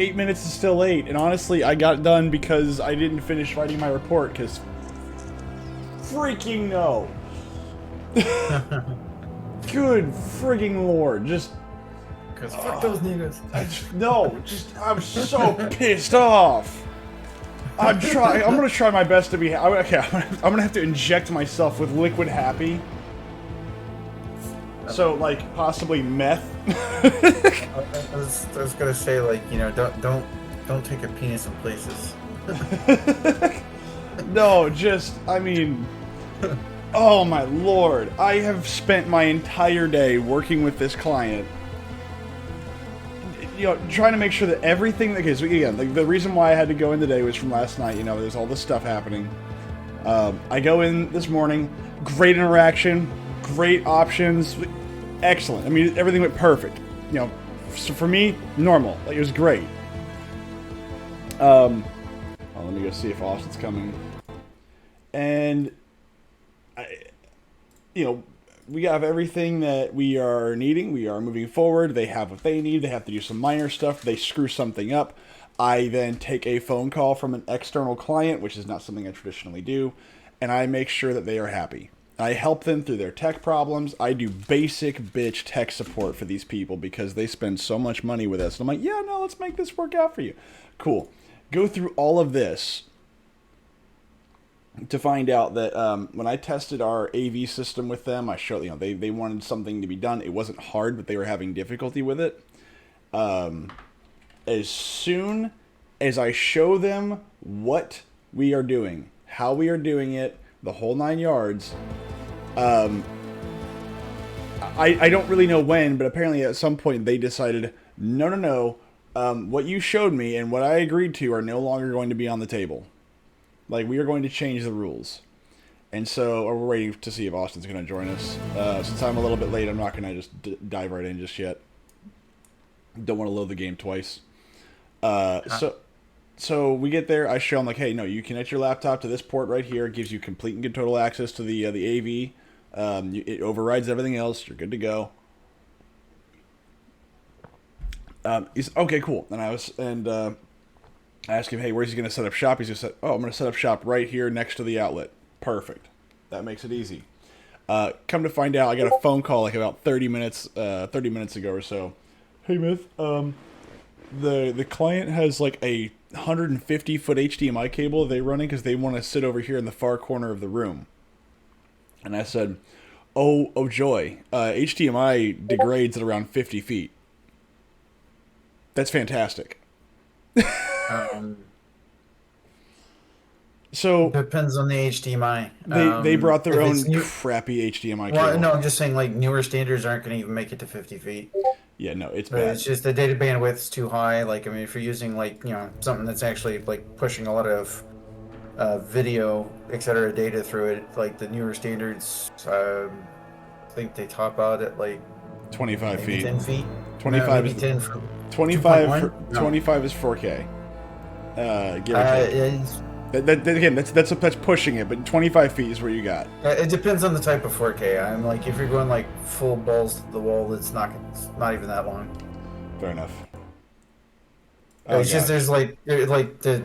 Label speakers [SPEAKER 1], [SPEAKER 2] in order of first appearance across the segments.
[SPEAKER 1] 8 minutes is still late, and honestly, I got done because I didn't finish writing my report, because freaking no. Good frigging lord, just...
[SPEAKER 2] Because fuck those niggas.
[SPEAKER 1] I'm so pissed off. I'm gonna try my best to be... Okay, I'm gonna have to inject myself with liquid happy. So, like, possibly meth.
[SPEAKER 2] I was gonna say, like, you know, don't take a penis in places.
[SPEAKER 1] No, just, I mean... Oh my lord. I have spent my entire day working with this client. You know, trying to make sure that everything... Okay, so again, like, the reason why I had to go in today was from last night. You know, there's all this stuff happening. I go in this morning, great interaction, great options, excellent. I mean, everything went perfect. You know, so for me, normal. Like, it was great. Let me go see if Austin's coming. And, you know, we have everything that we are needing. We are moving forward. They have what they need. They have to do some minor stuff. They screw something up. I then take a phone call from an external client, which is not something I traditionally do, and I make sure that they are happy. I help them through their tech problems. I do basic bitch tech support for these people because they spend so much money with us. And I'm like, yeah, no, let's make this work out for you. Cool. Go through all of this to find out that when I tested our AV system with them, I showed, you know, they wanted something to be done. It wasn't hard, but they were having difficulty with it. As soon as I show them what we are doing, how we are doing it, the whole 9 yards, I don't really know when, but apparently at some point they decided, no, what you showed me and what I agreed to are no longer going to be on the table. Like, we are going to change the rules. And so, we're waiting to see if Austin's going to join us. Since I'm a little bit late, I'm not going to just dive right in just yet. Don't want to load the game twice. So we get there, I show them, like, hey, no, you connect your laptop to this port right here. It gives you complete and total access to the AV. It overrides everything else. You're good to go. He's okay, cool. And I asked him, hey, where's he going to set up shop? He's just said, oh, I'm going to set up shop right here next to the outlet. Perfect. That makes it easy. Come to find out, I got a phone call like about 30 minutes ago or so. Hey, Myth, the client has like a 150-foot HDMI cable they running because they want to sit over here in the far corner of the room. And I said, oh joy, HDMI degrades at around 50 feet. That's fantastic. So
[SPEAKER 2] depends on the HDMI.
[SPEAKER 1] They brought their own crappy HDMI cable.
[SPEAKER 2] Well, no, I'm just saying, like, newer standards aren't going to even make it to 50 feet.
[SPEAKER 1] Yeah, no, it's bad.
[SPEAKER 2] It's just the data bandwidth's too high. Like, I mean, if you're using, like, you know, something that's actually, like, pushing a lot of video, etc. data through it, like, the newer standards, I think they top out at, like,
[SPEAKER 1] 25 feet.
[SPEAKER 2] 10 feet?
[SPEAKER 1] 25
[SPEAKER 2] no,
[SPEAKER 1] is
[SPEAKER 2] 10
[SPEAKER 1] 25 is 4K. Give or take.
[SPEAKER 2] Again,
[SPEAKER 1] that's pushing it, but 25 feet is where you got.
[SPEAKER 2] It depends on the type of 4K. I'm like, if you're going like full balls to the wall, it's not even that long.
[SPEAKER 1] Fair enough.
[SPEAKER 2] It's just there's like the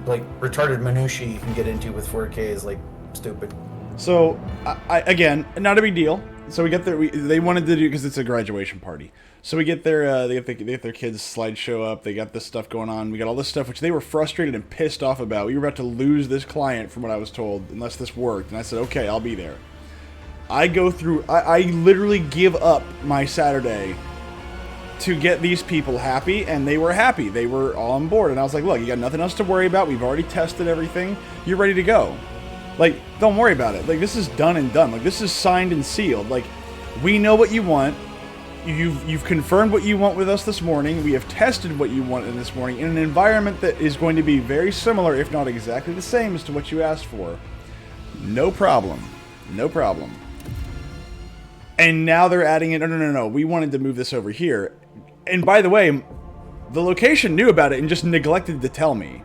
[SPEAKER 2] like retarded minutia you can get into with 4K is like stupid.
[SPEAKER 1] So again, not a big deal. So we get there. They wanted to do because it's a graduation party. So we get there. They get their kids' slideshow up. They got this stuff going on. We got all this stuff which they were frustrated and pissed off about. We were about to lose this client, from what I was told, unless this worked. And I said, okay, I'll be there. I go through. I literally give up my Saturday to get these people happy, and they were happy. They were all on board. And I was like, look, you got nothing else to worry about. We've already tested everything. You're ready to go. Like, don't worry about it. Like, this is done and done. Like, this is signed and sealed. Like, we know what you want. You've confirmed what you want with us this morning. We have tested what you want in this morning in an environment that is going to be very similar, if not exactly the same, as to what you asked for. No problem. No problem. And now they're adding it. No. We wanted to move this over here. And by the way, the location knew about it and just neglected to tell me.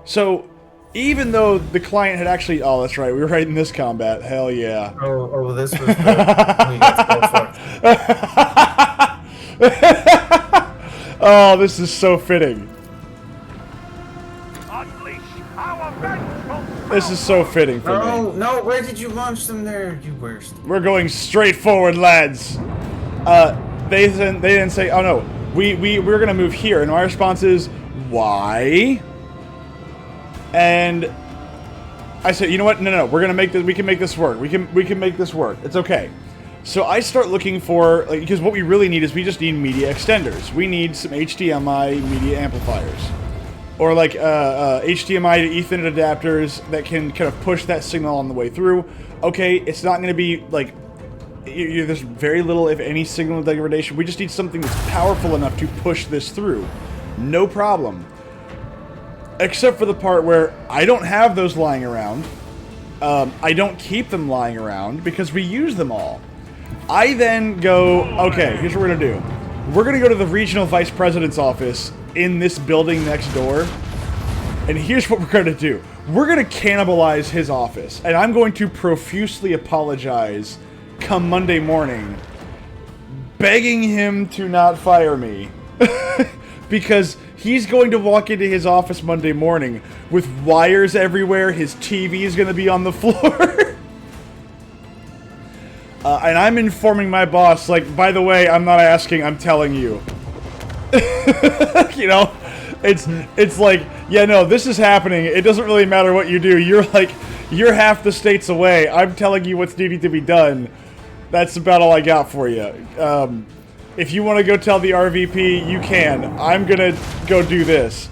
[SPEAKER 1] So, even though the client had actually... Oh, that's right. We were right in this combat. Hell yeah.
[SPEAKER 2] Oh, this was... we got
[SPEAKER 1] Oh, this is so fitting.
[SPEAKER 3] Unleash our vengeful
[SPEAKER 1] This is so fitting for
[SPEAKER 2] No,
[SPEAKER 1] me.
[SPEAKER 2] no, where did you launch them there, you worst?
[SPEAKER 1] We're going straight forward, lads. They then say, oh no, we're gonna move here, and my response is, why? And I said, you know what? No, we're gonna make this. We can make this work. We can make this work. It's okay. So I start looking for, like, because what we really need is we just need media extenders. We need some HDMI media amplifiers, or like HDMI to Ethernet adapters that can kind of push that signal on the way through. Okay, it's not going to be like there's very little, if any, signal degradation. We just need something that's powerful enough to push this through. No problem. Except for the part where I don't have those lying around. I don't keep them lying around because we use them all. I then go, okay, here's what we're going to do. We're going to go to the regional vice president's office in this building next door. And here's what we're going to do. We're going to cannibalize his office. And I'm going to profusely apologize come Monday morning, begging him to not fire me. Because he's going to walk into his office Monday morning with wires everywhere. His TV is going to be on the floor. And I'm informing my boss, like, by the way, I'm not asking, I'm telling you. You know? It's like, yeah, no, this is happening. It doesn't really matter what you do. You're half the states away. I'm telling you what's needing to be done. That's about all I got for you. If you want to go tell the RVP, you can. I'm gonna go do this.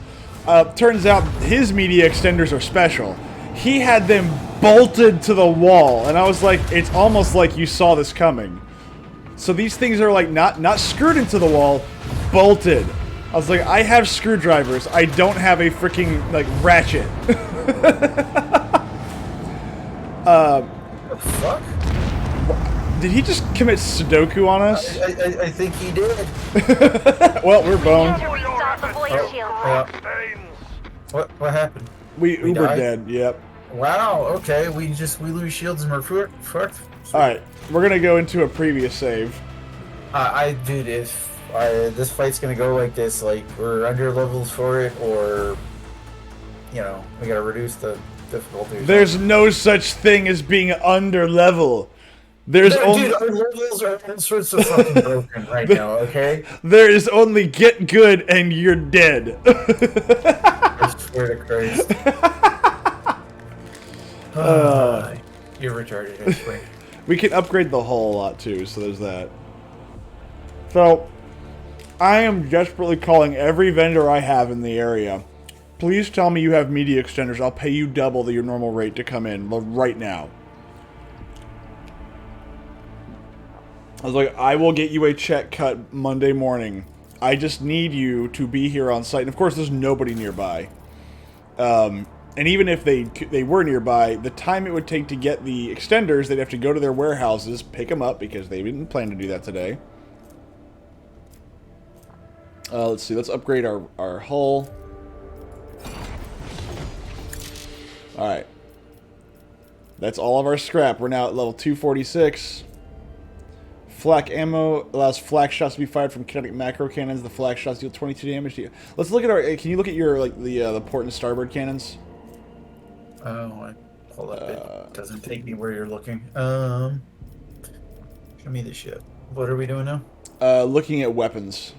[SPEAKER 1] Turns out his media extenders are special. He had them bolted to the wall, and I was like, it's almost like you saw this coming. So these things are like not screwed into the wall, bolted. I was like, I have screwdrivers. I don't have a freaking like ratchet.
[SPEAKER 2] The fuck?
[SPEAKER 1] Did he just commit Sudoku on us?
[SPEAKER 2] I think he did.
[SPEAKER 1] Well, we're boned.
[SPEAKER 4] To restart the void shield.
[SPEAKER 2] What happened?
[SPEAKER 1] We uber
[SPEAKER 2] died?
[SPEAKER 1] dead. Yep.
[SPEAKER 2] Wow. Okay, we lose shields and we're fucked.
[SPEAKER 1] All right, we're gonna go into a previous save.
[SPEAKER 2] Dude, if this fight's gonna go like this, like we're under levels for it, or you know, we gotta reduce the difficulty.
[SPEAKER 1] There's no such thing as being under level. There's only
[SPEAKER 2] Dude, our levels are all sorts of fucking broken right now. Okay.
[SPEAKER 1] there is only get good and you're dead.
[SPEAKER 2] I swear to Christ. You're retarded. I swear.
[SPEAKER 1] We can upgrade the hull a lot too, so there's that. So, I am desperately calling every vendor I have in the area. Please tell me you have media extenders. I'll pay you double your normal rate to come in right now. I was like, I will get you a check cut Monday morning. I just need you to be here on site. And of course, there's nobody nearby. And even if they were nearby, the time it would take to get the extenders, they'd have to go to their warehouses, pick them up, because they didn't plan to do that today. Let's see, let's upgrade our hull. Alright. That's all of our scrap. We're now at level 246. Flak ammo allows flak shots to be fired from kinetic macro cannons. The flak shots deal 22 damage to you. Let's look at our... Can you look at your, like, the port and starboard cannons?
[SPEAKER 2] Oh, hold up. It doesn't take me where you're looking. Show me the ship. What are we doing now?
[SPEAKER 1] Looking at weapons.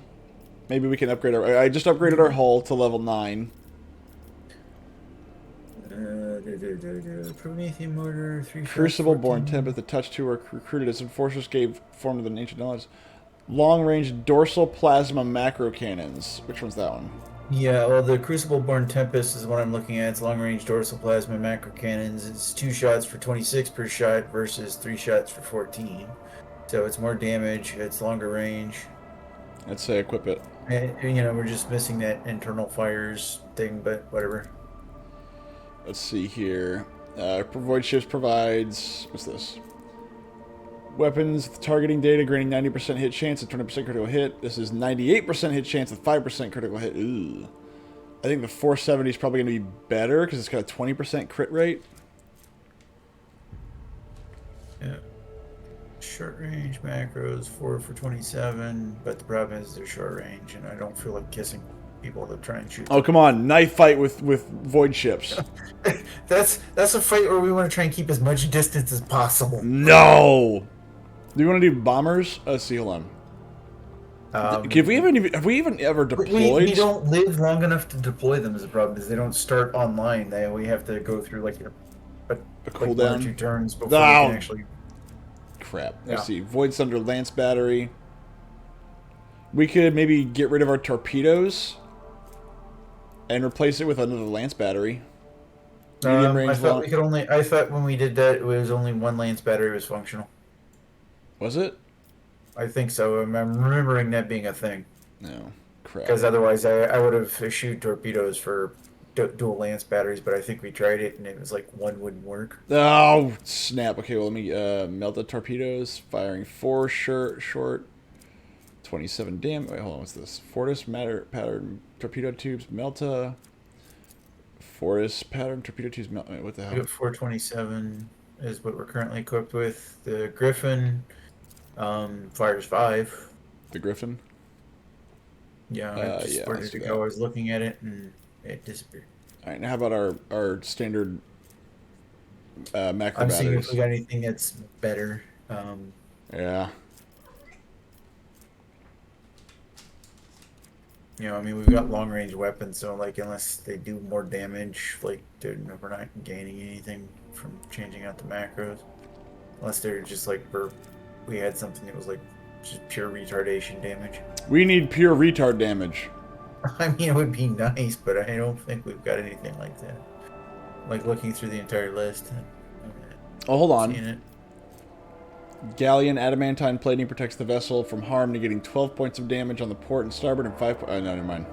[SPEAKER 1] Maybe we can upgrade our... I just upgraded our hull to level 9.
[SPEAKER 2] Promethean mortar, 3
[SPEAKER 1] Crucible born Tempest, the touch 2 were recruited as enforcers gave form to the ancient knowledge. Long range dorsal plasma macro cannons. Which one's that one?
[SPEAKER 2] Yeah, well, the Crucible Born Tempest is what I'm looking at. It's long range dorsal plasma macro cannons. It's 2 shots for 26 per shot versus 3 shots for 14. So it's more damage, it's longer range.
[SPEAKER 1] Let's say equip it.
[SPEAKER 2] And, you know, we're just missing that internal fires thing, but whatever.
[SPEAKER 1] Let's see here. Void Ships provides... What's this? Weapons with targeting data granting 90% hit chance and 20% critical hit. This is 98% hit chance with 5% critical hit. Ooh. I think the 470 is probably going to be better because it's got a 20% crit rate.
[SPEAKER 2] Yeah. Short range macros, 4 for 27, but the problem is they're short range, and I don't feel like kissing people that try and shoot
[SPEAKER 1] Oh,
[SPEAKER 2] them.
[SPEAKER 1] come on. Knife fight with void ships.
[SPEAKER 2] That's a fight where we want to try and keep as much distance as possible.
[SPEAKER 1] No! Do you want to do bombers? Let's see, hold on. Have we even ever deployed?
[SPEAKER 2] We don't live long enough to deploy them is the problem, is they don't start online. We have to go through like
[SPEAKER 1] A
[SPEAKER 2] like
[SPEAKER 1] cooldown?
[SPEAKER 2] 1 or 2 turns before we
[SPEAKER 1] No.
[SPEAKER 2] can actually...
[SPEAKER 1] Crap.
[SPEAKER 2] Yeah.
[SPEAKER 1] Let's see. Void Thunder Lance Battery. We could maybe get rid of our torpedoes and replace it with another Lance Battery. Medium range
[SPEAKER 2] I thought
[SPEAKER 1] long.
[SPEAKER 2] we could only... I thought when we did that, it was only 1 Lance battery was functional.
[SPEAKER 1] Was it?
[SPEAKER 2] I think so. I'm remembering that being a thing.
[SPEAKER 1] No. Crap.
[SPEAKER 2] Because otherwise, I would have shoot torpedoes for dual Lance batteries, but I think we tried it and it was like 1 wouldn't work.
[SPEAKER 1] Oh, snap. Okay, well, let me melt the torpedoes. Firing 4 short. 27 damage. Wait, hold on. What's this? Fortis pattern torpedo tubes. Melta. Fortis pattern torpedo tubes. Wait, what the
[SPEAKER 2] We
[SPEAKER 1] hell?
[SPEAKER 2] got 427 is what we're currently equipped with. The Griffin fires 5.
[SPEAKER 1] The Griffin?
[SPEAKER 2] Yeah,
[SPEAKER 1] Yeah,
[SPEAKER 2] I just
[SPEAKER 1] let's do
[SPEAKER 2] to
[SPEAKER 1] that.
[SPEAKER 2] go. I was looking at it and it disappeared.
[SPEAKER 1] Alright, now how about our standard macro
[SPEAKER 2] I'm seeing
[SPEAKER 1] batteries?
[SPEAKER 2] if we got anything that's better.
[SPEAKER 1] Yeah.
[SPEAKER 2] You know, I mean, we've got long range weapons, so like, unless they do more damage, like, we're not gaining anything from changing out the macros. Unless they're just like, we had something that was like just pure retardation damage.
[SPEAKER 1] We need pure retard damage.
[SPEAKER 2] I mean, it would be nice, but I don't think we've got anything like that. Like, looking through the entire list.
[SPEAKER 1] Oh, hold
[SPEAKER 2] Seeing
[SPEAKER 1] on.
[SPEAKER 2] it.
[SPEAKER 1] Galleon adamantine plating protects the vessel from harm, negating 12 points of damage on the port and starboard and 5 points. Oh, no, never mind.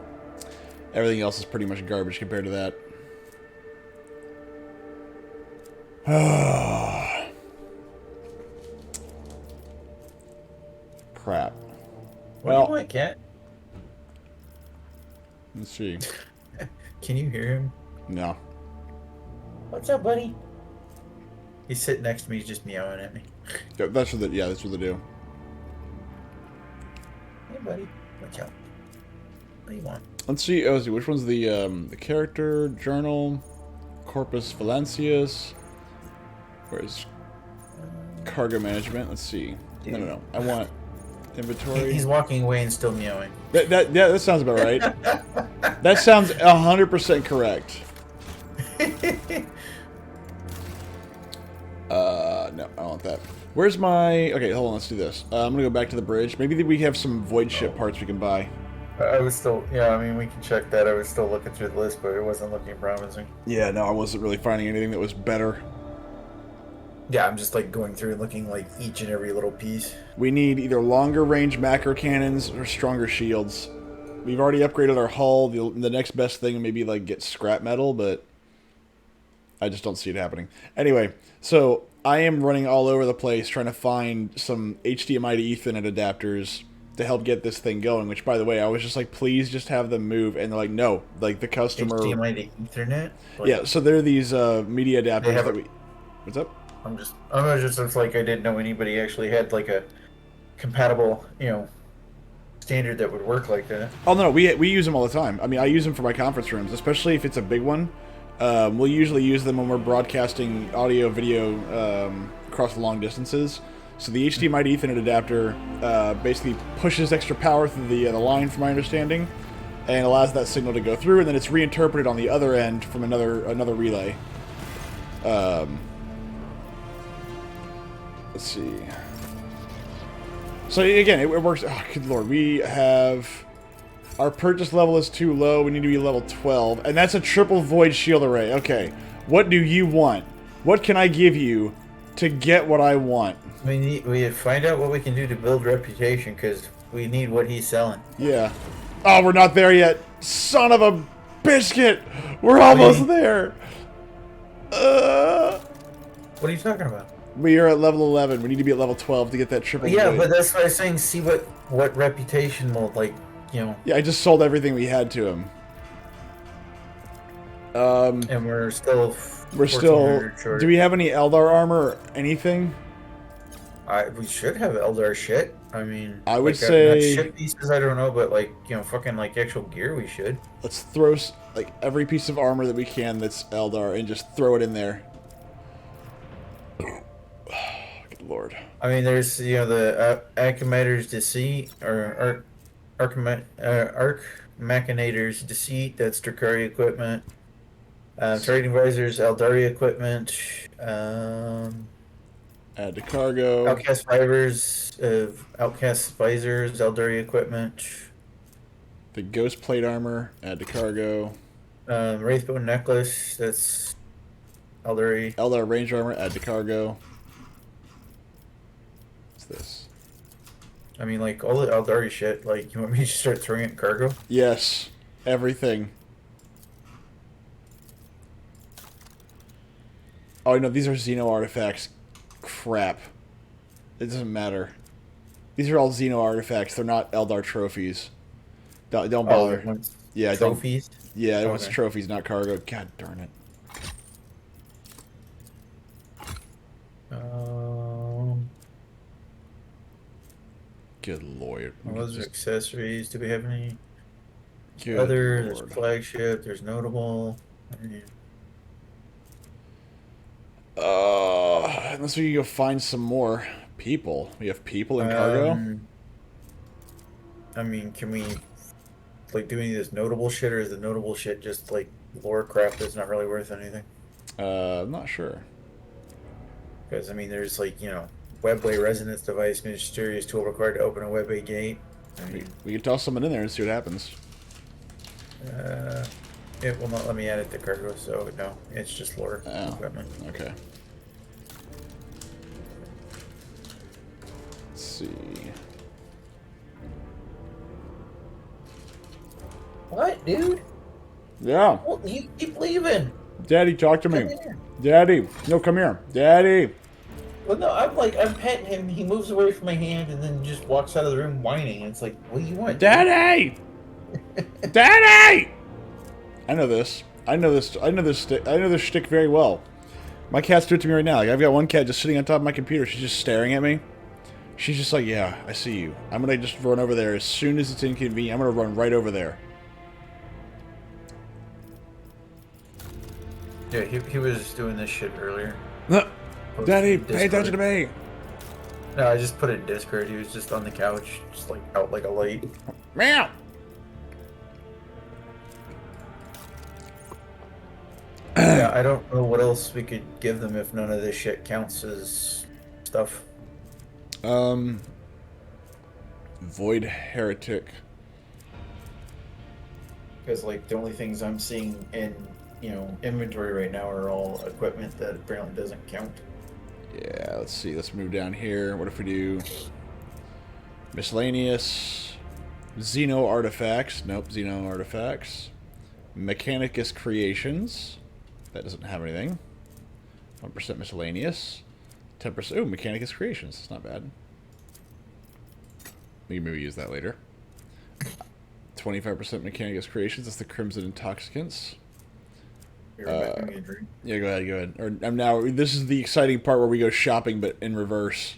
[SPEAKER 1] Everything else is pretty much garbage compared to that. Crap.
[SPEAKER 2] What
[SPEAKER 1] Well-
[SPEAKER 2] do you want, Cat?
[SPEAKER 1] Let's see.
[SPEAKER 2] Can you hear him?
[SPEAKER 1] No.
[SPEAKER 2] What's up, buddy? He's sitting next to me. He's just meowing at me.
[SPEAKER 1] That's what that's what they do.
[SPEAKER 2] Hey, buddy. Watch out. What do you want?
[SPEAKER 1] Let's see. Oh, let's see. Which one's the character journal? Corpus Valencius. Where's cargo management? Let's see. No. I want inventory.
[SPEAKER 2] He's walking away and still meowing.
[SPEAKER 1] That sounds about right. That sounds 100% correct. No, I don't want that. Where's my... Okay, hold on, let's do this. I'm gonna go back to the bridge. Maybe we have some void ship parts we can buy.
[SPEAKER 2] I was still... Yeah, I mean, we can check that. I was still looking through the list, but it wasn't looking promising.
[SPEAKER 1] Yeah, no, I wasn't really finding anything that was better.
[SPEAKER 2] Yeah, I'm just, like, going through and looking, like, each and every little piece.
[SPEAKER 1] We need either longer range macro cannons or stronger shields. We've already upgraded our hull. The next best thing maybe like get scrap metal, but I just don't see it happening. Anyway, so I am running all over the place trying to find some HDMI to Ethernet adapters to help get this thing going, which, by the way, I was just like, please just have them move. And they're like, no, like the customer...
[SPEAKER 2] HDMI to Ethernet? Like,
[SPEAKER 1] yeah, so they're these media adapters
[SPEAKER 2] have
[SPEAKER 1] that
[SPEAKER 2] a-
[SPEAKER 1] we... What's up?
[SPEAKER 2] I was just like, I didn't know anybody actually had, like, a compatible, standard that would work like that.
[SPEAKER 1] Oh, no, we use them all the time. I mean, I use them for my conference rooms, especially if it's a big one. We'll usually use them when we're broadcasting audio, video across long distances. So the HDMI to Ethernet adapter basically pushes extra power through the line, from my understanding, and allows that signal to go through, and then it's reinterpreted on the other end from another relay. Let's see. So again, it works. Oh, good lord, we have... Our purchase level is too low. We need to be level 12. And that's a triple void shield array. Okay. What do you want? What can I give you to get what I want?
[SPEAKER 2] We find out what we can do to build reputation, because we need what he's selling.
[SPEAKER 1] Yeah. Oh, we're not there yet. Son of a biscuit. We're almost there.
[SPEAKER 2] What are you talking about?
[SPEAKER 1] We are at level 11. We need to be at level 12 to get that triple
[SPEAKER 2] Yeah,
[SPEAKER 1] void.
[SPEAKER 2] but that's what I was saying. See what reputation will, like,
[SPEAKER 1] Yeah, I just sold everything we had to him.
[SPEAKER 2] and we're still...
[SPEAKER 1] We're still...
[SPEAKER 2] 1400 short.
[SPEAKER 1] Do we have any Eldar armor or anything?
[SPEAKER 2] We should have Eldar shit. I mean,
[SPEAKER 1] I would
[SPEAKER 2] like, not
[SPEAKER 1] say
[SPEAKER 2] ship pieces. I don't know, but like fucking like actual gear. We should.
[SPEAKER 1] let's throw like every piece of armor that we can that's Eldar and just throw it in there. Good lord.
[SPEAKER 2] I mean, there's the Achimeder's Deceit or Arc Machinator's Deceit. That's Drakari equipment. Trading Visors, Eldari equipment.
[SPEAKER 1] Add to cargo.
[SPEAKER 2] Outcast Fibers, Outcast Visors, Eldari equipment.
[SPEAKER 1] The ghost plate armor. Add to cargo.
[SPEAKER 2] Wraithbone Necklace. That's Eldari.
[SPEAKER 1] Eldar range armor. Add to cargo. What's this?
[SPEAKER 2] I mean, like, all the Eldari shit, like, you want me to start throwing it in cargo?
[SPEAKER 1] Yes. Everything. Oh, no, these are Xeno artifacts. Crap. It doesn't matter. These are all Xeno artifacts. They're not Eldar trophies. Don't bother. Yeah,
[SPEAKER 2] trophies?
[SPEAKER 1] Don't. Yeah, it
[SPEAKER 2] Okay.
[SPEAKER 1] wants trophies, not cargo. God darn it. Good lord.
[SPEAKER 2] What was accessories? Do we have any
[SPEAKER 1] Good
[SPEAKER 2] other?
[SPEAKER 1] lord.
[SPEAKER 2] There's flagship. There's notable. I mean,
[SPEAKER 1] Unless we can go find some more people. We have people in cargo?
[SPEAKER 2] I mean, can we like do any of this notable shit, or is the notable shit just like lore crap that's not really worth anything?
[SPEAKER 1] I'm not sure.
[SPEAKER 2] Because I mean, there's like webway resonance device, mysterious tool required to open a webway gate. I mean,
[SPEAKER 1] We can toss someone in there and see what happens.
[SPEAKER 2] it will not let me add it to cargo, so no, it's just lore
[SPEAKER 1] Oh,
[SPEAKER 2] equipment.
[SPEAKER 1] okay. Let's see.
[SPEAKER 2] What, dude?
[SPEAKER 1] Yeah.
[SPEAKER 2] Well, you keep leaving.
[SPEAKER 1] Daddy, talk to
[SPEAKER 2] Come
[SPEAKER 1] me.
[SPEAKER 2] here.
[SPEAKER 1] Daddy. No, come here. Daddy.
[SPEAKER 2] Well, no, I'm petting him. He moves away from my hand and then just walks out of the room whining. It's like, what do you want?
[SPEAKER 1] Daddy! Daddy! I know this. I know this. I know this. I know this shtick very well. My cat's doing it to me right now. Like, I've got one cat just sitting on top of my computer. She's just staring at me. She's just like, yeah, I see you. I'm gonna just run over there as soon as it's inconvenient. I'm gonna run right over there.
[SPEAKER 2] Yeah, he was doing this shit earlier.
[SPEAKER 1] Daddy, pay attention to me.
[SPEAKER 2] No, I just put it in Discord. He was just on the couch, just like out like a light.
[SPEAKER 1] Meow.
[SPEAKER 2] Yeah, I don't know what else we could give them if none of this shit counts as stuff.
[SPEAKER 1] Void Heretic.
[SPEAKER 2] Because like the only things I'm seeing in inventory right now are all equipment that apparently doesn't count.
[SPEAKER 1] Yeah, let's see. Let's move down here. What if we do miscellaneous Xeno artifacts? Nope, Xeno artifacts. Mechanicus creations. That doesn't have anything. 1% miscellaneous. 10%. Ooh, Mechanicus creations. That's not bad. We can maybe use that later. 25% Mechanicus creations. That's the Crimson Intoxicants. Yeah, go ahead, go ahead. Or I'm now. This is the exciting part where we go shopping, but in reverse.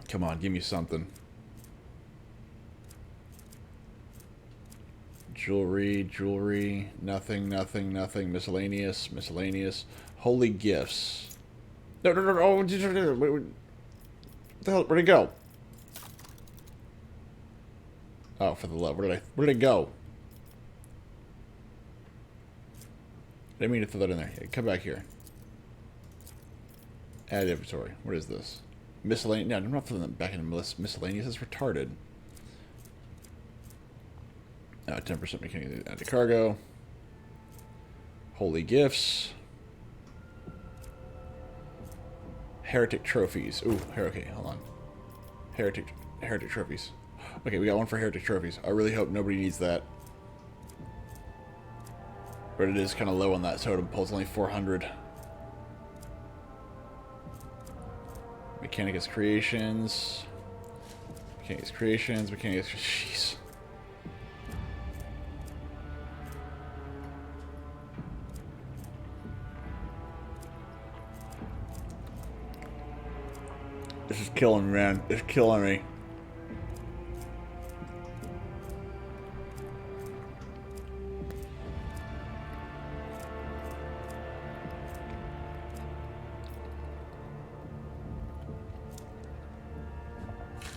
[SPEAKER 1] Come on, give me something. Jewelry, nothing, miscellaneous. Holy gifts. No. Oh, what the hell? Where'd it go? Oh, for the love. Where did it go? I didn't mean to throw that in there. Come back here. Add inventory. What is this? Miscellaneous. No, I'm not throwing that back in miscellaneous. It's retarded. 10% mechanic add to cargo. Holy gifts. Heretic trophies. Ooh, okay, hold on. Heretic trophies. Okay, we got one for heretic trophies. I really hope nobody needs that. But it is kind of low on that totem pole. It's only 400. Mechanicus Creations. Jeez. killing me, man. It's killing me.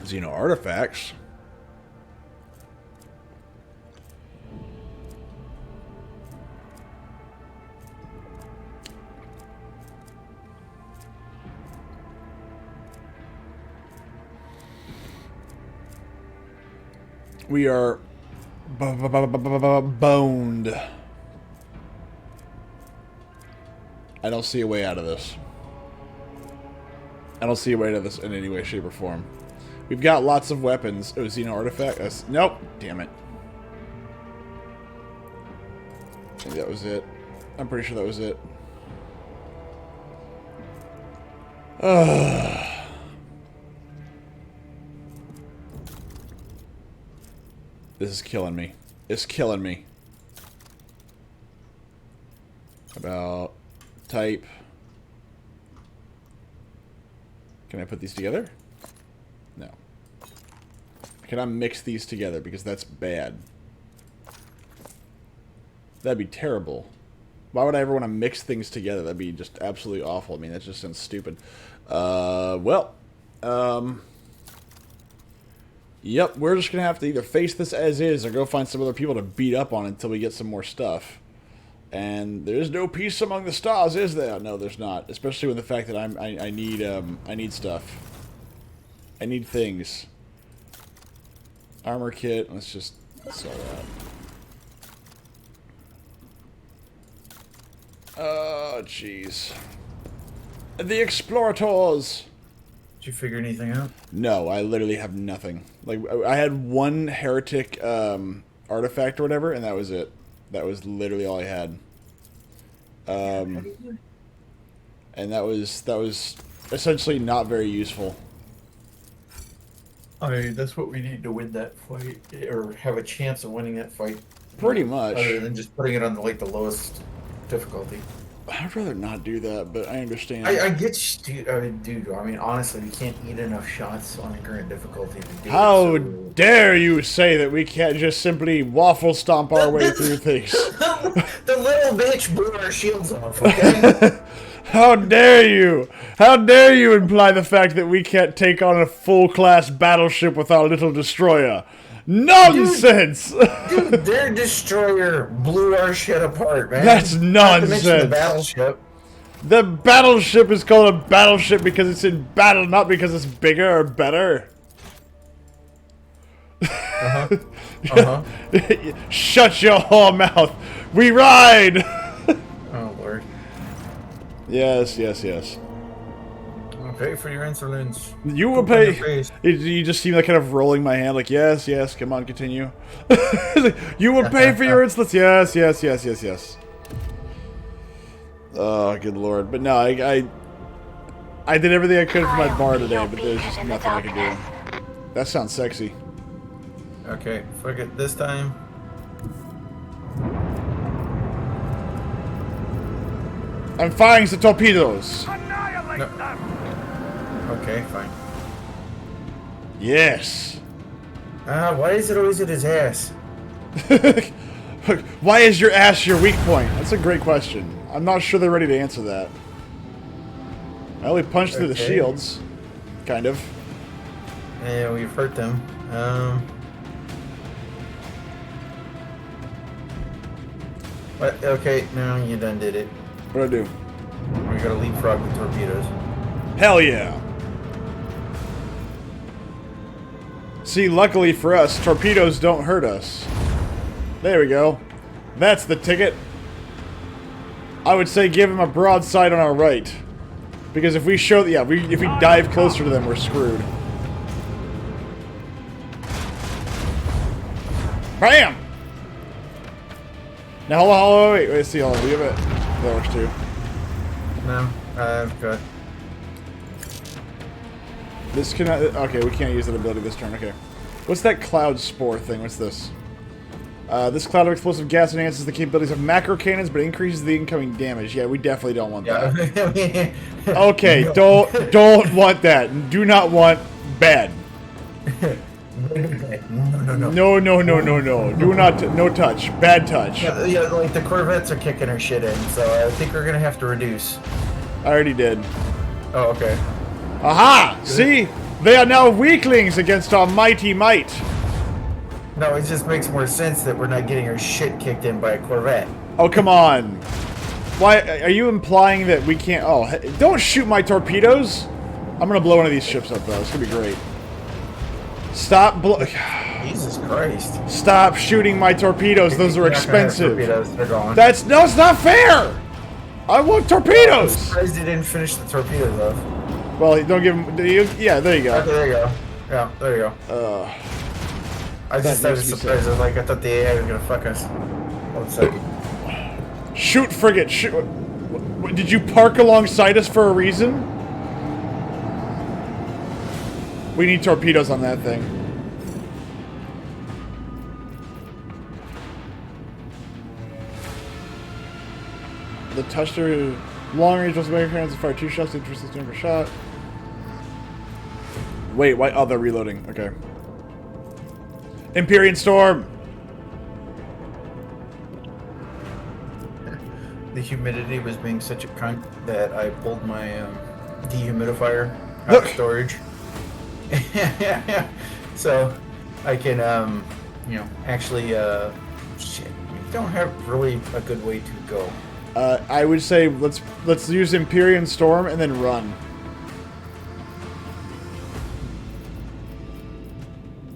[SPEAKER 1] Xeno artifacts. We are boned. I don't see a way out of this. I don't see a way out of this in any way, shape, or form. We've got lots of weapons. Oh, Xeno artifact. Nope. Damn it. I think that was it. I'm pretty sure that was it. This is killing me. It's killing me. About type. Can I put these together? No. Can I mix these together? Because that's bad. That'd be terrible. Why would I ever want to mix things together? That'd be just absolutely awful. I mean, that just sounds stupid. Yep, we're just going to have to either face this as is or go find some other people to beat up on until we get some more stuff. And there's no peace among the stars, is there? No, there's not. Especially with the fact that I need stuff. I need things. Armor kit. Let's just sell that. Oh, jeez. The Explorators!
[SPEAKER 2] Did you figure anything out?
[SPEAKER 1] No, I literally have nothing. Like, I had one heretic artifact or whatever, and that was it. That was literally all I had. And that was essentially not very useful.
[SPEAKER 2] I mean, that's what we need to win that fight, or have a chance of winning that fight.
[SPEAKER 1] Pretty much.
[SPEAKER 2] Other than just putting it on the lowest difficulty.
[SPEAKER 1] I'd rather not do that, but I understand.
[SPEAKER 2] I get you, dude. I mean, honestly, we can't eat enough shots on the current difficulty to do
[SPEAKER 1] How
[SPEAKER 2] it, so...
[SPEAKER 1] dare you say that we can't just simply waffle stomp our way through things?
[SPEAKER 2] The little bitch blew our shields off, okay?
[SPEAKER 1] How dare you? How dare you imply the fact that we can't take on a full-class battleship with our little destroyer? Nonsense!
[SPEAKER 2] Dude, their destroyer blew our shit apart, man.
[SPEAKER 1] That's
[SPEAKER 2] Not to
[SPEAKER 1] nonsense.
[SPEAKER 2] mention the battleship.
[SPEAKER 1] The battleship is called a battleship because it's in battle, not because it's bigger or better. Shut your whore mouth. We ride!
[SPEAKER 2] Oh, Lord.
[SPEAKER 1] Yes, yes, yes.
[SPEAKER 2] I'll pay for your insolence.
[SPEAKER 1] You will
[SPEAKER 2] Poop in your
[SPEAKER 1] pay.
[SPEAKER 2] face.
[SPEAKER 1] You just seem like kind of rolling my hand, like yes, yes. Come on, continue. You will pay for your insolence. Yes, yes, yes, yes, yes. Oh, good lord! But no, I did everything I could for my bar today, but there's just nothing I could do. That sounds sexy.
[SPEAKER 2] Okay, fuck it. This time.
[SPEAKER 1] I'm firing the torpedoes.
[SPEAKER 3] Annihilate
[SPEAKER 2] No.
[SPEAKER 3] them!
[SPEAKER 2] Okay, fine.
[SPEAKER 1] Yes.
[SPEAKER 2] Why is it always at his ass?
[SPEAKER 1] Why is your ass your weak point? That's a great question. I'm not sure they're ready to answer that. I only punched through the
[SPEAKER 2] Okay.
[SPEAKER 1] shields. Kind of.
[SPEAKER 2] Yeah, we've hurt them. What? Okay, no, you done did it.
[SPEAKER 1] What'd I do?
[SPEAKER 2] We gotta leapfrog the torpedoes.
[SPEAKER 1] Hell yeah. See, luckily for us, torpedoes don't hurt us. There we go. That's the ticket. I would say give him a broadside on our right. Because if we show... Yeah, if we dive closer to them, we're screwed. Bam! Now, hold on, wait, see, hold on. We have it. That works too.
[SPEAKER 2] No, I've got...
[SPEAKER 1] This cannot... Okay, we can't use that ability this turn. Okay. What's that cloud spore thing? What's this? This cloud of explosive gas enhances the capabilities of macro cannons, but increases the incoming damage. Yeah, we definitely don't want that.
[SPEAKER 2] Yeah.
[SPEAKER 1] Okay, don't want that. Do not want bad.
[SPEAKER 2] No.
[SPEAKER 1] No. Do not. No touch. Bad touch.
[SPEAKER 2] Yeah, like the Corvettes are kicking our shit in, so I think we're gonna have to reduce.
[SPEAKER 1] I already did.
[SPEAKER 2] Oh, okay.
[SPEAKER 1] Aha! See? They are now weaklings against our mighty might.
[SPEAKER 2] No, it just makes more sense that we're not getting our shit kicked in by a Corvette.
[SPEAKER 1] Oh, come on. Why are you implying that we can't? Oh, don't shoot my torpedoes. I'm gonna blow one of these ships up though. It's gonna be great. Stop
[SPEAKER 2] Jesus Christ.
[SPEAKER 1] Stop shooting my torpedoes. Those are
[SPEAKER 2] You're not gonna have
[SPEAKER 1] expensive.
[SPEAKER 2] torpedoes, they're gone.
[SPEAKER 1] No, it's not fair. I want
[SPEAKER 2] I'm
[SPEAKER 1] torpedoes.
[SPEAKER 2] surprised you didn't finish the torpedoes off.
[SPEAKER 1] Well, don't give them. Yeah, there you
[SPEAKER 2] Okay,
[SPEAKER 1] go.
[SPEAKER 2] there you go. Yeah, there you go. I was
[SPEAKER 1] makes me
[SPEAKER 2] surprised. I thought the AI was gonna fuck us. 1 second.
[SPEAKER 1] Shoot, frigate. Shoot. Did you park alongside us for a reason? We need torpedoes on that thing. The Tuster long range was American cannons fire 2 shots, interest system per shot. Wait, why? Oh, they're reloading. Okay. Empyrean Storm!
[SPEAKER 2] The humidity was being such a cunt that I pulled my dehumidifier out of storage. So I can, actually, shit, we don't have really a good way to go.
[SPEAKER 1] I would say let's use Empyrean Storm and then run.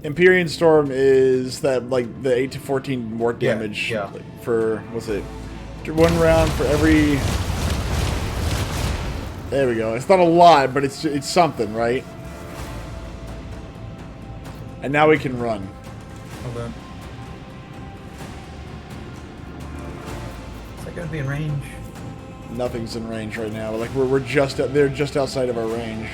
[SPEAKER 1] Empyrean Storm is that like the 8 to 14 more damage
[SPEAKER 2] Yeah.
[SPEAKER 1] for what's it? 1 round for every. There we go. It's not a lot, but it's something, right? And now we can run.
[SPEAKER 2] Hold on. Is that gonna be in range?
[SPEAKER 1] Nothing's in range right now. Like we're just they're just outside of our range.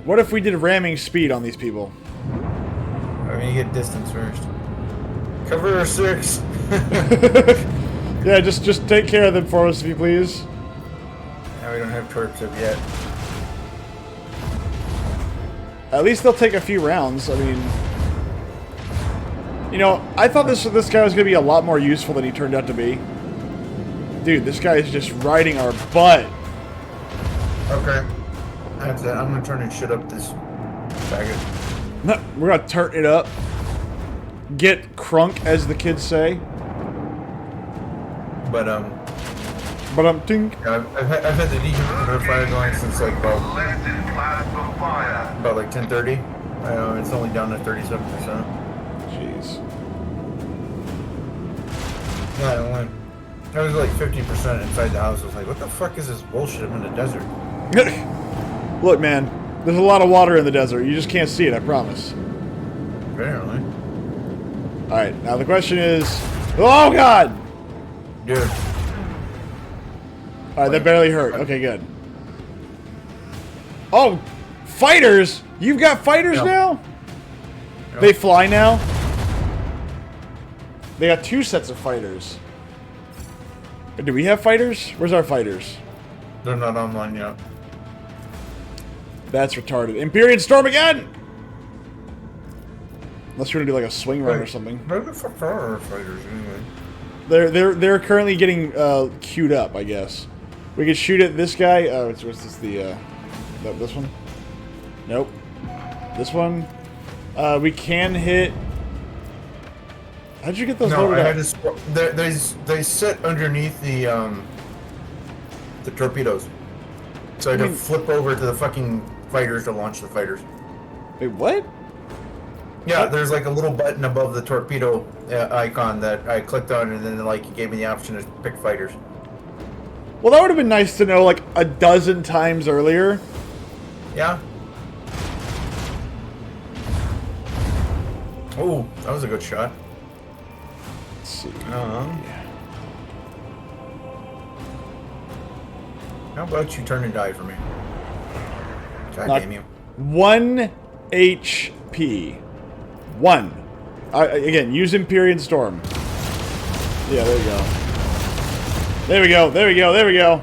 [SPEAKER 1] What if we did ramming speed on these people?
[SPEAKER 2] I mean, you get distance first. Cover 6.
[SPEAKER 1] Yeah, just take care of them for us, if you please.
[SPEAKER 2] Now we don't have torps up yet.
[SPEAKER 1] At least they'll take a few rounds. I mean, you know, I thought this guy was gonna be a lot more useful than he turned out to be. Dude, this guy is just riding our butt.
[SPEAKER 2] Okay. That's it. I'm gonna turn and shit up this faggot.
[SPEAKER 1] No, we're gonna turn it up. Get crunk, as the kids say.
[SPEAKER 2] But
[SPEAKER 1] Tink.
[SPEAKER 2] I've had the dehumidifier going since like about like 10:30. It's only down to 37%.
[SPEAKER 1] Jeez.
[SPEAKER 2] Yeah, I was like 50% inside the house. I was like, what the fuck is this bullshit? I'm in the desert.
[SPEAKER 1] Look, man, there's a lot of water in the desert. You just can't see it, I promise.
[SPEAKER 2] Apparently.
[SPEAKER 1] Alright, now the question is... Oh, God!
[SPEAKER 2] Dude.
[SPEAKER 1] Alright, that barely hurt. Okay, good. Oh! Fighters? You've got fighters
[SPEAKER 2] Yeah.
[SPEAKER 1] now?
[SPEAKER 2] Yeah.
[SPEAKER 1] They fly now? They got 2 sets of fighters. Do we have fighters? Where's our fighters?
[SPEAKER 2] They're not online yet.
[SPEAKER 1] That's retarded. Empyrean Storm again! Unless you're gonna do like a swing run or something.
[SPEAKER 2] Where the fuck are our fighters anyway?
[SPEAKER 1] They're currently getting queued up, I guess. We could shoot at this guy. What's this? This one? Nope. This one. We can hit. How'd you get those
[SPEAKER 2] No,
[SPEAKER 1] loaded
[SPEAKER 2] I
[SPEAKER 1] up?
[SPEAKER 2] had to. They sit underneath the torpedoes, so I had to flip over to the fucking fighters to launch the fighters.
[SPEAKER 1] Wait, what?
[SPEAKER 2] Yeah, there's like a little button above the torpedo icon that I clicked on, and then like it gave me the option to pick fighters.
[SPEAKER 1] Well, that would have been nice to know like a dozen times earlier.
[SPEAKER 2] Yeah. Oh, that was a good shot.
[SPEAKER 1] Let's see.
[SPEAKER 2] How about you turn and die for me? God
[SPEAKER 1] Not-
[SPEAKER 2] damn you.
[SPEAKER 1] 1 HP. 1. Again, use Empyrean Storm. Yeah, there we go. There we go, there we go, there we go.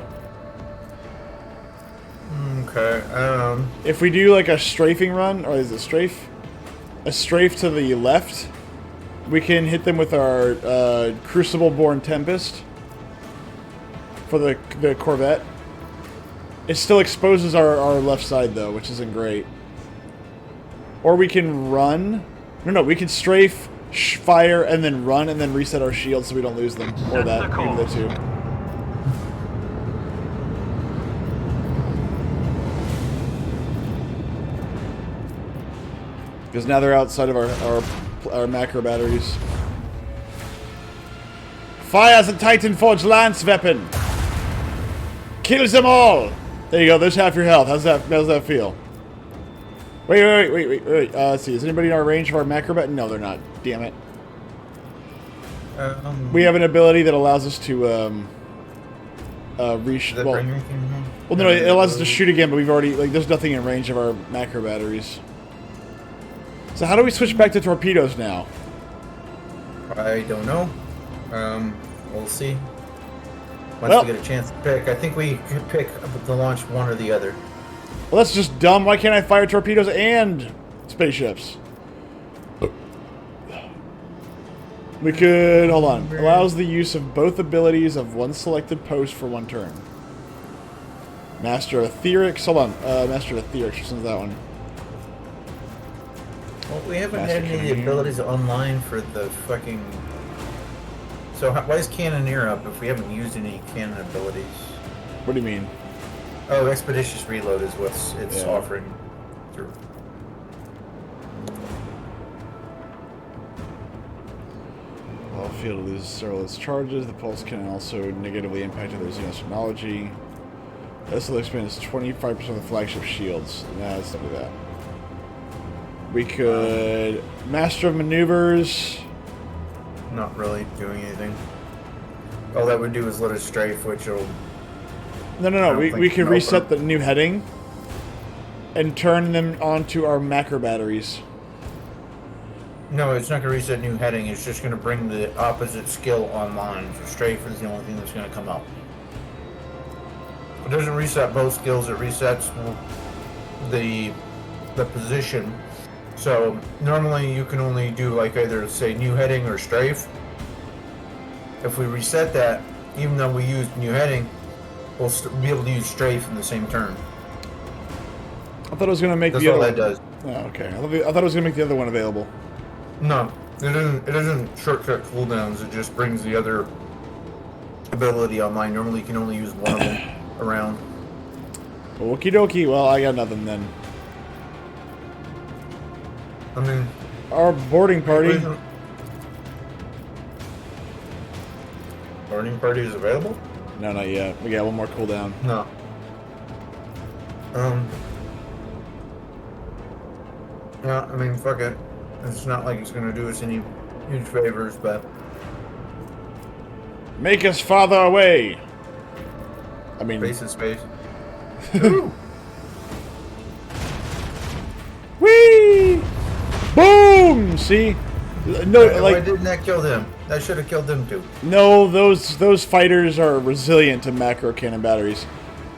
[SPEAKER 2] Okay,
[SPEAKER 1] If we do like a strafing run, or is it strafe? A strafe to the left, we can hit them with our Crucible-born Tempest for the Corvette. It still exposes our left side though, which isn't great. Or we can run. No, we can strafe, fire, and then run, and then reset our shields so we don't lose them. Or that, either the two. Because now they're outside of our macro batteries. Fires a Titan Forge Lance weapon. Kills them all. There you go. There's half your health. How's that feel? Wait. Let's see. Is anybody in our range of our macro bat? No, they're not. Damn it. We have an ability that allows us to reach. Well, no, it allows us to shoot again, but we've already there's nothing in range of our macro batteries. So how do we switch back to torpedoes now?
[SPEAKER 2] I don't know. We'll see. Once we get a chance to pick. I think we could pick to launch one or the other.
[SPEAKER 1] Well, that's just dumb. Why can't I fire torpedoes and spaceships? We could... Hold on. Allows the use of both abilities of one selected post for one turn. Master Etherics. Hold on. Master Etherics. Which one's that one?
[SPEAKER 2] Well, we haven't had any of the abilities online for the fucking... So why is Cannoneer up if we haven't used any cannon abilities?
[SPEAKER 1] What do you mean?
[SPEAKER 2] Oh, Expeditious Reload is what it's offering through.
[SPEAKER 1] While field loses several of its charges, the pulse can also negatively impact other Xenos technology. This will expand 25% of the flagship shields. Nah, let's not do that. We could... Master of Maneuvers...
[SPEAKER 2] Not really doing anything. All that would do is let us strafe, which will...
[SPEAKER 1] No. We could reset the new heading and turn them onto our macro batteries.
[SPEAKER 2] No, it's not going to reset new heading. It's just going to bring the opposite skill online. So strafe is the only thing that's going to come up. It doesn't reset both skills. It resets the position. So normally you can only do like either say new heading or strafe. If we reset that, even though we used new heading, we'll be able to use strafe in the same turn.
[SPEAKER 1] I thought it was going to make
[SPEAKER 2] That's
[SPEAKER 1] the
[SPEAKER 2] all
[SPEAKER 1] other...
[SPEAKER 2] that does.
[SPEAKER 1] Oh, okay. I thought it was going to make the other one available.
[SPEAKER 2] No, it doesn't shortcut cooldowns. It just brings the other ability online. Normally you can only use one of them around.
[SPEAKER 1] Okie dokie. Well, I got nothing then.
[SPEAKER 2] I mean,
[SPEAKER 1] Our boarding party.
[SPEAKER 2] Boarding party is available?
[SPEAKER 1] No, not yet. We got one more cooldown.
[SPEAKER 2] No. Yeah, I mean, fuck it. It's not like it's gonna do us any huge favors, but...
[SPEAKER 1] Make us farther away! I mean...
[SPEAKER 2] Space is space.
[SPEAKER 1] Whee! Boom! See? No,
[SPEAKER 2] Why
[SPEAKER 1] like...
[SPEAKER 2] didn't that kill them? That should have killed them too.
[SPEAKER 1] No, those fighters are resilient to macro cannon batteries.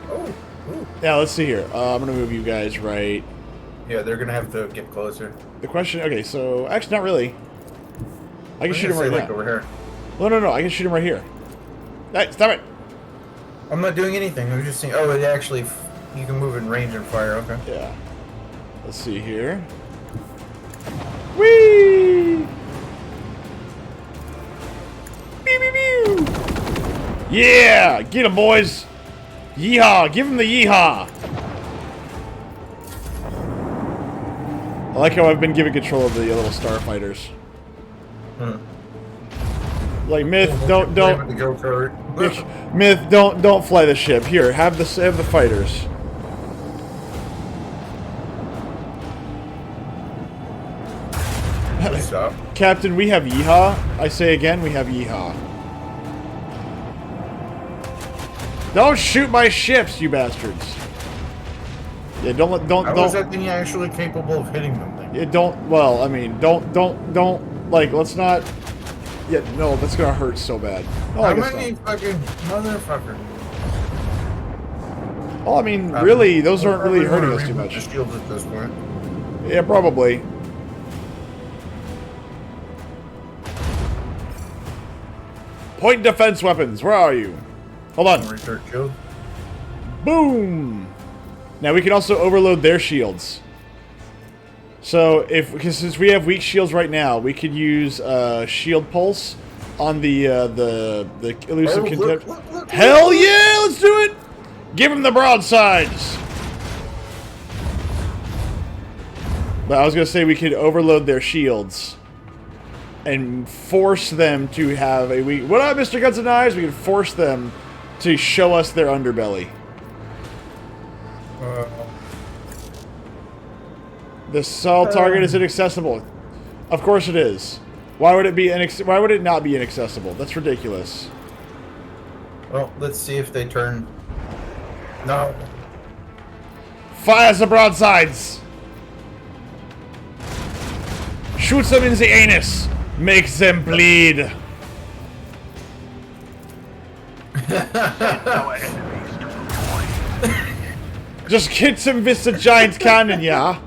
[SPEAKER 2] Oh, ooh.
[SPEAKER 1] Yeah, let's see here. I'm gonna move you guys right...
[SPEAKER 2] Yeah, they're gonna have to get closer.
[SPEAKER 1] The question... Okay, so... Actually, not really. I can shoot him right
[SPEAKER 2] like
[SPEAKER 1] now.
[SPEAKER 2] over here.
[SPEAKER 1] No. I can shoot him right here. Hey, stop it!
[SPEAKER 2] I'm not doing anything. I'm just saying. Oh, it actually... You can move in range and fire. Okay.
[SPEAKER 1] Yeah. Let's see here. Whee! Pew, pew, pew. Yeah! Get him, boys! Yeehaw! Give him the yeehaw! I like how I've been giving control of the little starfighters. Like Myth, don't Myth, don't fly the ship. Here, have the fighters.
[SPEAKER 2] Stop.
[SPEAKER 1] Captain, we have yeehaw. I say again, we have yeehaw. Don't shoot my ships, you bastards. Yeah, don't.
[SPEAKER 2] How is that thing actually capable of hitting them?
[SPEAKER 1] Yeah, don't. Well, I mean, don't Like, let's not. Yeah, no, that's gonna hurt so bad. Oh, I
[SPEAKER 2] How
[SPEAKER 1] guess
[SPEAKER 2] many
[SPEAKER 1] not.
[SPEAKER 2] fucking motherfucker?
[SPEAKER 1] Oh, I mean, really, those aren't really
[SPEAKER 2] Probably
[SPEAKER 1] hurting
[SPEAKER 2] wanna
[SPEAKER 1] us too
[SPEAKER 2] reboot
[SPEAKER 1] much.
[SPEAKER 2] the shields at this point.
[SPEAKER 1] Yeah, probably. Point defense weapons, where are you? Hold on.
[SPEAKER 2] Research shield.
[SPEAKER 1] Boom! Now we can also overload their shields. So, because since we have weak shields right now, we could use shield pulse on the elusive
[SPEAKER 2] Oh,
[SPEAKER 1] contempt.
[SPEAKER 2] look,
[SPEAKER 1] Hell yeah! Let's do it! Give him the broadsides! But I was gonna say we could overload their shields and force them to have a weak. What up, Mr. Guns and Knives? We could force them to show us their underbelly. The assault target is inaccessible. Of course it is. Why would it be why would it not be inaccessible? That's ridiculous.
[SPEAKER 2] Well, let's see if they turn. No.
[SPEAKER 1] Fires the broadsides. Shoots them in the anus. Makes them bleed.
[SPEAKER 3] No enemies to avoid.
[SPEAKER 1] Just hits him with the giant cannon, yeah?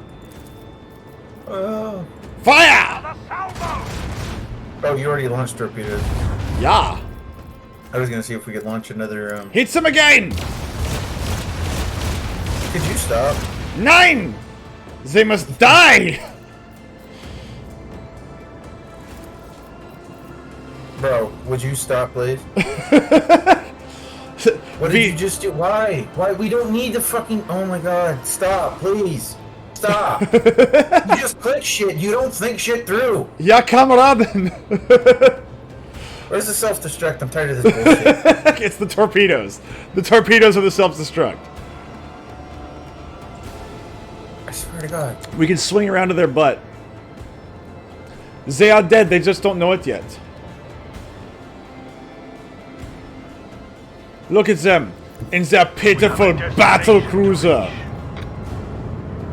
[SPEAKER 1] Fire!
[SPEAKER 3] The salvo!
[SPEAKER 2] Oh, you already launched torpedoes.
[SPEAKER 1] Yeah.
[SPEAKER 2] I was gonna see if we could launch another.
[SPEAKER 1] Hits him again!
[SPEAKER 2] Could you stop?
[SPEAKER 1] 9! They must die!
[SPEAKER 2] Bro, would you stop, please? What did you just do? Why? Why? We don't need the fucking. Oh my god! Stop, please! Stop! You just click shit. You don't think shit through.
[SPEAKER 1] Ja, Kameraden!
[SPEAKER 2] Where's the self-destruct? I'm tired of this bullshit.
[SPEAKER 1] It's the torpedoes. The torpedoes are the self-destruct.
[SPEAKER 2] I swear to God.
[SPEAKER 1] We can swing around to their butt. They are dead, they just don't know it yet. Look at them in their pitiful battle cruiser.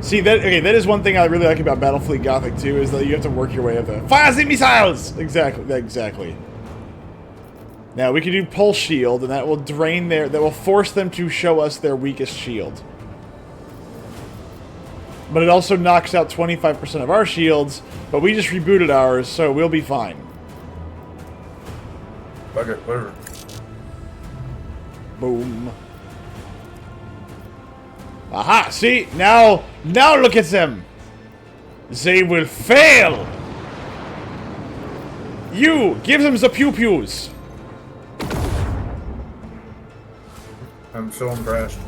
[SPEAKER 1] See, that is one thing I really like about Battlefleet Gothic 2 is that you have to work your way up there. Fire the missiles! Exactly. Now we can do pulse shield, and that will drain that will force them to show us their weakest shield. But it also knocks out 25% of our shields, but we just rebooted ours, so we'll be fine.
[SPEAKER 2] Fuck it, whatever.
[SPEAKER 1] Boom. Aha, see? Now look at them. They will fail. You, give them the pew-pews.
[SPEAKER 2] I'm so impressed.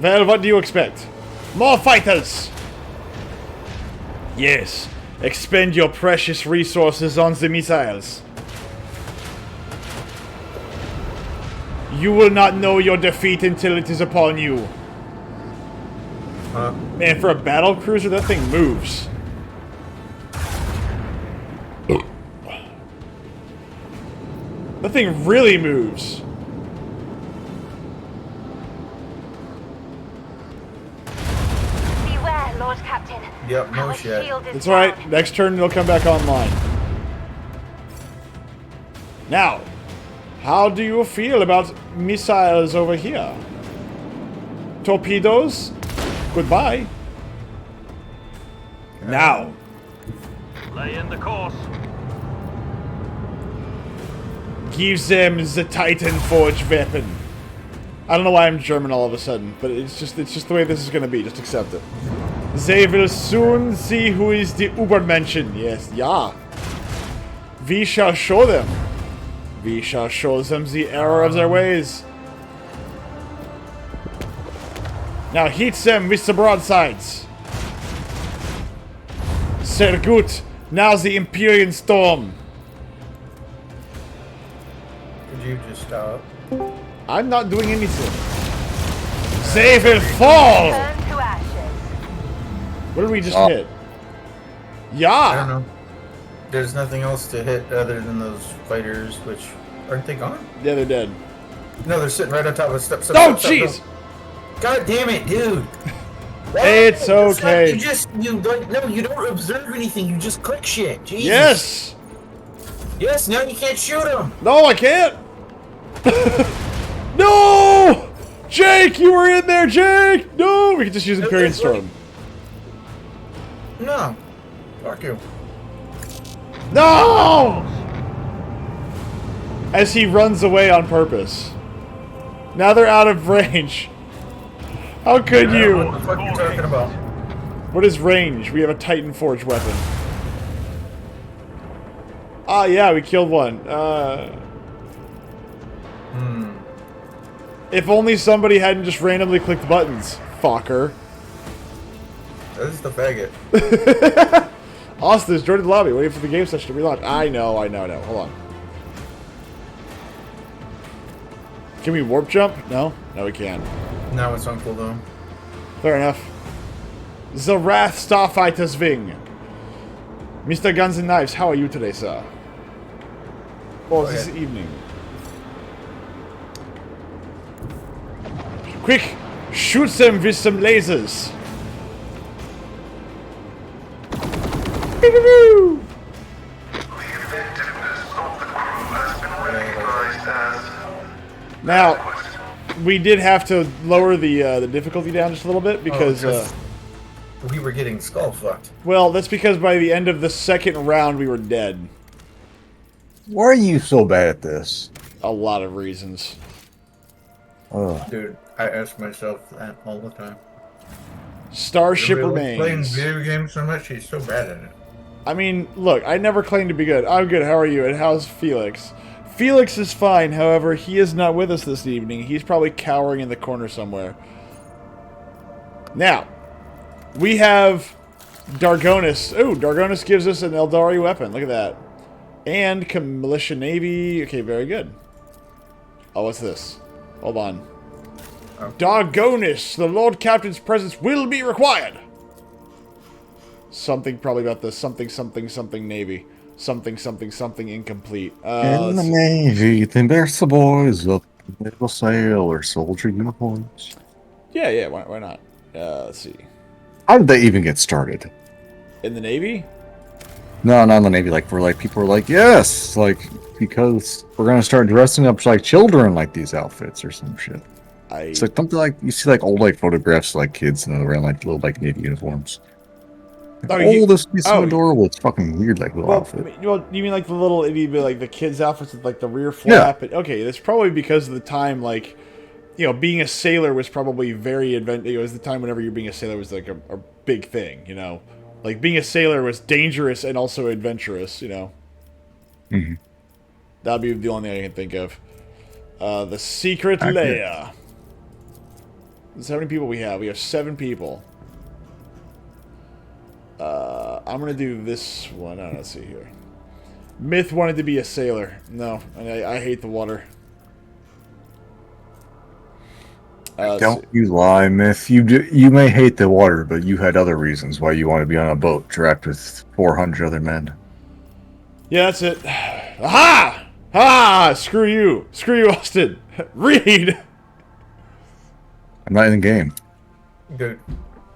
[SPEAKER 1] Well, what do you expect? More fighters. Yes, expend your precious resources on the missiles. You will not know your defeat until it is upon you. Man, for a battle cruiser, that thing moves. That thing really moves.
[SPEAKER 4] Beware, Lord Captain.
[SPEAKER 2] Yep, no
[SPEAKER 4] Our
[SPEAKER 2] shit.
[SPEAKER 4] shield is
[SPEAKER 1] That's alright.
[SPEAKER 4] down.
[SPEAKER 1] Next turn, it'll come back online. Now, how do you feel about missiles over here? Torpedoes? Goodbye. Now.
[SPEAKER 3] Lay in the course.
[SPEAKER 1] Give them the Titan Forge weapon. I don't know why I'm German all of a sudden, but it's just the way this is gonna be. Just accept it. They will soon see who is the Übermenschen. Yes, yeah. We shall show them. We shall show them the error of their ways. Now hit them with the broadsides. Sehr gut. Now the Empyrean Storm.
[SPEAKER 2] Could you just stop?
[SPEAKER 1] I'm not doing anything. They will fall!
[SPEAKER 4] Turn to ashes.
[SPEAKER 1] What did we just hit?
[SPEAKER 2] I
[SPEAKER 1] Yeah!
[SPEAKER 2] don't know. There's nothing else to hit other than those fighters, which aren't they gone?
[SPEAKER 1] Yeah, they're dead.
[SPEAKER 2] No, they're sitting right on top of step.
[SPEAKER 1] Oh, jeez!
[SPEAKER 2] God damn it, dude!
[SPEAKER 1] It's
[SPEAKER 2] That's not-
[SPEAKER 1] okay.
[SPEAKER 2] you don't observe anything. You just click shit. Jesus.
[SPEAKER 1] Yes!
[SPEAKER 2] Yes. Now you can't shoot him.
[SPEAKER 1] No, I can't! No! Jake, you were in there, Jake! No! We can just use Empyrean Storm.
[SPEAKER 2] No. Fuck you.
[SPEAKER 1] No! As he runs away on purpose. Now they're out of range. How could
[SPEAKER 2] What
[SPEAKER 1] you?
[SPEAKER 2] the fuck are you talking about?
[SPEAKER 1] What is range? We have a Titan Forge weapon. Ah, yeah, we killed one. If only somebody hadn't just randomly clicked buttons. Fucker.
[SPEAKER 2] This is the faggot.
[SPEAKER 1] Austin is joining the lobby, waiting for the game session to relaunch. I know. Hold on. Can we warp jump? No? No, we can't.
[SPEAKER 2] Now it's on cooldown.
[SPEAKER 1] Fair enough. The Wrath Starfighter's Wing. Mr. Guns and Knives, how are you today, sir? Oh, this evening. Quick! Shoot them with some lasers! Pew-pew-pew! Now, we did have to lower the difficulty down just a little bit because,
[SPEAKER 2] we were getting skull fucked.
[SPEAKER 1] well, that's because by the end of the second round we were dead.
[SPEAKER 5] Why are you so bad at this?
[SPEAKER 1] A lot of reasons.
[SPEAKER 5] Ugh.
[SPEAKER 2] Dude, I ask myself that all the time.
[SPEAKER 1] Starship
[SPEAKER 2] Everybody playing
[SPEAKER 1] remains.
[SPEAKER 2] video games so much, he's so bad at it.
[SPEAKER 1] I mean, look, I never claimed to be good. I'm good, how are you? And how's Felix? Felix is fine, however, he is not with us this evening. He's probably cowering in the corner somewhere. Now, we have Dargonis. Oh, Dargonis gives us an Eldari weapon. Look at that. And Militia Navy. Okay, very good. Oh, what's this? Hold on. Dargonis, the Lord Captain's presence will be required. Something probably about the something Navy. Something incomplete.
[SPEAKER 5] In the Navy, then there's the boys up in naval sail or soldier uniforms.
[SPEAKER 1] Yeah, why not? Let's see.
[SPEAKER 5] How did they even get started?
[SPEAKER 1] In the Navy?
[SPEAKER 5] No, not in the Navy. Like, people were like, yes, like, because we're gonna start dressing up like children like these outfits or some shit. It's like something like you see like old like photographs of, like kids and around like little like Navy uniforms. This piece of adorable. It's fucking weird, like little outfit.
[SPEAKER 1] Well, you mean like the little like the kids' outfits with like the rear flap? Yeah. Okay, that's probably because of the time, like, you know, being a sailor was probably very It was the time whenever you're being a sailor was like a big thing, you know, like being a sailor was dangerous and also adventurous, you know.
[SPEAKER 5] Mm-hmm.
[SPEAKER 1] That'd be the only thing I can think of. The secret lair. How many people we have? We have 7 people. I'm gonna do this one. Let's see here. Myth wanted to be a sailor. No, I hate the water.
[SPEAKER 5] Don't you lie, Myth. You may hate the water, but you had other reasons why you want to be on a boat trapped with 400 other men.
[SPEAKER 1] Yeah, that's it. Aha! Ah! Screw you, Austin. Read.
[SPEAKER 5] I'm not in the game.
[SPEAKER 2] Dude,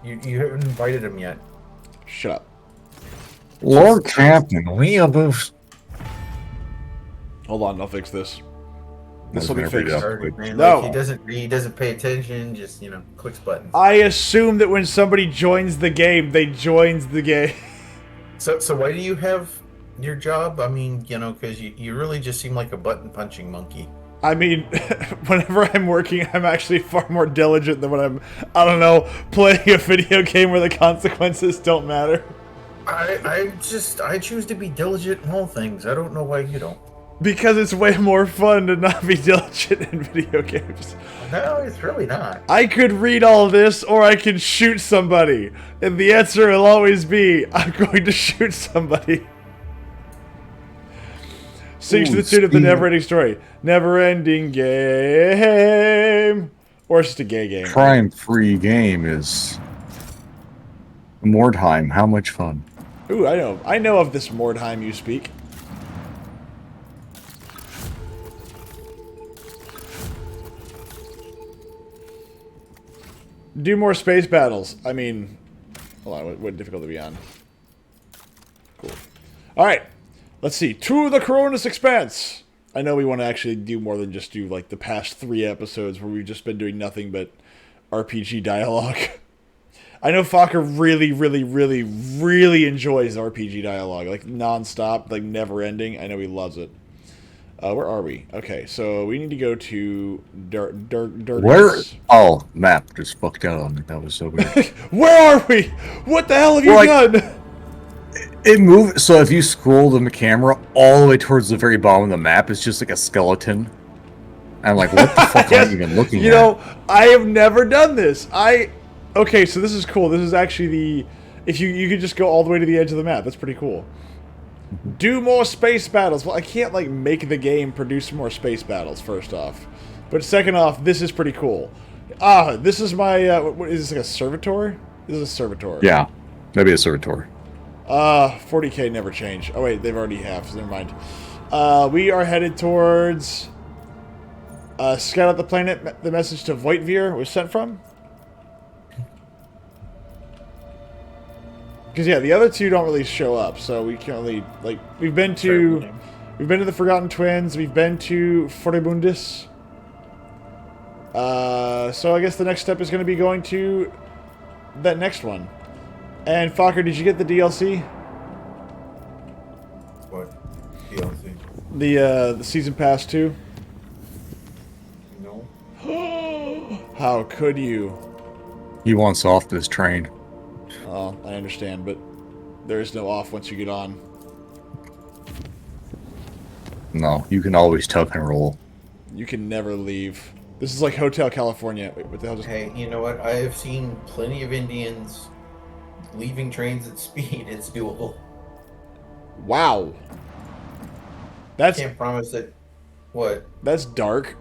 [SPEAKER 2] you haven't invited him yet.
[SPEAKER 1] Shut up.
[SPEAKER 5] Lord Captain, we are both.
[SPEAKER 1] Hold on, I'll fix this. This
[SPEAKER 5] I
[SPEAKER 1] will be
[SPEAKER 5] was gonna read
[SPEAKER 1] fixed.
[SPEAKER 5] it up.
[SPEAKER 2] Sorry, man.
[SPEAKER 1] No.
[SPEAKER 2] Like, he doesn't pay attention. Just clicks buttons.
[SPEAKER 1] I assume that when somebody joins the game, they joins the game.
[SPEAKER 2] So why do you have your job? I mean, because you really just seem like a button punching monkey.
[SPEAKER 1] I mean, whenever I'm working, I'm actually far more diligent than when I'm, I don't know, playing a video game where the consequences don't matter.
[SPEAKER 2] I choose to be diligent in all things. I don't know why you don't.
[SPEAKER 1] Because it's way more fun to not be diligent in video games.
[SPEAKER 2] No, it's really not.
[SPEAKER 1] I could read all this, or I can shoot somebody. And the answer will always be, I'm going to shoot somebody. Sings to the tune of the never-ending story. Never-ending game. Or it's just a gay game.
[SPEAKER 5] Crime-free game is Mordheim. How much fun?
[SPEAKER 1] Ooh, I know of this Mordheim you speak. Do more space battles. I mean, hold on, what difficulty are we on? Cool. Alright, let's see. To the Coronis Expanse! I know we want to actually do more than just do, like, the past 3 episodes where we've just been doing nothing but RPG dialogue. I know Fokker really, really, really, really enjoys RPG dialogue. Like, non-stop, like, never-ending. I know he loves it. Where are we? Okay, so we need to go to Dirt.
[SPEAKER 5] Where? Oh, map just fucked out on me. That was so weird.
[SPEAKER 1] Where are we? What the hell have you done?
[SPEAKER 5] It moved. So if you scroll the camera all the way towards the very bottom of the map, it's just like a skeleton. I'm like, what the fuck
[SPEAKER 1] Yes.
[SPEAKER 5] am I even looking at?
[SPEAKER 1] You know, I have never done this. Okay, so this is cool. This is actually the... If you could just go all the way to the edge of the map. That's pretty cool. Do more space battles. Well, I can't, like, make the game produce more space battles, first off. But second off, this is pretty cool. This is my... what is this, like a servitor? This is a servitor.
[SPEAKER 5] Yeah, maybe a servitor.
[SPEAKER 1] 40k never change. Oh, wait, they've already have, so never mind. We are headed towards... scout out the planet the message to Voigtveer was sent from. Because yeah, the other two don't really show up, so we can't really, like, we've been to the Forgotten Twins, we've been to Fortibundus. So I guess the next step is going to be going to that next one. And Fokker, did you get the DLC?
[SPEAKER 2] What? DLC?
[SPEAKER 1] The Season Pass 2?
[SPEAKER 2] No.
[SPEAKER 1] How could you?
[SPEAKER 5] He wants off this train.
[SPEAKER 1] Oh, I understand, but there is no off once you get on.
[SPEAKER 5] No, you can always tuck and roll.
[SPEAKER 1] You can never leave. This is like Hotel California. Wait, what the hell just...
[SPEAKER 2] Hey, you know what? I have seen plenty of Indians leaving trains at speed. It's doable.
[SPEAKER 1] Wow. That's...
[SPEAKER 2] Can't promise that. What?
[SPEAKER 1] That's dark.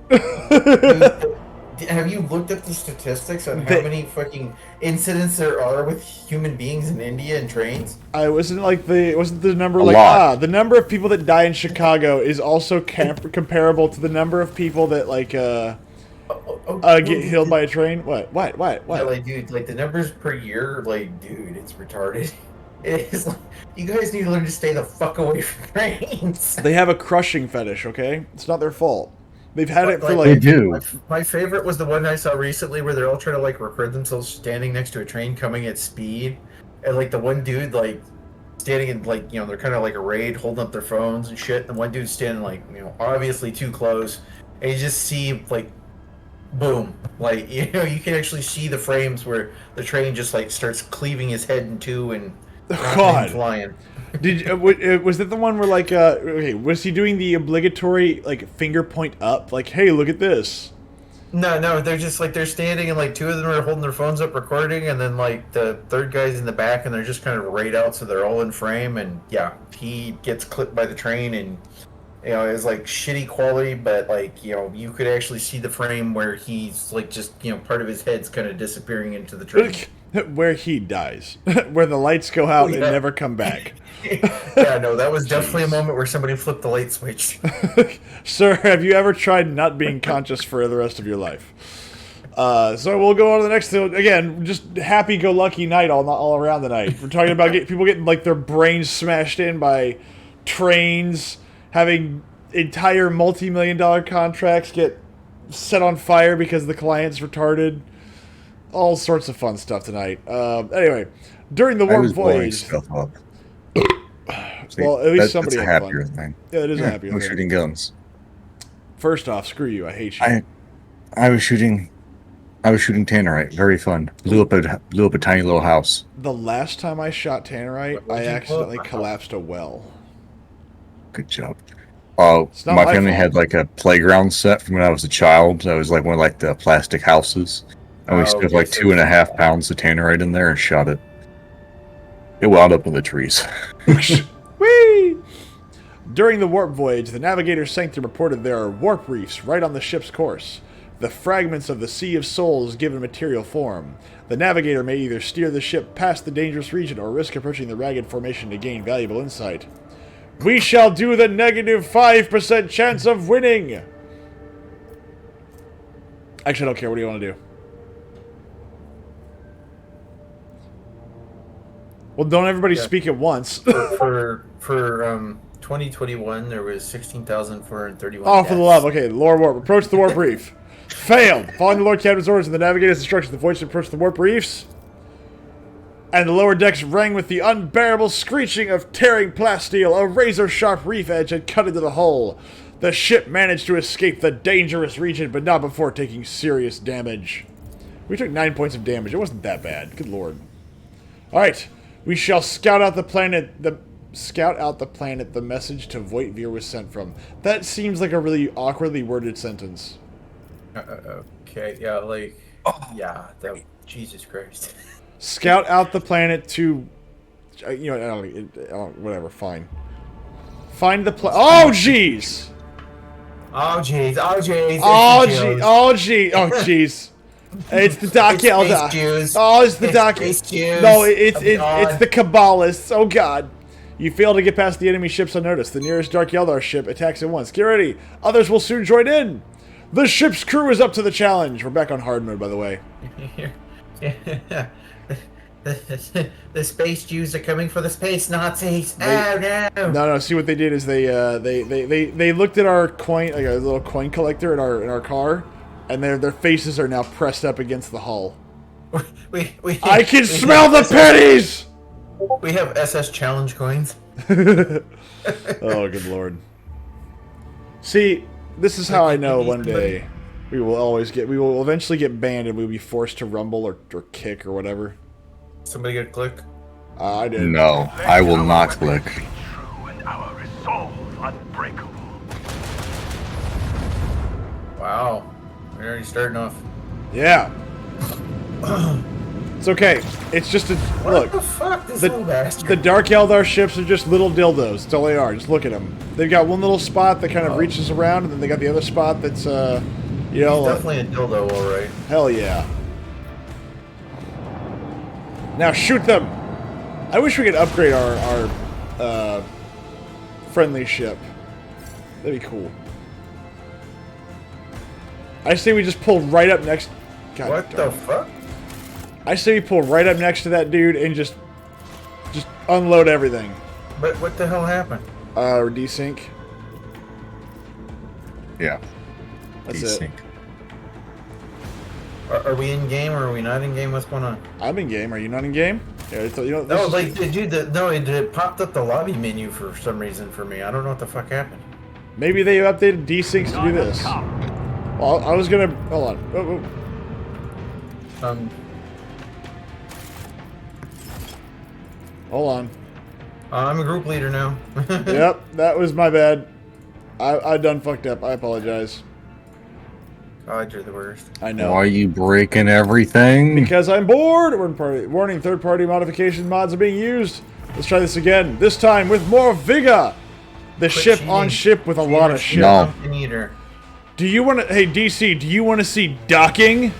[SPEAKER 2] Have you looked at the statistics on how many fucking incidents there are with human beings in India and trains?
[SPEAKER 1] Wasn't the number
[SPEAKER 5] A
[SPEAKER 1] like
[SPEAKER 5] lot.
[SPEAKER 1] the number of people that die in Chicago is also comparable to the number of people that like get killed by a train? What?
[SPEAKER 2] Yeah, like, dude, like the numbers per year, like, dude, it's retarded. It is like, you guys need to learn to stay the fuck away from trains.
[SPEAKER 1] They have a crushing fetish, okay? It's not their fault. They've had it for
[SPEAKER 5] They
[SPEAKER 1] like...
[SPEAKER 5] do.
[SPEAKER 2] My favorite was the one I saw recently where they're all trying to like record themselves standing next to a train coming at speed, and like the one dude like standing in like, you know, they're kind of like arrayed, holding up their phones and shit, and one dude's standing like, you know, obviously too close, and you just see like, boom, like, you know, you can actually see the frames where the train just like starts cleaving his head in two and
[SPEAKER 1] God.
[SPEAKER 2] flying.
[SPEAKER 1] Was that the one where like okay, was he doing the obligatory like finger point up, like, hey, look at this?
[SPEAKER 2] No, they're just like, they're standing and like two of them are holding their phones up recording, and then like the third guy's in the back and they're just kind of right out, so they're all in frame, and yeah, he gets clipped by the train, and you know, it's like shitty quality, but like, you know, you could actually see the frame where he's like just, you know, part of his head's kind of disappearing into the train.
[SPEAKER 1] Where he dies, where the lights go out and
[SPEAKER 2] yeah.
[SPEAKER 1] never come back.
[SPEAKER 2] Yeah, no, that was definitely a moment where somebody flipped the light switch.
[SPEAKER 1] Sir, have you ever tried not being conscious for the rest of your life? So we'll go on to the next thing. Again, just happy-go-lucky night all around the night. We're talking about people getting like their brains smashed in by trains, having entire multi-million-dollar contracts get set on fire because the client's retarded. All sorts of fun stuff tonight. Anyway, during the warp voyage...
[SPEAKER 5] Stuff up.
[SPEAKER 1] Well, at least somebody
[SPEAKER 5] that's a
[SPEAKER 1] had
[SPEAKER 5] happier
[SPEAKER 1] fun.
[SPEAKER 5] thing.
[SPEAKER 1] Yeah, it is a happier
[SPEAKER 5] I'm
[SPEAKER 1] thing.
[SPEAKER 5] shooting guns.
[SPEAKER 1] First off, screw you. I hate you.
[SPEAKER 5] I was shooting tannerite. Very fun. Blew up a tiny little house.
[SPEAKER 1] The last time I shot tannerite,
[SPEAKER 2] What
[SPEAKER 1] I
[SPEAKER 2] did you
[SPEAKER 1] accidentally
[SPEAKER 2] put?
[SPEAKER 1] collapsed a well.
[SPEAKER 5] Good job. Oh,
[SPEAKER 1] not
[SPEAKER 5] my
[SPEAKER 1] my
[SPEAKER 5] family
[SPEAKER 1] fault.
[SPEAKER 5] had like a playground set from when I was a child. That was like one of like the plastic houses, and we
[SPEAKER 2] Oh,
[SPEAKER 5] stuck
[SPEAKER 2] okay,
[SPEAKER 5] like
[SPEAKER 2] so
[SPEAKER 5] 2.5 pounds of tannerite in there and shot it. It wound up in the trees.
[SPEAKER 1] Whee! During the warp voyage, the Navigator Sanctum reported there are warp reefs right on the ship's course. The fragments of the Sea of Souls given material form. The Navigator may either steer the ship past the dangerous region or risk approaching the ragged formation to gain valuable insight. We shall do the negative 5% chance of winning! Actually, I don't care. What do you want to do? Well, don't everybody
[SPEAKER 2] Yeah.
[SPEAKER 1] speak at once.
[SPEAKER 2] For 2021, there was 16,431.
[SPEAKER 1] Oh, for the love.
[SPEAKER 2] deaths.
[SPEAKER 1] Okay, lore warp. Approach the warp reef. Failed. Following the Lord Captain's orders and the navigator's instructions, the voyage approached the warp reefs. And the lower decks rang with the unbearable screeching of tearing plasteel. A razor-sharp reef edge had cut into the hull. The ship managed to escape the dangerous region, but not before taking serious damage. We took 9 points of damage. It wasn't that bad. Good lord. Alright. We shall scout out the planet. The message to Voitvir was sent from. That seems like a really awkwardly worded sentence.
[SPEAKER 2] Okay, yeah, like, yeah, Jesus Christ.
[SPEAKER 1] Scout out the planet to, whatever. Fine. Find the Oh, jeez.
[SPEAKER 2] Oh jeez, oh jeez.
[SPEAKER 1] Oh, jeez. Oh, jeez. Oh, jeez. It's the Dark Eldar. Oh, it's the Dark. No, it's the Kabbalists. Oh God. You fail to get past the enemy ships unnoticed. The nearest Dark Eldar ship attacks at once. Get ready. Others will soon join in. The ship's crew is up to the challenge. We're back on hard mode, by the way.
[SPEAKER 2] The space Jews are coming for the space Nazis. Oh no!
[SPEAKER 1] No. See what they did is they looked at our coin, like a little coin collector in our car, and their faces are now pressed up against the hull. I can smell the pennies.
[SPEAKER 2] We have SS challenge coins.
[SPEAKER 1] Oh, good lord. See, this is how I know one day we will eventually get banned and we'll be forced to rumble or kick or whatever.
[SPEAKER 2] Somebody get a click?
[SPEAKER 1] I did.
[SPEAKER 5] No, I will not click.
[SPEAKER 3] True and our resolve unbreakable.
[SPEAKER 2] Wow. We're already starting off.
[SPEAKER 1] Yeah. It's okay. It's just a look.
[SPEAKER 2] What the fuck, this
[SPEAKER 1] The
[SPEAKER 2] little bastard?
[SPEAKER 1] the Dark Eldar ships are just little dildos. That's all they are. Just look at them. They've got one little spot that kind of reaches around, and then they got the other spot that's
[SPEAKER 2] He's definitely a dildo, alright.
[SPEAKER 1] hell yeah. Now shoot them. I wish we could upgrade our friendly ship. That'd be cool. I say we just pull right up next. God
[SPEAKER 2] What
[SPEAKER 1] darn
[SPEAKER 2] the
[SPEAKER 1] it.
[SPEAKER 2] fuck?
[SPEAKER 1] I say we pull right up next to that dude and just unload everything.
[SPEAKER 2] But what the hell happened?
[SPEAKER 1] Or desync.
[SPEAKER 5] Yeah.
[SPEAKER 1] That's it.
[SPEAKER 5] Desync.
[SPEAKER 2] Are we in game or are we not in game? What's going on?
[SPEAKER 1] I'm in game. Are you not in game? Yeah, this
[SPEAKER 2] No,
[SPEAKER 1] is-
[SPEAKER 2] like, dude, it popped up the lobby menu for some reason for me. I don't know what the fuck happened.
[SPEAKER 1] maybe they updated desyncs to do this.
[SPEAKER 3] Come.
[SPEAKER 1] Well, I was gonna hold on.
[SPEAKER 2] Um,
[SPEAKER 1] Hold on.
[SPEAKER 2] I'm a group leader now.
[SPEAKER 1] Yep, that was my bad. I done fucked up. I apologize.
[SPEAKER 2] God, you're the worst.
[SPEAKER 1] I know.
[SPEAKER 5] Why are you breaking everything?
[SPEAKER 1] Because I'm bored. Warning: third-party modification mods are being used. Let's try this again. This time with more vigor. The ship
[SPEAKER 2] cheating.
[SPEAKER 1] on ship with a lot of shit.
[SPEAKER 5] No.
[SPEAKER 2] Pumpkin eater.
[SPEAKER 1] Do you want to? Hey DC, do you want to see docking?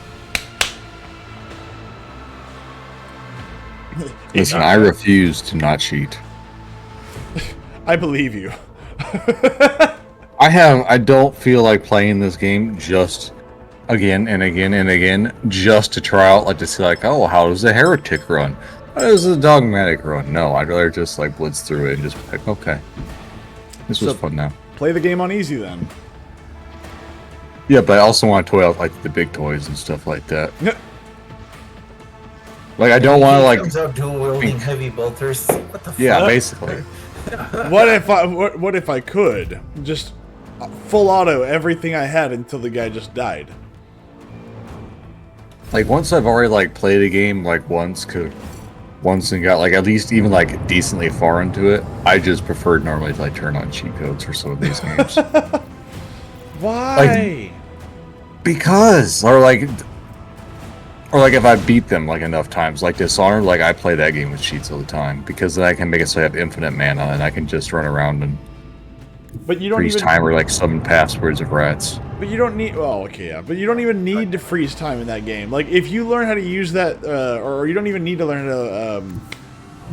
[SPEAKER 5] Listen, I refuse to not cheat.
[SPEAKER 1] I believe you.
[SPEAKER 5] I don't feel like playing this game just again and again and again just to try out, like, to see, like, oh, how does a heretic run? How does a dogmatic run? No, I'd rather just, like, blitz through it and just be like, okay, this was
[SPEAKER 1] So-
[SPEAKER 5] fun now.
[SPEAKER 1] Play the game on easy then.
[SPEAKER 5] Yeah, but I also want to toy out, like, the big toys and stuff like that. Like, I don't want to, like,
[SPEAKER 2] Comes out dual wielding heavy bolters. What the fuck?
[SPEAKER 5] yeah, basically.
[SPEAKER 1] What if I could just full auto everything I had until the guy just died?
[SPEAKER 5] Like, once I've already, like, played a game, like, once and got, like, at least even, like, decently far into it, I just preferred normally to, like, turn on cheat codes for some of these games.
[SPEAKER 1] Why?
[SPEAKER 5] Because, or like if I beat them, like, enough times, like Dishonored, like, I play that game with cheats all the time, because then I can make it so I have infinite mana, and I can just run around and
[SPEAKER 1] But you don't
[SPEAKER 5] freeze
[SPEAKER 1] even.
[SPEAKER 5] time or, like, summon passwords of rats.
[SPEAKER 1] But you don't need. Oh, okay, yeah. But you don't even need to freeze time in that game. Like, if you learn how to use that, or you don't even need to learn how to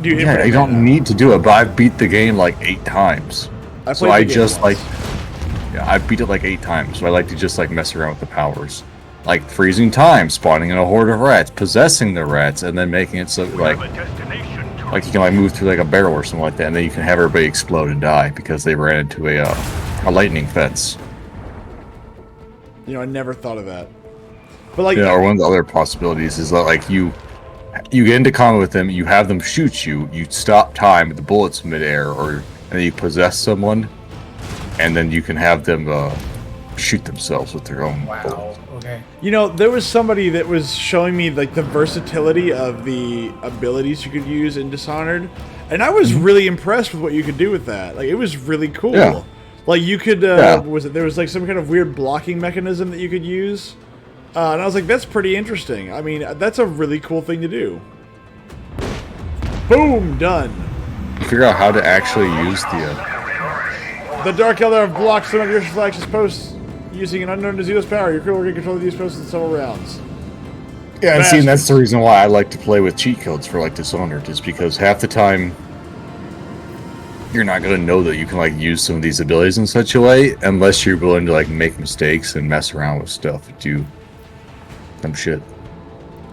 [SPEAKER 1] do.
[SPEAKER 5] Yeah,
[SPEAKER 1] infinite
[SPEAKER 5] you don't
[SPEAKER 1] mana.
[SPEAKER 5] need to do it, but I've beat the game, like, 8 times.
[SPEAKER 1] I
[SPEAKER 5] So
[SPEAKER 1] played
[SPEAKER 5] I
[SPEAKER 1] the game
[SPEAKER 5] just, like,
[SPEAKER 1] once.
[SPEAKER 5] yeah, I beat it, like, 8 times, so I like to just, like, mess around with the powers. Like, freezing time, spawning in a horde of rats, possessing the rats, and then making it so,
[SPEAKER 3] We
[SPEAKER 5] like,
[SPEAKER 3] have a destination to
[SPEAKER 5] Like you can like move through like a barrel or something like that, and then you can have everybody explode and die because they ran into a lightning fence.
[SPEAKER 1] You know, I never thought of that. But like,
[SPEAKER 5] Yeah, or one of the other possibilities is that like you get into combat with them, you have them shoot you, you stop time with the bullets midair, and then you possess someone, and then you can have them shoot themselves with their own bullets.
[SPEAKER 2] Wow. Okay.
[SPEAKER 1] you know, there was somebody that was showing me like the versatility of the abilities you could use in Dishonored, and I was really impressed with what you could do with that. Like, it was really cool.
[SPEAKER 5] Yeah.
[SPEAKER 1] Like, you could,
[SPEAKER 5] Yeah.
[SPEAKER 1] there was like some kind of weird blocking mechanism that you could use, and I was like, that's pretty interesting. I mean, that's a really cool thing to do. Boom, done.
[SPEAKER 5] Figure out how to actually use
[SPEAKER 1] The Dark Elder have blocked some of your flagship posts using an unknown disease power. Your crew will get control of these posts in several rounds.
[SPEAKER 5] Yeah, and see, and that's the reason why I like to play with cheat codes for like Dishonored, is because half the time you're not gonna know that you can like use some of these abilities in such a way unless you're willing to like make mistakes and mess around with stuff and do some shit.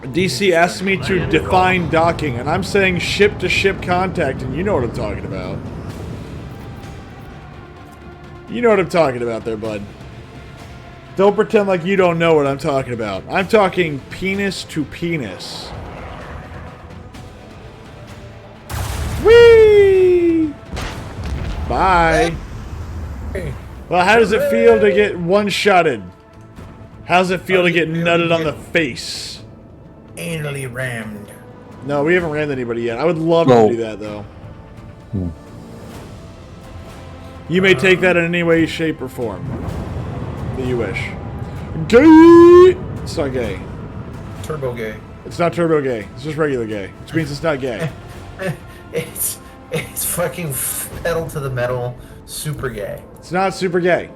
[SPEAKER 1] DC asked me to define docking, and I'm saying ship-to-ship contact, and you know what I'm talking about. You know what I'm talking about there, bud. Don't pretend like you don't know what I'm talking about. I'm talking penis to penis. Whee! Bye. Well, how does it feel to get one-shotted? How's it feel to get nutted on the face?
[SPEAKER 2] Anally rammed.
[SPEAKER 1] No, we haven't rammed anybody yet. I would love
[SPEAKER 5] No.
[SPEAKER 1] to do that, though. You may take that in any way, shape, or form that you wish. Gay! It's not gay.
[SPEAKER 2] Turbo gay.
[SPEAKER 1] It's not turbo gay. It's just regular gay, which means it's not gay.
[SPEAKER 2] It's fucking pedal to the metal, super gay.
[SPEAKER 1] It's not super gay.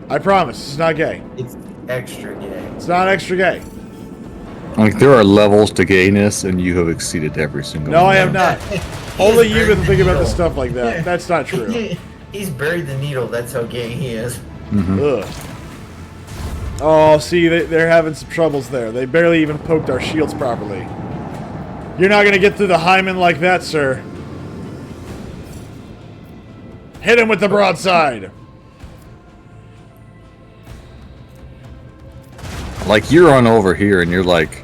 [SPEAKER 1] I promise, it's not gay.
[SPEAKER 2] It's extra gay.
[SPEAKER 1] It's not extra gay.
[SPEAKER 5] Like there are levels to gayness, and you have exceeded every single
[SPEAKER 1] No,
[SPEAKER 5] one.
[SPEAKER 1] I have not. Only you can think about the stuff like that. That's not true.
[SPEAKER 2] He's buried the needle. That's how gay he is.
[SPEAKER 1] Ugh. Oh, see, they're having some troubles there. They barely even poked our shields properly. You're not gonna get through the hymen like that, sir. Hit him with the broadside.
[SPEAKER 5] Like you run over here, and you're like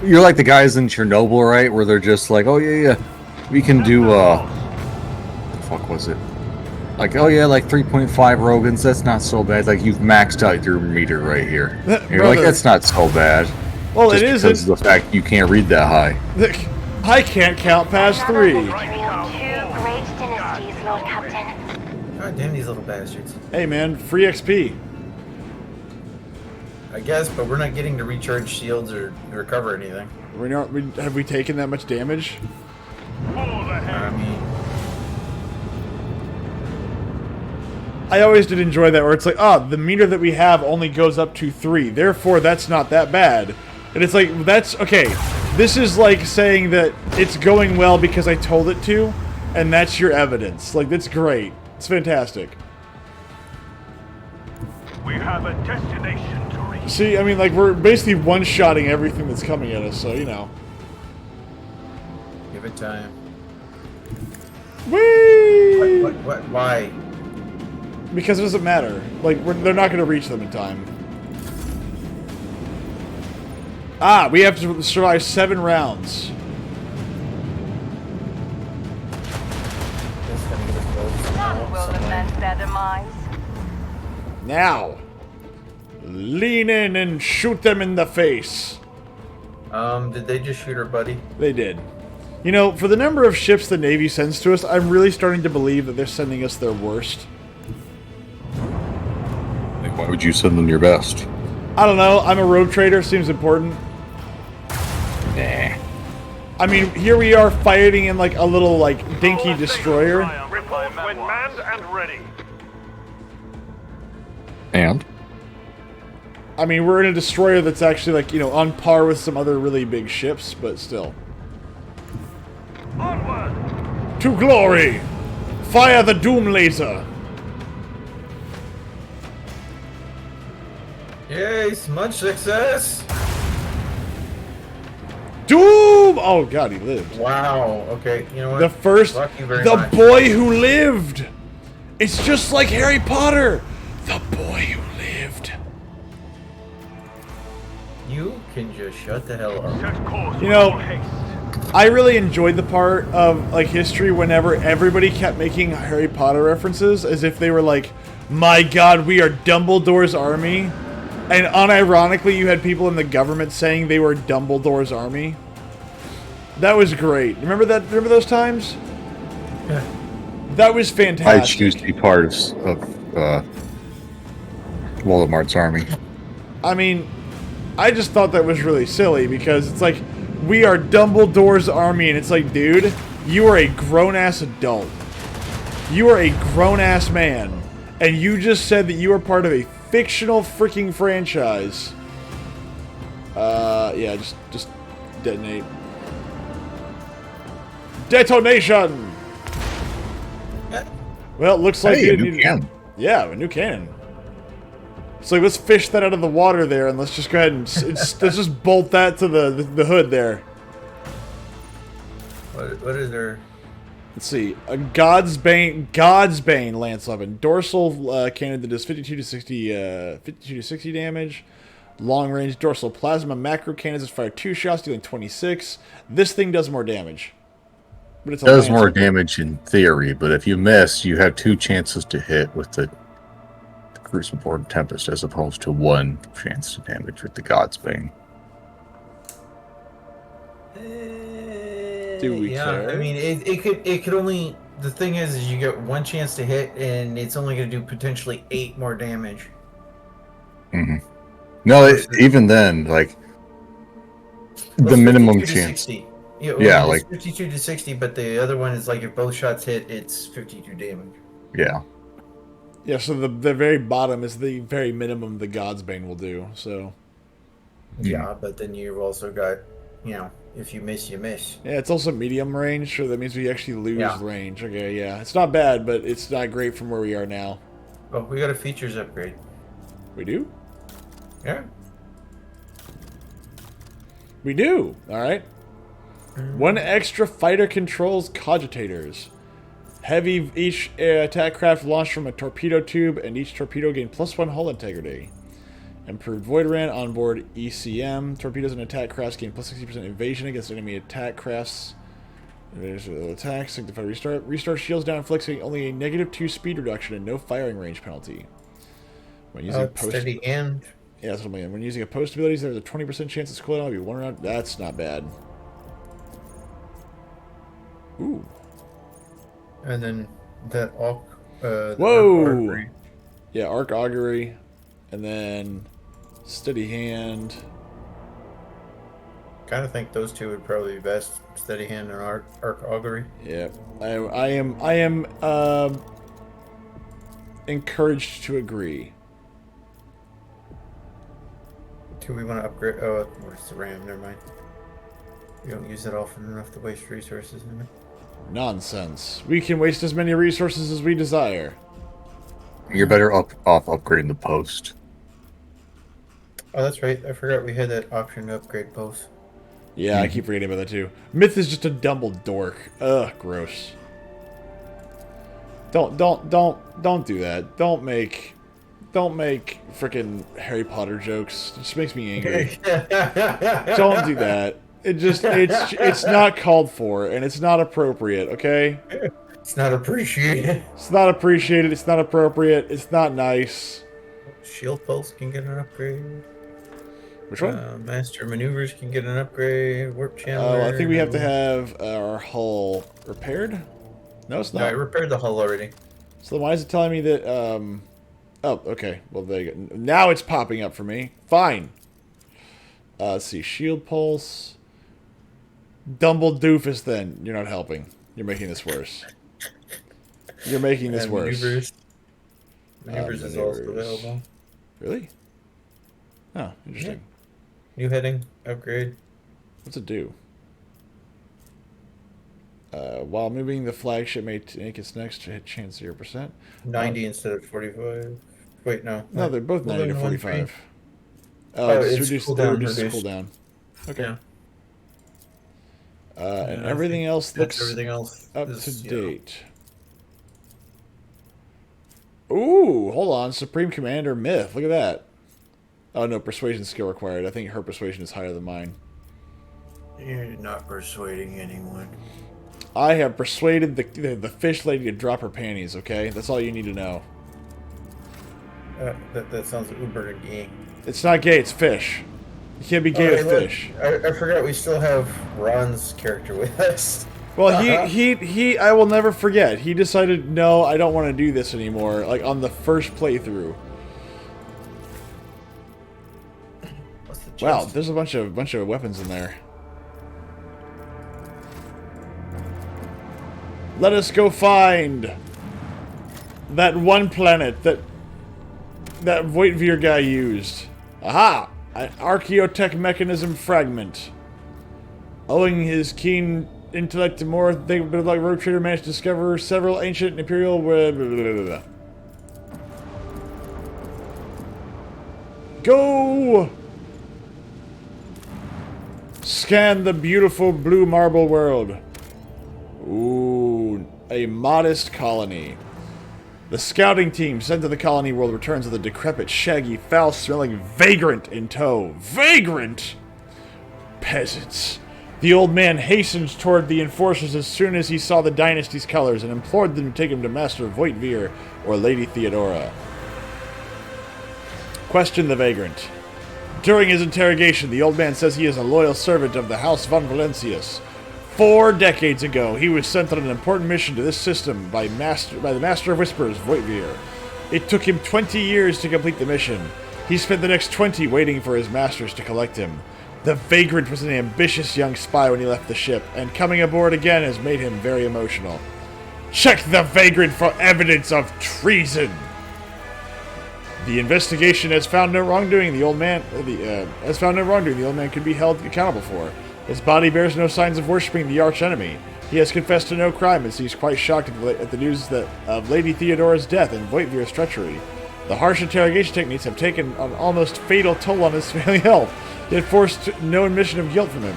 [SPEAKER 5] the guys in Chernobyl, right? Where they're just like, oh yeah, we can do what the fuck was it? Like, oh yeah, like 3.5 Rogans, that's not so bad. Like you've maxed out your meter right here. And you're like,
[SPEAKER 1] Brother.
[SPEAKER 5] that's not so bad.
[SPEAKER 1] Well,
[SPEAKER 5] Just
[SPEAKER 1] it
[SPEAKER 5] because
[SPEAKER 1] isn't.
[SPEAKER 5] of the fact you can't read that high.
[SPEAKER 1] I can't count past 3.
[SPEAKER 4] Two great dynasties, Lord Captain.
[SPEAKER 2] God damn these little bastards.
[SPEAKER 1] Hey man, free XP.
[SPEAKER 2] I guess, but we're not getting to recharge shields or recover anything.
[SPEAKER 1] Have we taken that much damage?
[SPEAKER 2] I mean,
[SPEAKER 1] I always did enjoy that, where it's like, the meter that we have only goes up to 3, therefore that's not that bad. And it's like, that's, okay, this is like saying that it's going well because I told it to, and that's your evidence. Like, that's great. It's fantastic.
[SPEAKER 3] We have a destination to reach.
[SPEAKER 1] See, I mean, like, we're basically one-shotting everything that's coming at us, so, you know.
[SPEAKER 2] give it time.
[SPEAKER 1] Whee!
[SPEAKER 2] What? Why?
[SPEAKER 1] Because it doesn't matter. Like, they're not going to reach them in time. We have to survive 7 rounds.
[SPEAKER 2] It's gonna get us both
[SPEAKER 4] None will
[SPEAKER 2] somewhere.
[SPEAKER 4] lament their demise.
[SPEAKER 1] Now, lean in and shoot them in the face.
[SPEAKER 2] Did they just shoot our buddy?
[SPEAKER 1] They did. You know, for the number of ships the Navy sends to us, I'm really starting to believe that they're sending us their worst.
[SPEAKER 5] Like, why would you send them your best?
[SPEAKER 1] I don't know. I'm a rogue trader. Seems important.
[SPEAKER 5] Nah.
[SPEAKER 1] I mean, here we are fighting in like a little like dinky destroyer.
[SPEAKER 3] Report when manned and ready.
[SPEAKER 5] And?
[SPEAKER 1] I mean, we're in a destroyer that's actually like, you know, on par with some other really big ships, but still.
[SPEAKER 3] Onward!
[SPEAKER 1] To glory! Fire the doom laser!
[SPEAKER 2] Yay, much success!
[SPEAKER 1] Doom! Oh god, he lived.
[SPEAKER 2] Wow. Okay. You know what?
[SPEAKER 1] The first,
[SPEAKER 2] Fuck you very
[SPEAKER 1] the
[SPEAKER 2] much.
[SPEAKER 1] boy who lived. It's just like Harry Potter. The boy who lived.
[SPEAKER 2] You can just shut the hell up.
[SPEAKER 3] Set course
[SPEAKER 1] You
[SPEAKER 3] with
[SPEAKER 1] know-
[SPEAKER 3] all haste.
[SPEAKER 1] I really enjoyed the part of like history whenever everybody kept making Harry Potter references as if they were like, my god, we are Dumbledore's army. And unironically, you had people in the government saying they were Dumbledore's army. That was great. Remember that? Remember those times?
[SPEAKER 2] Yeah.
[SPEAKER 1] That was
[SPEAKER 5] I
[SPEAKER 1] fantastic.
[SPEAKER 5] choose to be part of Voldemort's army.
[SPEAKER 1] I mean, I just thought that was really silly because it's like, we are Dumbledore's army, and it's like, dude, you are a grown-ass adult. You are a grown-ass man, and you just said that you are part of a fictional freaking franchise. Yeah, just detonate. Detonation! Well, it looks like
[SPEAKER 5] Hey, a
[SPEAKER 1] you
[SPEAKER 5] new
[SPEAKER 1] need-
[SPEAKER 5] cannon.
[SPEAKER 1] Yeah, a new cannon. So let's fish that out of the water there, and let's just go ahead and let's just bolt that to the hood there.
[SPEAKER 2] What is there?
[SPEAKER 1] Let's see, a God's Bane Lance Weapon, dorsal cannon that does 52 to 60 damage. Long range dorsal plasma macro cannons that fire 2 shots, dealing 26. This thing does more damage, but it's a
[SPEAKER 5] Does
[SPEAKER 1] lance
[SPEAKER 5] more
[SPEAKER 1] weapon.
[SPEAKER 5] damage in theory, but if you miss, you have 2 chances to hit with the Crucible and Tempest, as opposed to 1 chance to damage with the God's Bane.
[SPEAKER 1] Do we care?
[SPEAKER 2] I mean, it could only. The thing is you get 1 chance to hit, and it's only going to do potentially 8 more damage.
[SPEAKER 5] No, even then, like
[SPEAKER 2] Well,
[SPEAKER 5] the
[SPEAKER 2] it's
[SPEAKER 5] minimum
[SPEAKER 2] 52 to
[SPEAKER 5] chance.
[SPEAKER 2] 60.
[SPEAKER 5] Yeah,
[SPEAKER 2] it's
[SPEAKER 5] like
[SPEAKER 2] 52 to 60, but the other one is like if both shots hit, it's 52 damage.
[SPEAKER 5] yeah.
[SPEAKER 1] Yeah, so the very bottom is the very minimum the God's Bane will do. So
[SPEAKER 2] Yeah, but then you've also got, if you miss, you miss.
[SPEAKER 1] yeah, it's also medium range, so that means we actually lose
[SPEAKER 2] Yeah.
[SPEAKER 1] range. Okay, yeah, it's not bad, but it's not great from where we are now.
[SPEAKER 2] Oh, we got a features upgrade.
[SPEAKER 1] We do.
[SPEAKER 2] Yeah.
[SPEAKER 1] We do. All right. 1 extra fighter controls cogitators. Heavy each attack craft launched from a torpedo tube, and each torpedo gain +1 hull integrity. Improved Void Ran onboard ECM. Torpedoes and attack crafts gain +60% evasion against enemy attack crafts. Attack, sanctified restart. Restart shields down, inflicting only a -2 speed reduction and no firing range penalty. When using
[SPEAKER 2] Steady hand.
[SPEAKER 1] Yeah, that's what I mean. When using opposed abilities, there's a 20% chance of cooldown will be 1 round. That's not bad. Ooh.
[SPEAKER 2] And then that arc. The
[SPEAKER 1] Whoa!
[SPEAKER 2] arc archery.
[SPEAKER 1] Yeah, Arc Augury. And then Steady Hand.
[SPEAKER 2] Kind of think those two would probably be best. Steady hand and arc augury.
[SPEAKER 1] Yeah. I am encouraged to agree.
[SPEAKER 2] Do we want to upgrade? Oh, where's the RAM? Never mind. We don't use it often enough to waste resources in it.
[SPEAKER 1] Nonsense. We can waste as many resources as we desire.
[SPEAKER 5] You're better off upgrading the post.
[SPEAKER 2] Oh, that's right. I forgot we had that option to upgrade posts.
[SPEAKER 1] Yeah, I keep forgetting about that too. Myth is just a dumble dork. Ugh, gross. Don't do that. Don't make freaking Harry Potter jokes. It just makes me angry. Don't do that. It's not called for and it's not appropriate, okay?
[SPEAKER 2] It's not appreciated.
[SPEAKER 1] It's not appreciated, it's not appropriate, it's not nice.
[SPEAKER 2] Shield pulse can get an upgrade.
[SPEAKER 1] Which one?
[SPEAKER 2] Master maneuvers can get an upgrade. Warp channel.
[SPEAKER 1] Oh, I think we have to have our hull repaired? No, it's
[SPEAKER 2] No, I
[SPEAKER 1] not.
[SPEAKER 2] repaired the hull already.
[SPEAKER 1] So then why is it telling me that, oh, okay. Well, there you go. Now it's popping up for me. Fine. Let's see. Shield pulse. Dumble doofus then. You're not helping. You're making this worse. You're making this
[SPEAKER 2] And
[SPEAKER 1] worse.
[SPEAKER 2] Maneuvers is also
[SPEAKER 1] maneuvers.
[SPEAKER 2] available.
[SPEAKER 1] Really? Oh, interesting.
[SPEAKER 2] New heading upgrade.
[SPEAKER 1] What's it do? While moving, the flagship may make its next hit chance 0%.
[SPEAKER 2] 90 instead of 45. Wait, no.
[SPEAKER 1] No, they're both 90 to 45.
[SPEAKER 2] Oh,
[SPEAKER 1] It's
[SPEAKER 2] it's
[SPEAKER 1] reduced,
[SPEAKER 2] cooldown
[SPEAKER 1] reduced
[SPEAKER 2] reduced.
[SPEAKER 1] cooldown. Okay.
[SPEAKER 2] Yeah.
[SPEAKER 1] And everything else looks
[SPEAKER 2] everything else
[SPEAKER 1] up
[SPEAKER 2] is,
[SPEAKER 1] to date. Ooh, hold on. Supreme Commander Myth. Look at that. Oh, no. Persuasion skill required. I think her persuasion is higher than mine.
[SPEAKER 2] You're not persuading anyone.
[SPEAKER 1] I have persuaded the fish lady to drop her panties, okay? That's all you need to know.
[SPEAKER 2] That sounds uber gay.
[SPEAKER 1] It's not gay, it's fish. You can't be gay with fish.
[SPEAKER 2] I forgot we still have Ron's character with us.
[SPEAKER 1] Well, he I will never forget. He decided, no, I don't want to do this anymore, like on the first playthrough.
[SPEAKER 2] What's the
[SPEAKER 1] Wow,
[SPEAKER 2] chest?
[SPEAKER 1] there's a bunch of weapons in there. Let us go find that one planet that Voitvir guy used. Aha! An archaeotech mechanism fragment. Owing his keen intellect to more, they like Rogue Trader managed to discover several ancient imperial. Blah, blah, blah, blah. Go! Scan the beautiful blue marble world. Ooh, a modest colony. The scouting team sent to the colony world returns with a decrepit, shaggy, foul-smelling vagrant in tow. Vagrant! Peasants. The old man hastened toward the enforcers as soon as he saw the dynasty's colors and implored them to take him to Master Voitvir or Lady Theodora. Question the vagrant. During his interrogation, the old man says he is a loyal servant of the House von Valencius. 4 decades ago, he was sent on an important mission to this system by the Master of Whispers, Voitvir. It took him 20 years to complete the mission. He spent the next 20 waiting for his masters to collect him. The vagrant was an ambitious young spy when he left the ship, and coming aboard again has made him very emotional. Check the vagrant for evidence of treason! The investigation has found no wrongdoing the old man could be held accountable for. His body bears no signs of worshipping the archenemy. He has confessed to no crime and seems quite shocked at the news of Lady Theodora's death and Voitvir's treachery. The harsh interrogation techniques have taken an almost fatal toll on his failing health, yet forced no admission of guilt from him.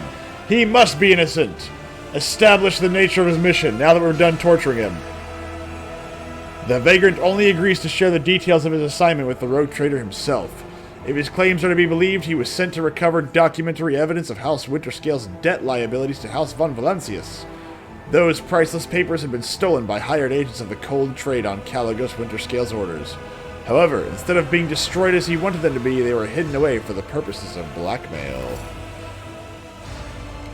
[SPEAKER 1] He must be innocent. Establish the nature of his mission now that we're done torturing him. The vagrant only agrees to share the details of his assignment with the rogue trader himself. If his claims are to be believed, he was sent to recover documentary evidence of House Winterscale's debt liabilities to House von Valencius. Those priceless papers had been stolen by hired agents of the Cold Trade on Caligos Winterscale's orders. However, instead of being destroyed as he wanted them to be, they were hidden away for the purposes of blackmail.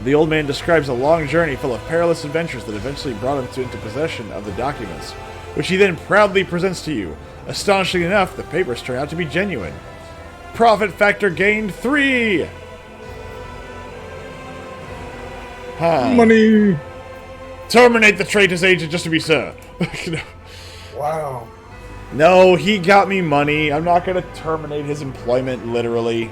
[SPEAKER 1] The old man describes a long journey full of perilous adventures that eventually brought him into possession of the documents, which he then proudly presents to you. Astonishingly enough, the papers turn out to be genuine. Profit factor gained 3!
[SPEAKER 5] Money!
[SPEAKER 1] Terminate the traitor's agent just to be sure.
[SPEAKER 2] Wow.
[SPEAKER 1] No, he got me money. I'm not going to terminate his employment, literally.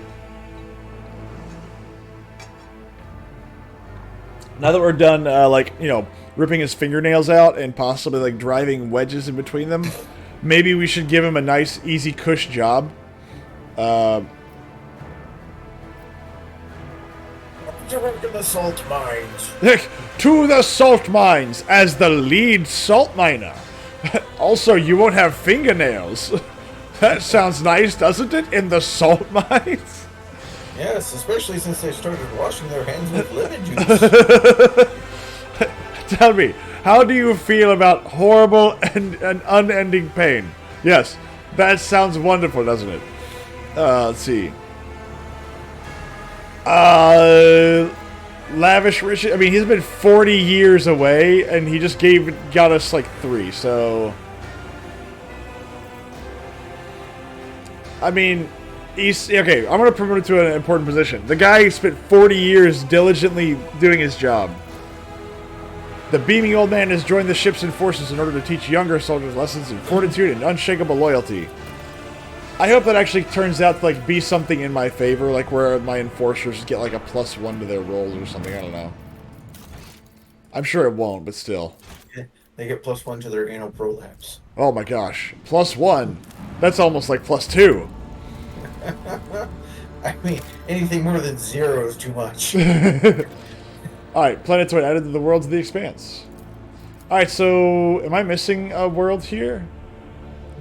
[SPEAKER 1] Now that we're done, ripping his fingernails out and possibly, driving wedges in between them, maybe we should give him a nice, easy, cush job.
[SPEAKER 2] To work in the salt mines.
[SPEAKER 1] To the salt mines as the lead salt miner. Also, you won't have fingernails. That sounds nice, doesn't it? In the salt mines?
[SPEAKER 2] Yes, especially since they started washing their hands with lemon juice.
[SPEAKER 1] Tell me, how do you feel about horrible and unending pain? Yes, that sounds wonderful, doesn't it? Let's see. Lavish rich. I mean, he's been 40 years away, and he just got us 3. So, I mean, he's okay. I'm gonna promote him to an important position. The guy spent 40 years diligently doing his job. The beaming old man has joined the ship's enforcers in order to teach younger soldiers lessons in fortitude and unshakable loyalty. I hope that actually turns out to be something in my favor, where my enforcers get a +1 to their rolls or something. I don't know. I'm sure it won't, but still.
[SPEAKER 2] Yeah, they get +1 to their anal prolapse.
[SPEAKER 1] Oh my gosh, +1. That's almost like +2.
[SPEAKER 2] I mean, anything more than 0 is too much.
[SPEAKER 1] Alright, planetoid added to the worlds of the expanse. Alright, so am I missing a world here?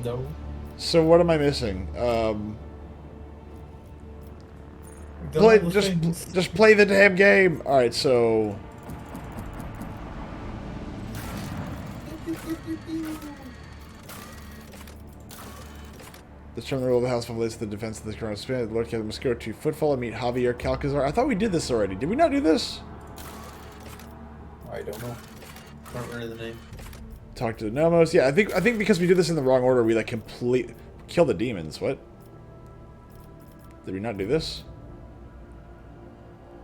[SPEAKER 2] No.
[SPEAKER 1] So what am I missing? Just play the damn game. Alright, so determine the role of the House of relates to the defense of the current span. Lord Captain must go to Footfall and meet Javier Calcazar. I thought we did this already. Did we not do this?
[SPEAKER 2] I don't know. Don't remember the name.
[SPEAKER 1] Talk to the Nomos. Yeah, I think because we did this in the wrong order, we like kill the demons. What? Did we not do this?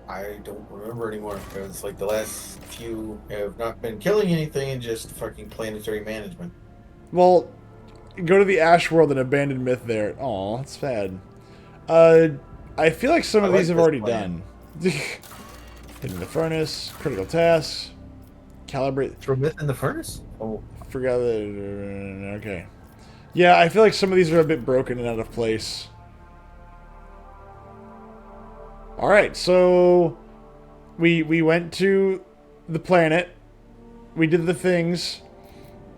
[SPEAKER 2] I don't remember anymore because like the last few have not been killing anything and just fucking planetary management.
[SPEAKER 1] Well, go to the Ash World and Abandoned Myth there. Aw, that's bad. I feel like some of these have already done. Hidden the Furnace, Critical Tasks, Calibrate.
[SPEAKER 2] Throw Myth in the Furnace? Oh.
[SPEAKER 1] Forgot that. Okay. Yeah, I feel like some of these are a bit broken and out of place. Alright, so we went to the planet. We did the things.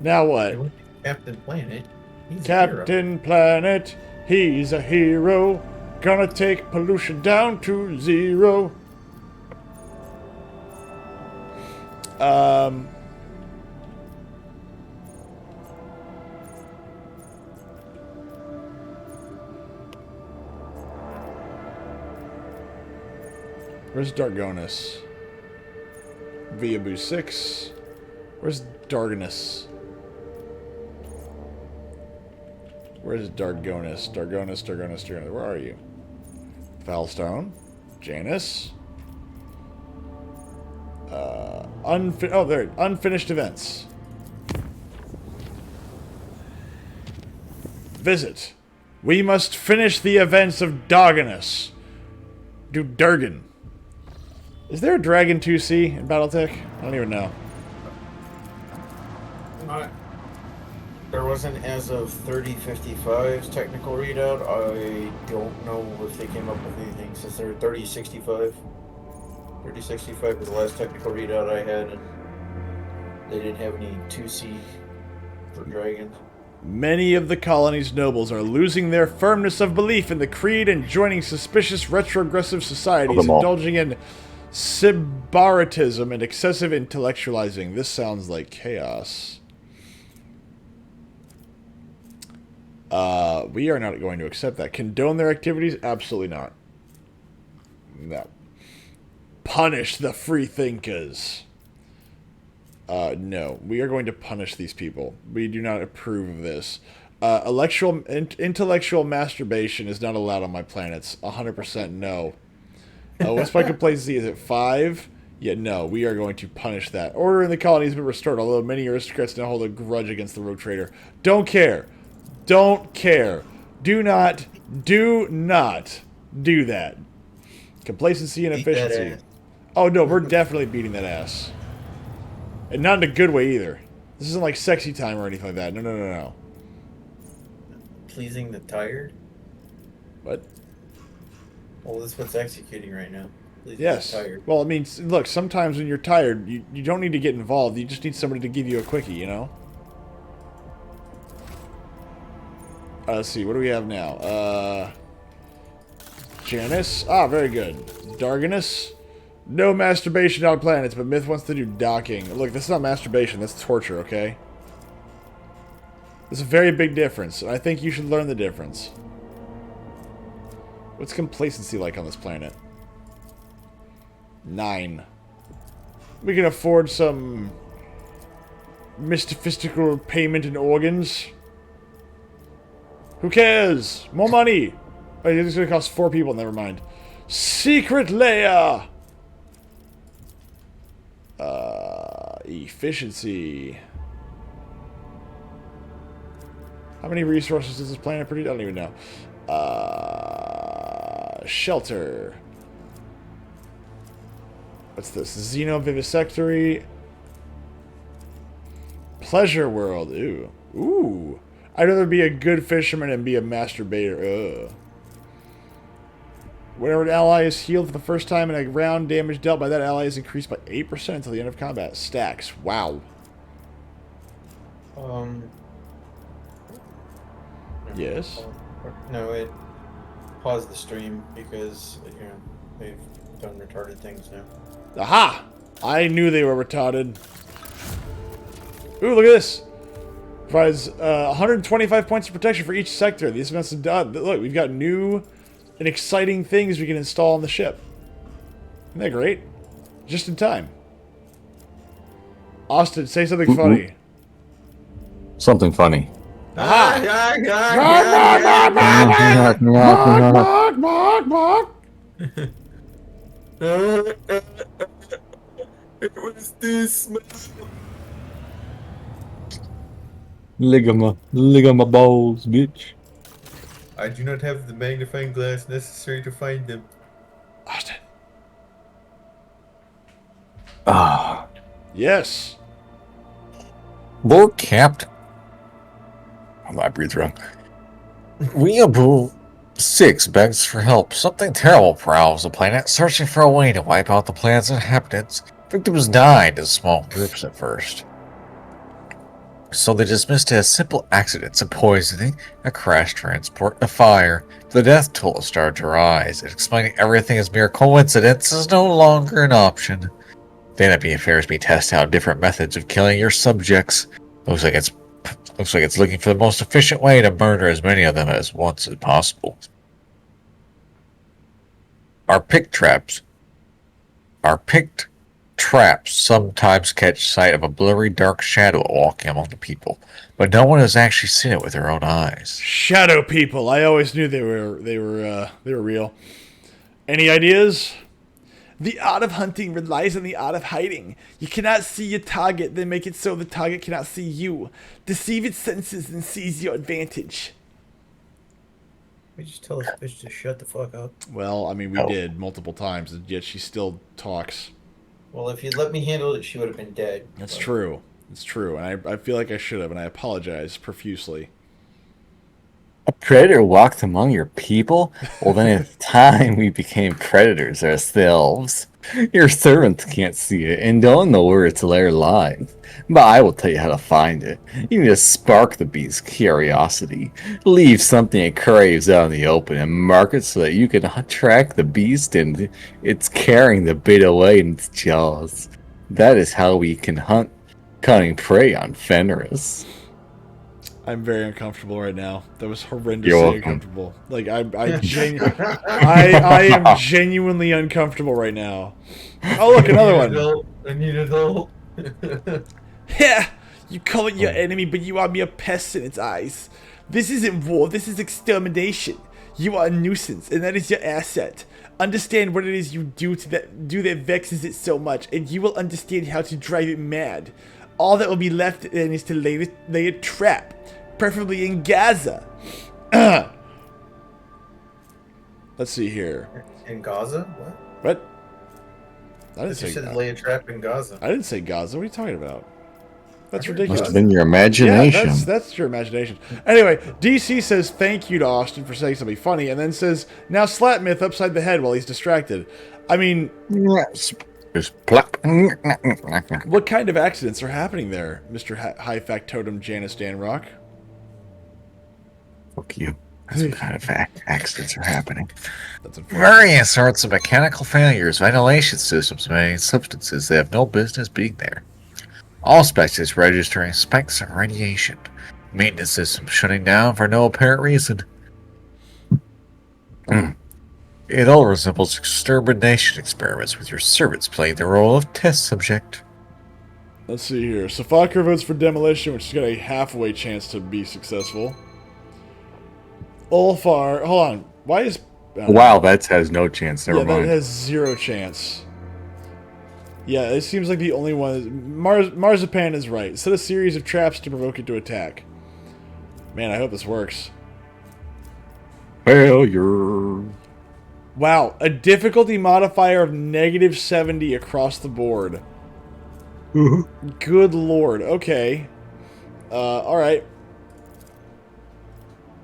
[SPEAKER 1] Now what?
[SPEAKER 2] Captain Planet. He's
[SPEAKER 1] Captain Planet, he's a hero. Gonna take pollution down to 0. Where's Dargonus? Viabu 6. Where's Dargonus? Where's Dargonus? Dargonus. Where are you? Valstone. Janus. Oh, there. Unfinished events. Visit. We must finish the events of Dargonus. Do Durgan. Is there a Dragon 2C in Battletech? I don't even know.
[SPEAKER 2] There wasn't as of 3055's technical readout. I don't know if they came up with anything since they're 3065. 3065 was the last technical readout I had, and they didn't have any 2C for dragons.
[SPEAKER 1] Many of the colony's nobles are losing their firmness of belief in the creed and joining suspicious retrogressive societies, indulging in sybaritism and excessive intellectualizing. This sounds like chaos. We are not going to accept that. Condone their activities? Absolutely not. No. Punish the free thinkers. No. We are going to punish these people. We do not approve of this. Intellectual masturbation is not allowed on my planets. 100% no. What's my complacency? Is it 5? Yeah, no. We are going to punish that. Order in the colony has been restored, although many aristocrats now hold a grudge against the rogue trader. Don't care. Don't care. Do not do that. Complacency and efficiency. Oh, no, we're definitely beating that ass. And not in a good way, either. This isn't like sexy time or anything like that. No.
[SPEAKER 2] Pleasing the tired?
[SPEAKER 1] What?
[SPEAKER 2] Well, that's what's executing right now. Pleasing
[SPEAKER 1] yes.
[SPEAKER 2] the tired.
[SPEAKER 1] Well, I mean, look, sometimes when you're tired, you don't need to get involved. You just need somebody to give you a quickie, you know? Let's see, what do we have now? Janus. Ah, very good. Dargonus. No masturbation on planets, but Myth wants to do docking. Look, this is not masturbation, that's torture, okay? There's a very big difference, and I think you should learn the difference. What's complacency like on this planet? 9. We can afford some mystical payment in organs. Who cares? More money! Oh, this is going to cost 4 people, never mind. Secret layer! Efficiency. How many resources does this planet produce? I don't even know. Shelter. What's this? Xenovivisectory. Pleasure world. Ooh. Ooh. I'd rather be a good fisherman and be a masturbator. Ugh. Whenever an ally is healed for the first time in a round, damage dealt by that ally is increased by 8% until the end of combat. Stacks. Wow. Yes.
[SPEAKER 2] No, it paused the stream because they've done retarded things now.
[SPEAKER 1] Aha! I knew they were retarded. Ooh, look at this. Provides 125 points of protection for each sector. These amounts of look, we've got new and exciting things we can install on the ship. Isn't that great? Just in time. Austin, say something funny.
[SPEAKER 5] Something funny.
[SPEAKER 1] Aha!
[SPEAKER 2] It was this.
[SPEAKER 5] Ligama balls, bitch.
[SPEAKER 2] I do not have the magnifying glass necessary to find them.
[SPEAKER 1] Austin.
[SPEAKER 5] Ah.
[SPEAKER 1] Yes.
[SPEAKER 5] Lord Captain. I breathe wrong. Weeaboo 6 begs for help. Something terrible prowls the planet, searching for a way to wipe out the planet's inhabitants. Victims died in small groups at first, so they dismissed it as simple accidents, a poisoning, a crash transport, a fire. The death toll started to rise, and explaining everything as mere coincidence is no longer an option. The enemy affairs me test out different methods of killing your subjects. Looks like it's looking for the most efficient way to murder as many of them as once as possible. Our picked traps sometimes catch sight of a blurry dark shadow walking among the people, but no one has actually seen it with their own eyes.
[SPEAKER 1] Shadow people. I always knew they were real. Any ideas? The art of hunting relies on the art of hiding. You cannot see your target, then make it so the target cannot see you. Deceive its senses and seize your advantage.
[SPEAKER 2] We just tell this bitch to shut the fuck up.
[SPEAKER 1] Well, I mean, we did multiple times, and yet she still talks.
[SPEAKER 2] Well, if you'd let me handle it, she would have been dead.
[SPEAKER 1] That's true. It's true, and I feel like I should have, and I apologize profusely.
[SPEAKER 5] A predator walked among your people? Well, then it's time we became predators ourselves. Your servants can't see it and don't know where its lair lies. But I will tell you how to find it. You need to spark the beast's curiosity. Leave something it craves out in the open and mark it so that you can track the beast and it's carrying the bait away in its jaws. That is how we can hunt cunning prey on Fenris.
[SPEAKER 1] I'm very uncomfortable right now. That was horrendously
[SPEAKER 5] You're
[SPEAKER 1] uncomfortable. Like I am genuinely uncomfortable right now. Oh look, another one.
[SPEAKER 2] I need a doll.
[SPEAKER 1] Yeah, you call it your enemy, but you are mere pests in its eyes. This isn't war. This is extermination. You are a nuisance, and that is your asset. Understand what it is you do that vexes it so much, and you will understand how to drive it mad. All that will be left then is to lay a trap, preferably in Gaza. Let's see here.
[SPEAKER 2] In Gaza?
[SPEAKER 1] What? I didn't say
[SPEAKER 2] You said
[SPEAKER 1] Gaza.
[SPEAKER 2] lay a trap in Gaza.
[SPEAKER 1] I didn't say Gaza. What are you talking about? That's
[SPEAKER 5] Must
[SPEAKER 1] ridiculous.
[SPEAKER 5] have been your imagination.
[SPEAKER 1] Yeah, that's your imagination. Anyway, DC says thank you to Austin for saying something funny, and then says, now slap Myth upside the head while he's distracted. I mean,
[SPEAKER 5] Just plop.
[SPEAKER 1] what kind of accidents are happening there, Mr. High Factotum Janice Danrock?
[SPEAKER 5] Fuck you. That's what kind of accidents are happening.
[SPEAKER 1] That's unfortunate.
[SPEAKER 5] Various sorts of mechanical failures, ventilation systems, many substances that have no business being there. All species registering spikes of radiation. Maintenance systems shutting down for no apparent reason. It all resembles extermination experiments with your servants playing the role of test subject.
[SPEAKER 1] Let's see here. Safakar votes for demolition, which has got a halfway chance to be successful. Ulfar, hold on. Why is...
[SPEAKER 5] Wow, that has no chance. Never
[SPEAKER 1] yeah,
[SPEAKER 5] mind.
[SPEAKER 1] that has 0 chance. Yeah, it seems like the only one... Marzipan is right. Set a series of traps to provoke it to attack. Man, I hope this works.
[SPEAKER 5] Failure.
[SPEAKER 1] Wow, a difficulty modifier of -70 across the board. Good lord. Okay. Alright.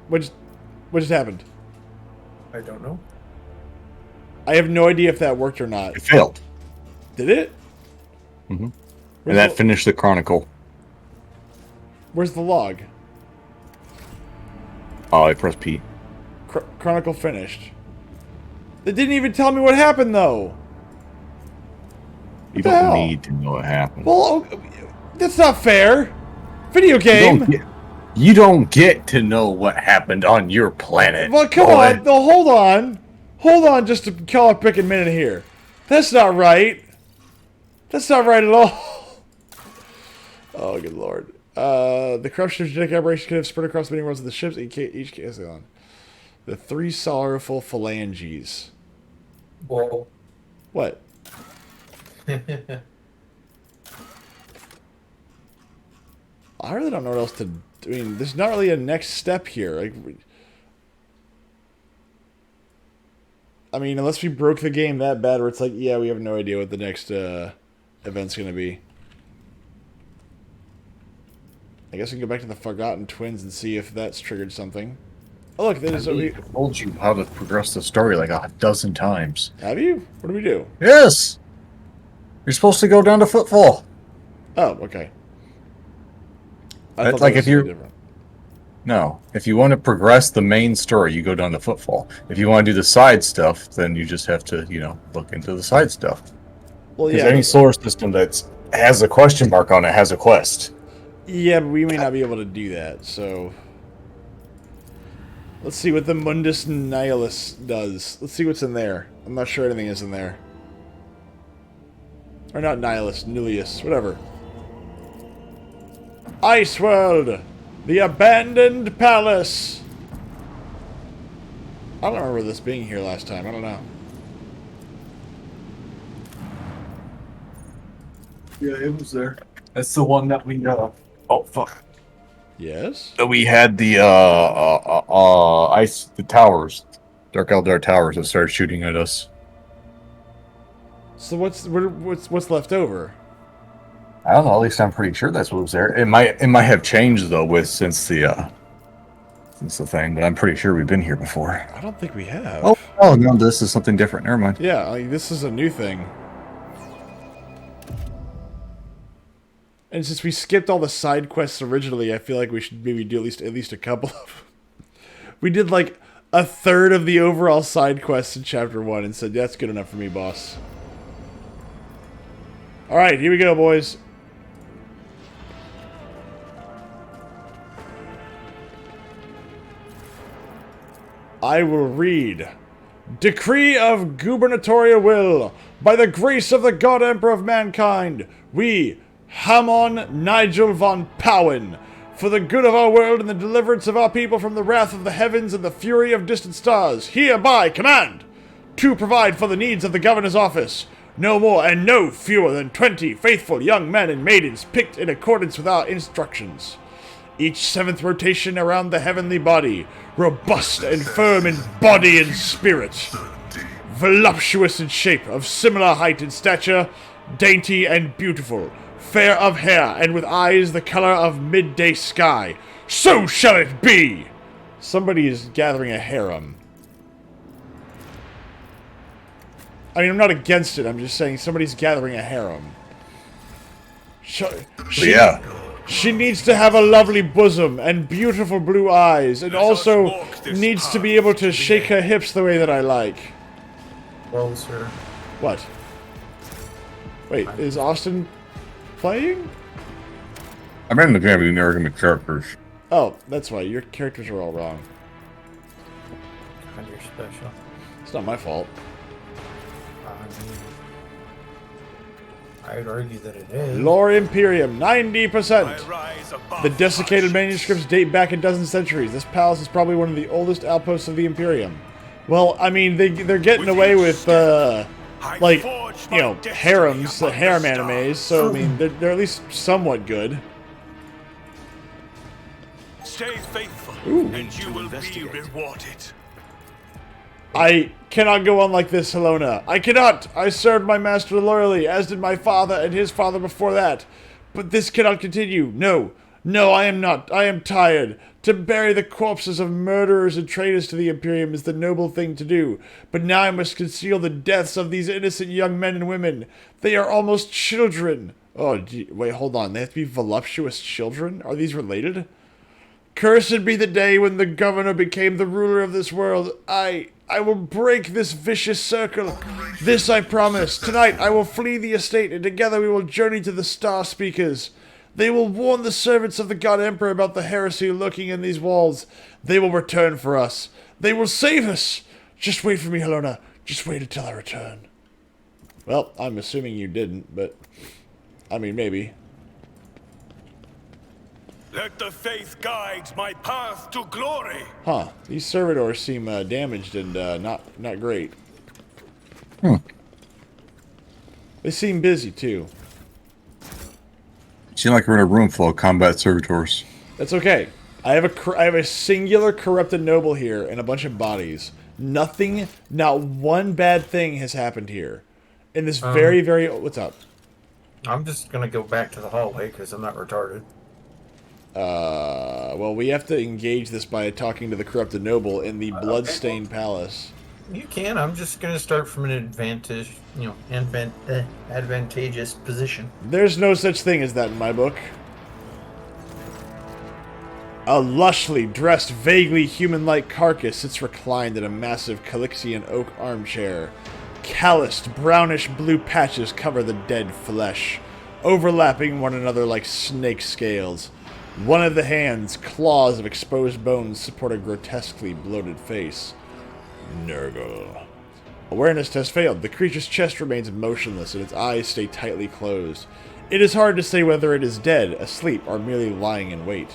[SPEAKER 1] What just happened?
[SPEAKER 2] I don't know.
[SPEAKER 1] I have no idea if that worked or not.
[SPEAKER 5] It failed.
[SPEAKER 1] Did it?
[SPEAKER 5] Mm-hmm. And that finished the chronicle.
[SPEAKER 1] Where's the log?
[SPEAKER 5] Oh, I pressed P.
[SPEAKER 1] Chronicle finished. It didn't even tell me what happened, though.
[SPEAKER 5] You don't need to know what happened.
[SPEAKER 1] Well, that's not fair. Video game.
[SPEAKER 5] You don't get to know what happened on your planet.
[SPEAKER 1] Well, come on. No, hold on. Hold on just to call a pick a minute here. That's not right. That's not right at all. Oh, good lord. The corruption of genetic aberration could have spread across many worlds of the ships. Each case on. The 3 sorrowful phalanges.
[SPEAKER 2] Whoa.
[SPEAKER 1] What? I really don't know what else to do. I mean, there's not really a next step here. Like, I mean, unless we broke the game that bad where it's like, yeah, we have no idea what the next event's going to be. I guess we can go back to the Forgotten Twins and see if that's triggered something. Oh, look, there's
[SPEAKER 5] I told you how to progress the story like a dozen times.
[SPEAKER 1] Have you? What do we do?
[SPEAKER 5] Yes! You're supposed to go down to Footfall.
[SPEAKER 1] Oh, okay.
[SPEAKER 5] Like if you're... No. If you want to progress the main story, you go down to Footfall. If you want to do the side stuff, then you just have to, you know, look into the side stuff.
[SPEAKER 1] Well,
[SPEAKER 5] because
[SPEAKER 1] yeah,
[SPEAKER 5] any solar system that has a question mark on it has a quest.
[SPEAKER 1] Yeah, but we may not be able to do that, so... Let's see what the Mundus Nihilus does. Let's see what's in there. I'm not sure anything is in there. Or not Nihilus, Nullius, whatever. Ice World! The Abandoned Palace! I don't remember this being here last time, I don't know.
[SPEAKER 5] Yeah, it was there. That's the one that we oh fuck.
[SPEAKER 1] Yes?
[SPEAKER 5] We had the the towers, Dark Eldar towers that started shooting at us.
[SPEAKER 1] So what's left over?
[SPEAKER 5] I don't know. At least I'm pretty sure that's what was there. It might have changed though since the thing, but I'm pretty sure we've been here before.
[SPEAKER 1] I don't think we have.
[SPEAKER 5] Oh no, this is something different. Never mind.
[SPEAKER 1] Yeah, like, this is a new thing. And since we skipped all the side quests originally, I feel like we should maybe do at least a couple of them. We did like a third of the overall side quests in Chapter 1 and said, that's good enough for me, boss. Alright, here we go, boys. I will read. Decree of gubernatorial will. By the grace of the God Emperor of mankind, we, Hamon Nigel von Powen, for the good of our world and the deliverance of our people from the wrath of the heavens and the fury of distant stars, hereby command to provide for the needs of the governor's office, no more and no fewer than 20 faithful young men and maidens picked in accordance with our instructions. Each 7th rotation around the heavenly body, robust and firm in body and spirit, voluptuous in shape, of similar height and stature, dainty and beautiful, fair of hair, and with eyes the color of midday sky. So shall it be! Somebody is gathering a harem. I mean, I'm not against it, I'm just saying somebody's gathering a harem. She needs to have a lovely bosom and beautiful blue eyes, and also needs to be able to shake her hips the way that I like.
[SPEAKER 2] Well, sir.
[SPEAKER 1] What? Wait, is Austin playing?
[SPEAKER 5] I'm in the game, you never give me characters.
[SPEAKER 1] Oh, that's why. Your characters are all wrong.
[SPEAKER 2] God, you're special.
[SPEAKER 1] It's not my fault.
[SPEAKER 2] I would argue that it is.
[SPEAKER 1] Lore Imperium, 90%. The desiccated manuscripts date back a dozen centuries. This palace is probably one of the oldest outposts of the Imperium. Well, I mean, they're getting away with, like, you know, harems, harem animes, so, I mean, they're at least somewhat good.
[SPEAKER 3] Stay faithful, and you will be rewarded.
[SPEAKER 1] I cannot go on like this, Helona. I cannot! I served my master loyally, as did my father and his father before that. But this cannot continue. No, No, I am not. I am tired. To bury the corpses of murderers and traitors to the Imperium is the noble thing to do. But now I must conceal the deaths of these innocent young men and women. They are almost children. Oh, wait, hold on. They have to be voluptuous children? Are these related? Cursed be the day when the governor became the ruler of this world. I will break this vicious circle. This I promise. Tonight I will flee the estate, and together we will journey to the Star Speakers. They will warn the servants of the God Emperor about the heresy lurking in these walls. They will return for us. They will save us. Just wait for me, Helena. Just wait until I return. Well, I'm assuming you didn't, but... I mean, maybe.
[SPEAKER 3] Let the faith guide my path to glory.
[SPEAKER 1] Huh. These servitors seem damaged and not great. They seem busy, too.
[SPEAKER 5] Seem like we're in a room full of combat servitors.
[SPEAKER 1] That's okay. I have a singular corrupted noble here and a bunch of bodies. Nothing, not one bad thing has happened here. In this very, very... What's up?
[SPEAKER 2] I'm just gonna go back to the hallway because I'm not retarded.
[SPEAKER 1] Well, we have to engage this by talking to the corrupted noble in the bloodstained palace.
[SPEAKER 2] You can. I'm just gonna start from an advantageous position.
[SPEAKER 1] There's no such thing as that in my book. A lushly dressed, vaguely human-like carcass sits reclined in a massive Calixian oak armchair. Calloused, brownish-blue patches cover the dead flesh, overlapping one another like snake scales. One of the hands, claws of exposed bones, support a grotesquely bloated face. Nurgle. Awareness test failed. The creature's chest remains motionless and its eyes stay tightly closed. It is hard to say whether it is dead, asleep, or merely lying in wait.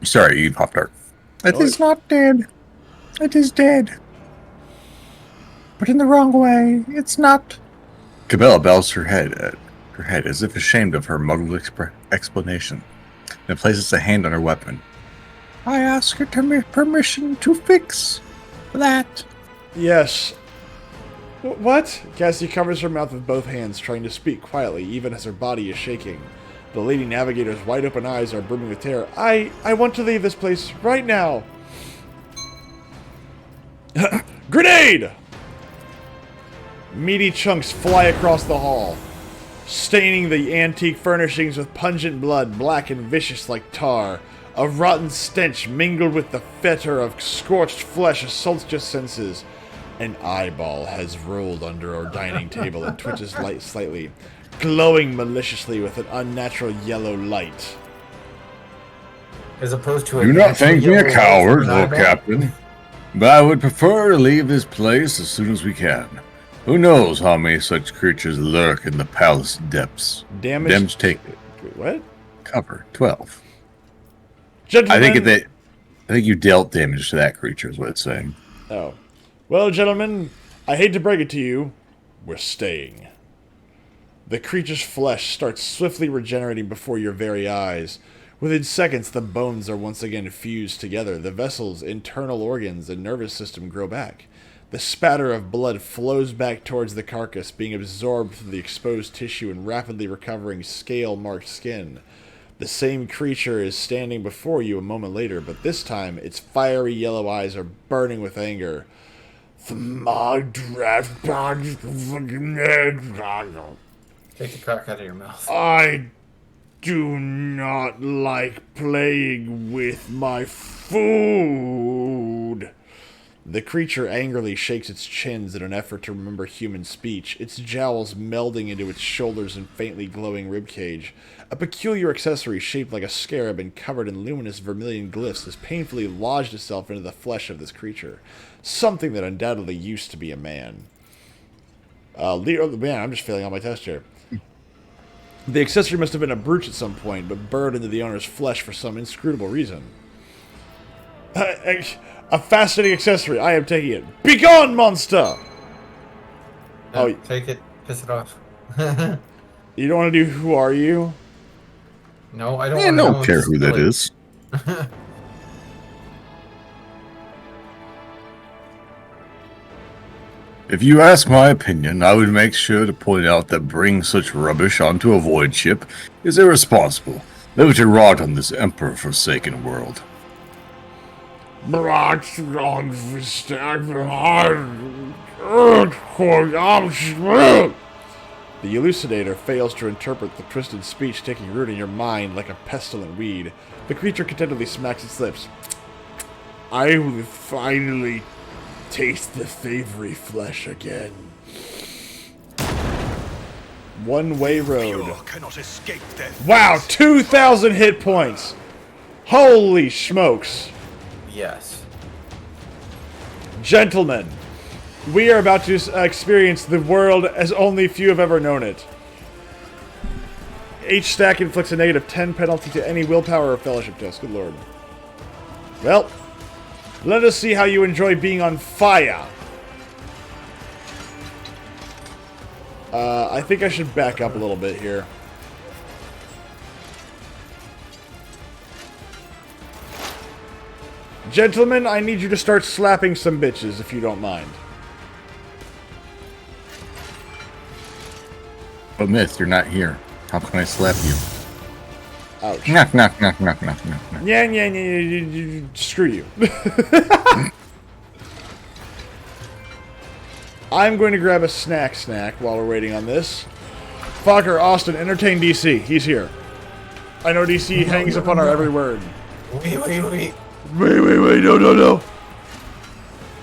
[SPEAKER 5] Sorry, you popped out. It is not dead. It is dead. But in the wrong way. It's not. Cabela bows her head as if ashamed of her muddled explanation, and places a hand on her weapon. I ask your permission to fix that.
[SPEAKER 1] Yes. What? Cassie covers her mouth with both hands, trying to speak quietly, even as her body is shaking. The Lady Navigator's wide-open eyes are brimming with terror. I want to leave this place right now. Grenade! Meaty chunks fly across the hall, staining the antique furnishings with pungent blood, black and vicious like tar. A rotten stench mingled with the fetor of scorched flesh assaults your senses. An eyeball has rolled under our dining table and twitches slightly, glowing maliciously with an unnatural yellow light.
[SPEAKER 2] As opposed to
[SPEAKER 5] Do not think me a coward, Lord Captain, but I would prefer to leave this place as soon as we can. Who knows how many such creatures lurk in the palace depths? Damage taken.
[SPEAKER 1] What?
[SPEAKER 5] Cover 12.
[SPEAKER 1] Gentlemen,
[SPEAKER 5] I think you dealt damage to that creature, is what it's saying.
[SPEAKER 1] Oh. Well, gentlemen, I hate to break it to you. We're staying. The creature's flesh starts swiftly regenerating before your very eyes. Within seconds, the bones are once again fused together. The vessel's internal organs and nervous system grow back. The spatter of blood flows back towards the carcass, being absorbed through the exposed tissue and rapidly recovering scale-marked skin. The same creature is standing before you a moment later, but this time its fiery yellow eyes are burning with anger.
[SPEAKER 2] Take the crack out of your mouth.
[SPEAKER 1] I do not like playing with my food. The creature angrily shakes its chins in an effort to remember human speech, its jowls melding into its shoulders and faintly glowing ribcage. A peculiar accessory shaped like a scarab and covered in luminous vermilion glyphs has painfully lodged itself into the flesh of this creature. Something that undoubtedly used to be a man. Man, I'm just failing on my test here. The accessory must have been a brooch at some point, but burrowed into the owner's flesh for some inscrutable reason. A fascinating accessory. I am taking it. Begone, monster!
[SPEAKER 2] Oh, take it. Piss it off.
[SPEAKER 1] You don't want to do Who Are You?
[SPEAKER 2] No, I don't.
[SPEAKER 5] I don't care who that is. If you ask my opinion, I would make sure to point out that bringing such rubbish onto a void ship is irresponsible. Never to rot on this emperor-forsaken world.
[SPEAKER 1] The elucidator fails to interpret the twisted speech taking root in your mind like a pestilent weed. The creature contentedly smacks its lips. I will finally taste the savory flesh again. One-way road.
[SPEAKER 3] Pure cannot escape death.
[SPEAKER 1] Wow, 2,000 hit points! Holy smokes!
[SPEAKER 2] Yes.
[SPEAKER 1] Gentlemen, we are about to experience the world as only few have ever known it. Each stack inflicts a negative 10 penalty to any willpower or fellowship test. Good lord. Well, let us see how you enjoy being on fire. I think I should back up a little bit here. Gentlemen, I need you to start slapping some bitches, if you don't mind.
[SPEAKER 5] But Myth, you're not here. How can I slap you?
[SPEAKER 1] Ouch.
[SPEAKER 5] Knock, knock, knock, knock, knock, knock, knock.
[SPEAKER 1] Yeah, screw you. I'm going to grab a snack while we're waiting on this. Fokker, Austin, entertain DC. He's here. I know DC hangs upon our every word.
[SPEAKER 2] Wait.
[SPEAKER 1] Wait, no.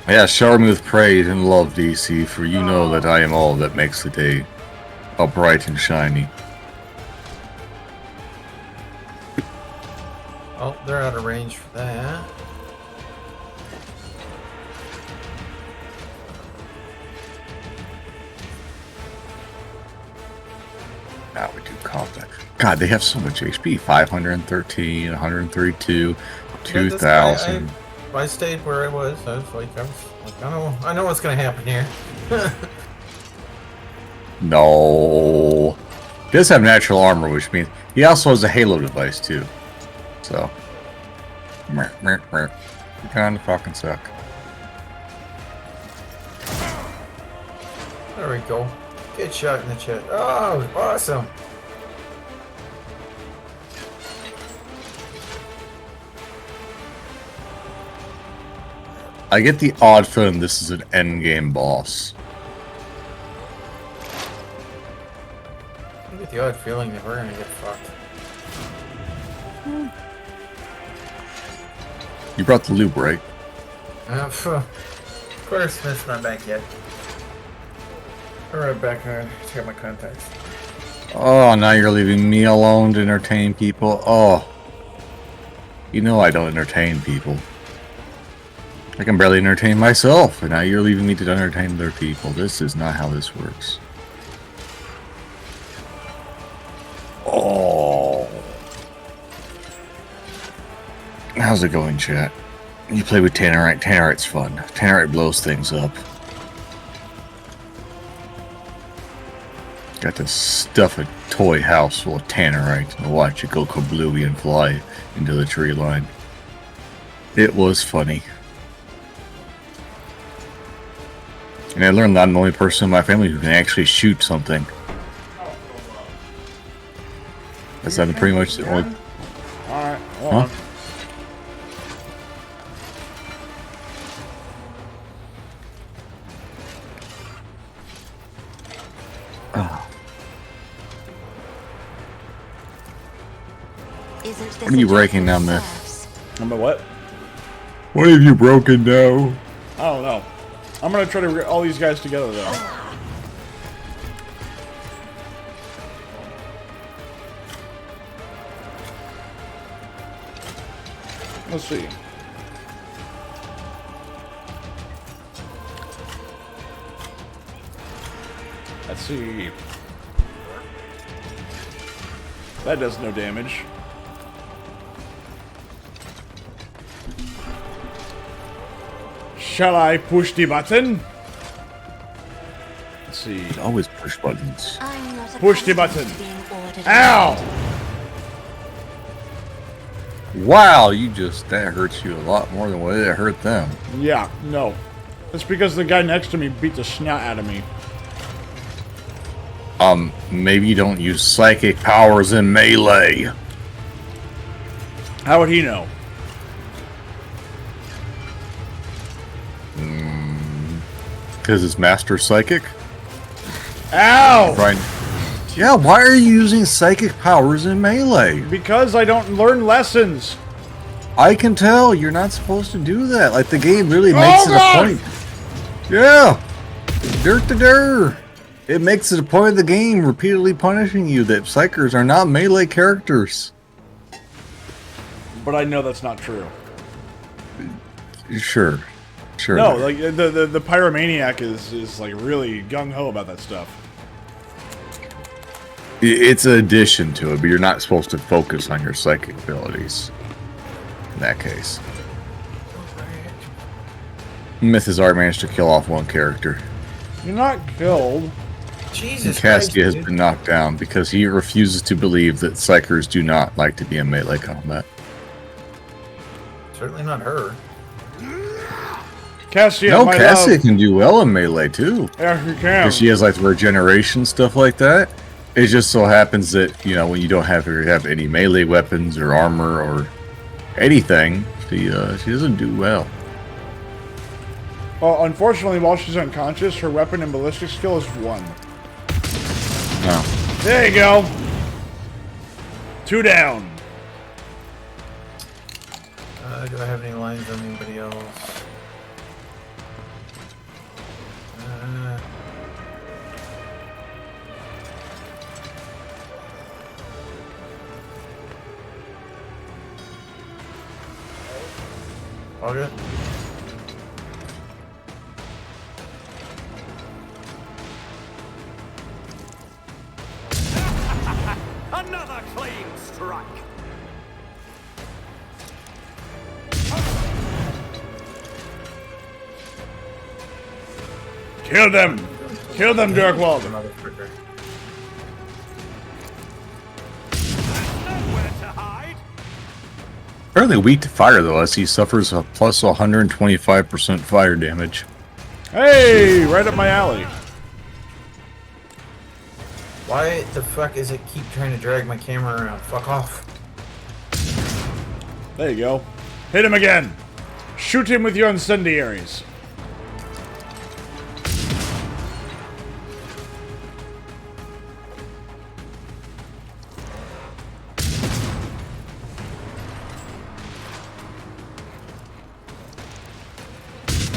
[SPEAKER 5] Yeah, shower me with praise and love, DC, for you know that I am all that makes the day bright and shiny.
[SPEAKER 2] Oh, they're out of range for that.
[SPEAKER 5] Now we do combat. God, they have so much HP. 513, 132, 2,000.
[SPEAKER 2] I stayed where I was. I was like, I know what's gonna happen here.
[SPEAKER 5] No. He does have natural armor, which means he also has a halo device, too. So. You kinda fucking suck.
[SPEAKER 2] There we go. Good shot in the chest. Oh, awesome.
[SPEAKER 5] I get the odd feeling this is an endgame boss.
[SPEAKER 2] I get the odd feeling that we're gonna get fucked.
[SPEAKER 5] You brought the lube, right?
[SPEAKER 2] Of course, that's not back yet. Alright, back on. Check my contacts.
[SPEAKER 5] Oh, now you're leaving me alone to entertain people? Oh. You know I don't entertain people. I can barely entertain myself, and now you're leaving me to entertain other people. This is not how this works. Oh. How's it going, chat? You play with Tannerite. Tannerite's fun. Tannerite blows things up. Got to stuff a toy house full of Tannerite and watch it go kablooey and fly into the tree line. It was funny. And I learned that I'm the only person in my family who can actually shoot something. That's not pretty much the only...
[SPEAKER 1] Alright,
[SPEAKER 5] Huh? What are you breaking down there?
[SPEAKER 1] Remember what?
[SPEAKER 5] What have you broken now?
[SPEAKER 1] I don't know. I'm gonna try to get all these guys together though. Let's see. Let's see. That does no damage. Shall I push the button? Let's see.
[SPEAKER 5] Always push buttons.
[SPEAKER 1] Push the button. Ow!
[SPEAKER 5] Wow, that hurts you a lot more than what it hurt them.
[SPEAKER 1] Yeah, no. It's because the guy next to me beat the snot out of me.
[SPEAKER 5] Maybe you don't use psychic powers in melee.
[SPEAKER 1] How would he know?
[SPEAKER 5] Because it's Master Psychic?
[SPEAKER 1] Ow!
[SPEAKER 5] Right. Yeah, why are you using psychic powers in melee?
[SPEAKER 1] Because I don't learn lessons.
[SPEAKER 5] I can tell you're not supposed to do that. Like, the game really makes it a
[SPEAKER 1] God!
[SPEAKER 5] point. Yeah. Dirt to dirt. It makes it a point of the game repeatedly punishing you that psychers are not melee characters.
[SPEAKER 1] But I know that's not true.
[SPEAKER 5] Sure. Sure.
[SPEAKER 1] No, like the pyromaniac is like really gung ho about that stuff.
[SPEAKER 5] It's an addition to it, but you're not supposed to focus on your psychic abilities. In that case. Myth has already managed to kill off one character.
[SPEAKER 1] You're not killed.
[SPEAKER 2] Jesus
[SPEAKER 5] Castia has
[SPEAKER 2] Christ, dude.
[SPEAKER 5] been knocked down because he refuses to believe that psychers do not like to be in melee combat.
[SPEAKER 2] Certainly not her.
[SPEAKER 1] Cassia,
[SPEAKER 5] No,
[SPEAKER 1] my
[SPEAKER 5] Cassia
[SPEAKER 1] love.
[SPEAKER 5] can do well in melee too.
[SPEAKER 1] Yeah, you can.
[SPEAKER 5] Because she has like regeneration stuff like that. It just so happens that, you know, when you don't have any melee weapons or armor or anything, she doesn't do well.
[SPEAKER 1] Well, unfortunately, while she's unconscious, her weapon and ballistic skill is 1.
[SPEAKER 5] No.
[SPEAKER 1] There you go. 2 down.
[SPEAKER 2] Do I have any lines on anybody else? All good?
[SPEAKER 3] Another clean strike.
[SPEAKER 1] Kill them. Kill them, Dirkwald.
[SPEAKER 2] Motherfucker.
[SPEAKER 3] Nowhere to hide.
[SPEAKER 5] Fairly weak to fire though, as he suffers a plus 125% fire damage.
[SPEAKER 1] Hey, right up my alley.
[SPEAKER 2] Why the fuck is it keep trying to drag my camera around? Fuck off.
[SPEAKER 1] There you go. Hit him again. Shoot him with your incendiaries.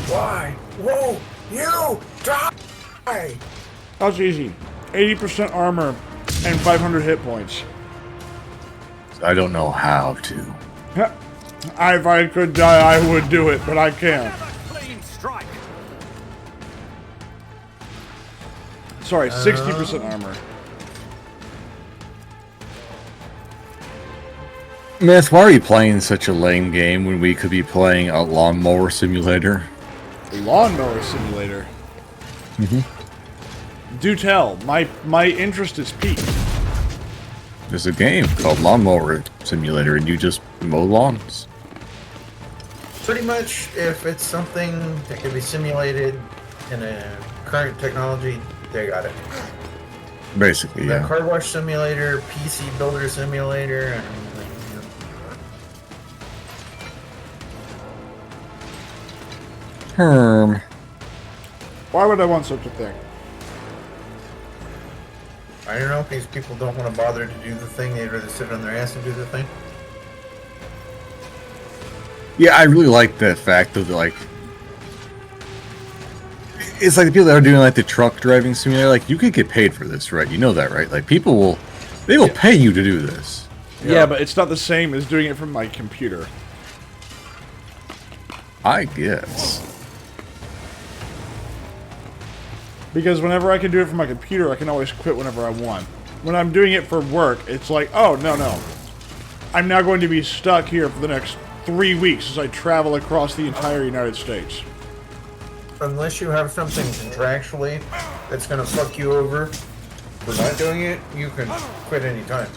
[SPEAKER 2] Why? Whoa! You! Die!
[SPEAKER 1] That's easy. 80% armor and 500 hit points.
[SPEAKER 5] I don't know how to.
[SPEAKER 1] If I could die, I would do it, but I can't.
[SPEAKER 3] Another clean strike.
[SPEAKER 1] Sorry, 60% armor.
[SPEAKER 5] Myth, why are you playing such a lame game when we could be playing a lawnmower simulator?
[SPEAKER 1] Lawnmower simulator. Do tell. My interest is piqued.
[SPEAKER 5] There's a game called Lawnmower Simulator, and you just mow lawns.
[SPEAKER 2] Pretty much, if it's something that can be simulated in a current technology, they got it.
[SPEAKER 5] Basically,
[SPEAKER 2] The
[SPEAKER 5] yeah.
[SPEAKER 2] car wash simulator, PC builder simulator, and
[SPEAKER 5] Herm.
[SPEAKER 1] Why would I want such a thing?
[SPEAKER 2] I don't know, because people don't want to bother to do the thing. They'd rather sit on their ass and do the thing.
[SPEAKER 5] Yeah, I really like the fact that, like, it's like the people that are doing, like, the truck driving simulator, like, you could get paid for this, right? You know that, right? Like, people will, they will pay you to do this.
[SPEAKER 1] Yeah, but it's not the same as doing it from my computer.
[SPEAKER 5] I guess.
[SPEAKER 1] Because whenever I can do it from my computer, I can always quit whenever I want. When I'm doing it for work, it's like, oh, no. I'm now going to be stuck here for the next 3 weeks as I travel across the entire United States.
[SPEAKER 2] Unless you have something contractually that's going to fuck you over for not doing it, you can quit anytime.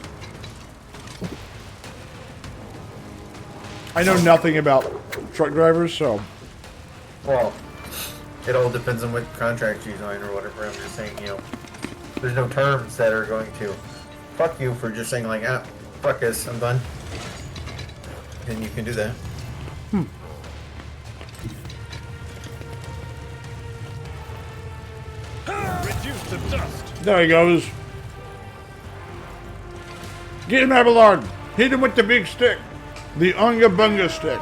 [SPEAKER 1] I know nothing about truck drivers, so...
[SPEAKER 2] Well, it all depends on what contract you sign or whatever. I'm just saying, there's no terms that are going to fuck you for just saying like, fuck this, I'm done. Then you can do that.
[SPEAKER 3] Reduce the dust.
[SPEAKER 1] There he goes. Get him, Abelard. Hit him with the big stick. The Unga Bunga stick.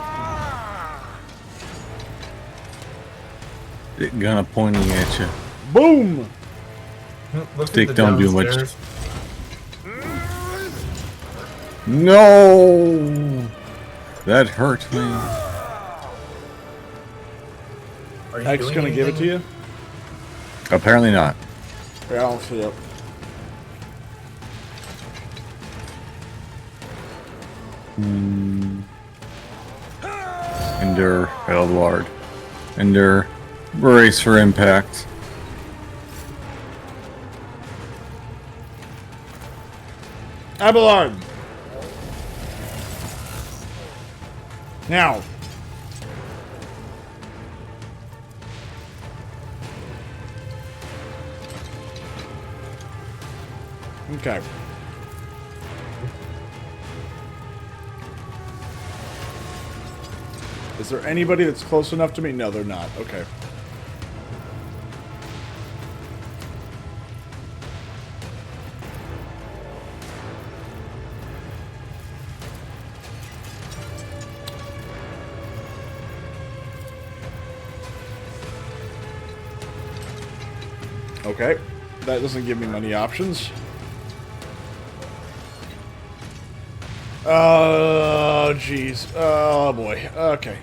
[SPEAKER 5] It gonna pointing at you.
[SPEAKER 1] Boom.
[SPEAKER 2] Look
[SPEAKER 5] Stick
[SPEAKER 2] at the
[SPEAKER 5] don't do much.
[SPEAKER 2] downstairs.
[SPEAKER 5] No! That hurt me.
[SPEAKER 2] Are you
[SPEAKER 1] X
[SPEAKER 2] doing
[SPEAKER 1] gonna give it to
[SPEAKER 2] anything?
[SPEAKER 1] you?
[SPEAKER 5] Apparently not.
[SPEAKER 1] Yeah, I'll see it.
[SPEAKER 5] Endure, Eldward. Endure. Brace for impact.
[SPEAKER 1] Abelard. Now. Okay. Is there anybody that's close enough to me? No, they're not. Okay. Okay. That doesn't give me many options. Oh, jeez. Oh, boy. Okay.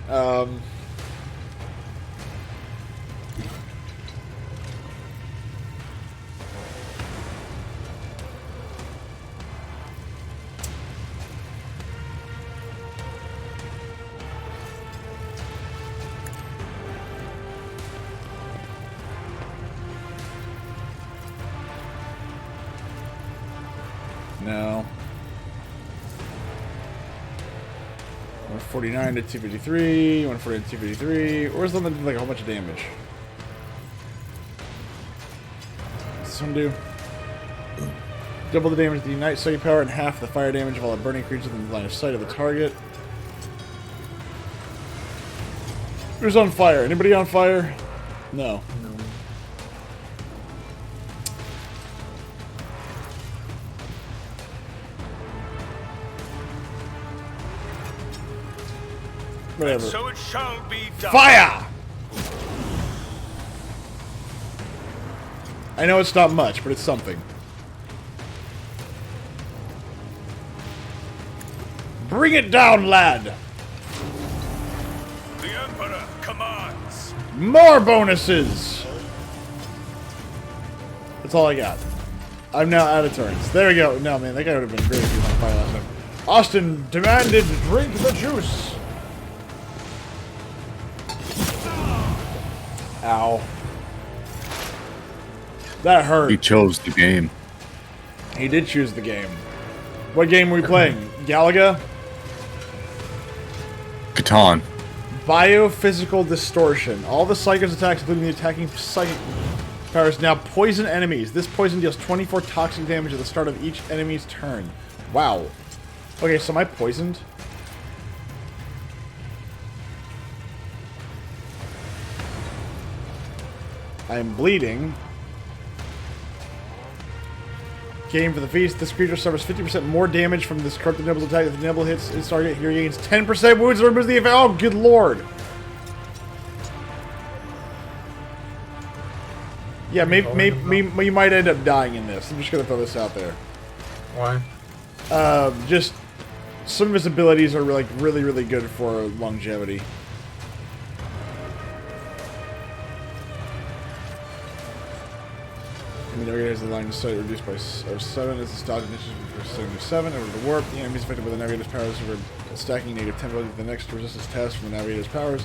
[SPEAKER 1] No. 149 to 253, 149 to 253. Where's the one that did like a whole bunch of damage? What's this one do? Double the damage of the Unite Psychic Power and half the fire damage of all the burning creatures within the line of sight of the target. Who's on fire? Anybody on fire? No. Whatever.
[SPEAKER 3] So it shall be done.
[SPEAKER 1] Fire! I know it's not much, but it's something. Bring it down, lad!
[SPEAKER 3] The Emperor commands.
[SPEAKER 1] More bonuses! That's all I got. I'm now out of turns. There we go. No, man, that guy would have been great if he was on fire last time. Austin demanded drink the juice. Ow. That hurt.
[SPEAKER 5] He chose the game.
[SPEAKER 1] He did choose the game. What game were we playing? Galaga?
[SPEAKER 5] Catan.
[SPEAKER 1] Biophysical distortion. All the psychic attacks, including the attacking psychic powers, now poison enemies. This poison deals 24 toxic damage at the start of each enemy's turn. Wow. Okay, so am I poisoned? I am bleeding. Game for the feast. This creature suffers 50% more damage from this corrupted nibble's attack. If the nibble hits its target, he regains 10% wounds and removes the effect. Oh, good lord. Yeah, maybe you might end up dying in this. I'm just gonna throw this out there.
[SPEAKER 2] Why?
[SPEAKER 1] Just some of his abilities are like really good for longevity. I mean, navigator has the line of sight reduced by 7 as the dodge initiative for 77 over the warp. The enemy is affected by the navigator's powers over stacking negative 10 value to the next resistance test from the navigator's powers.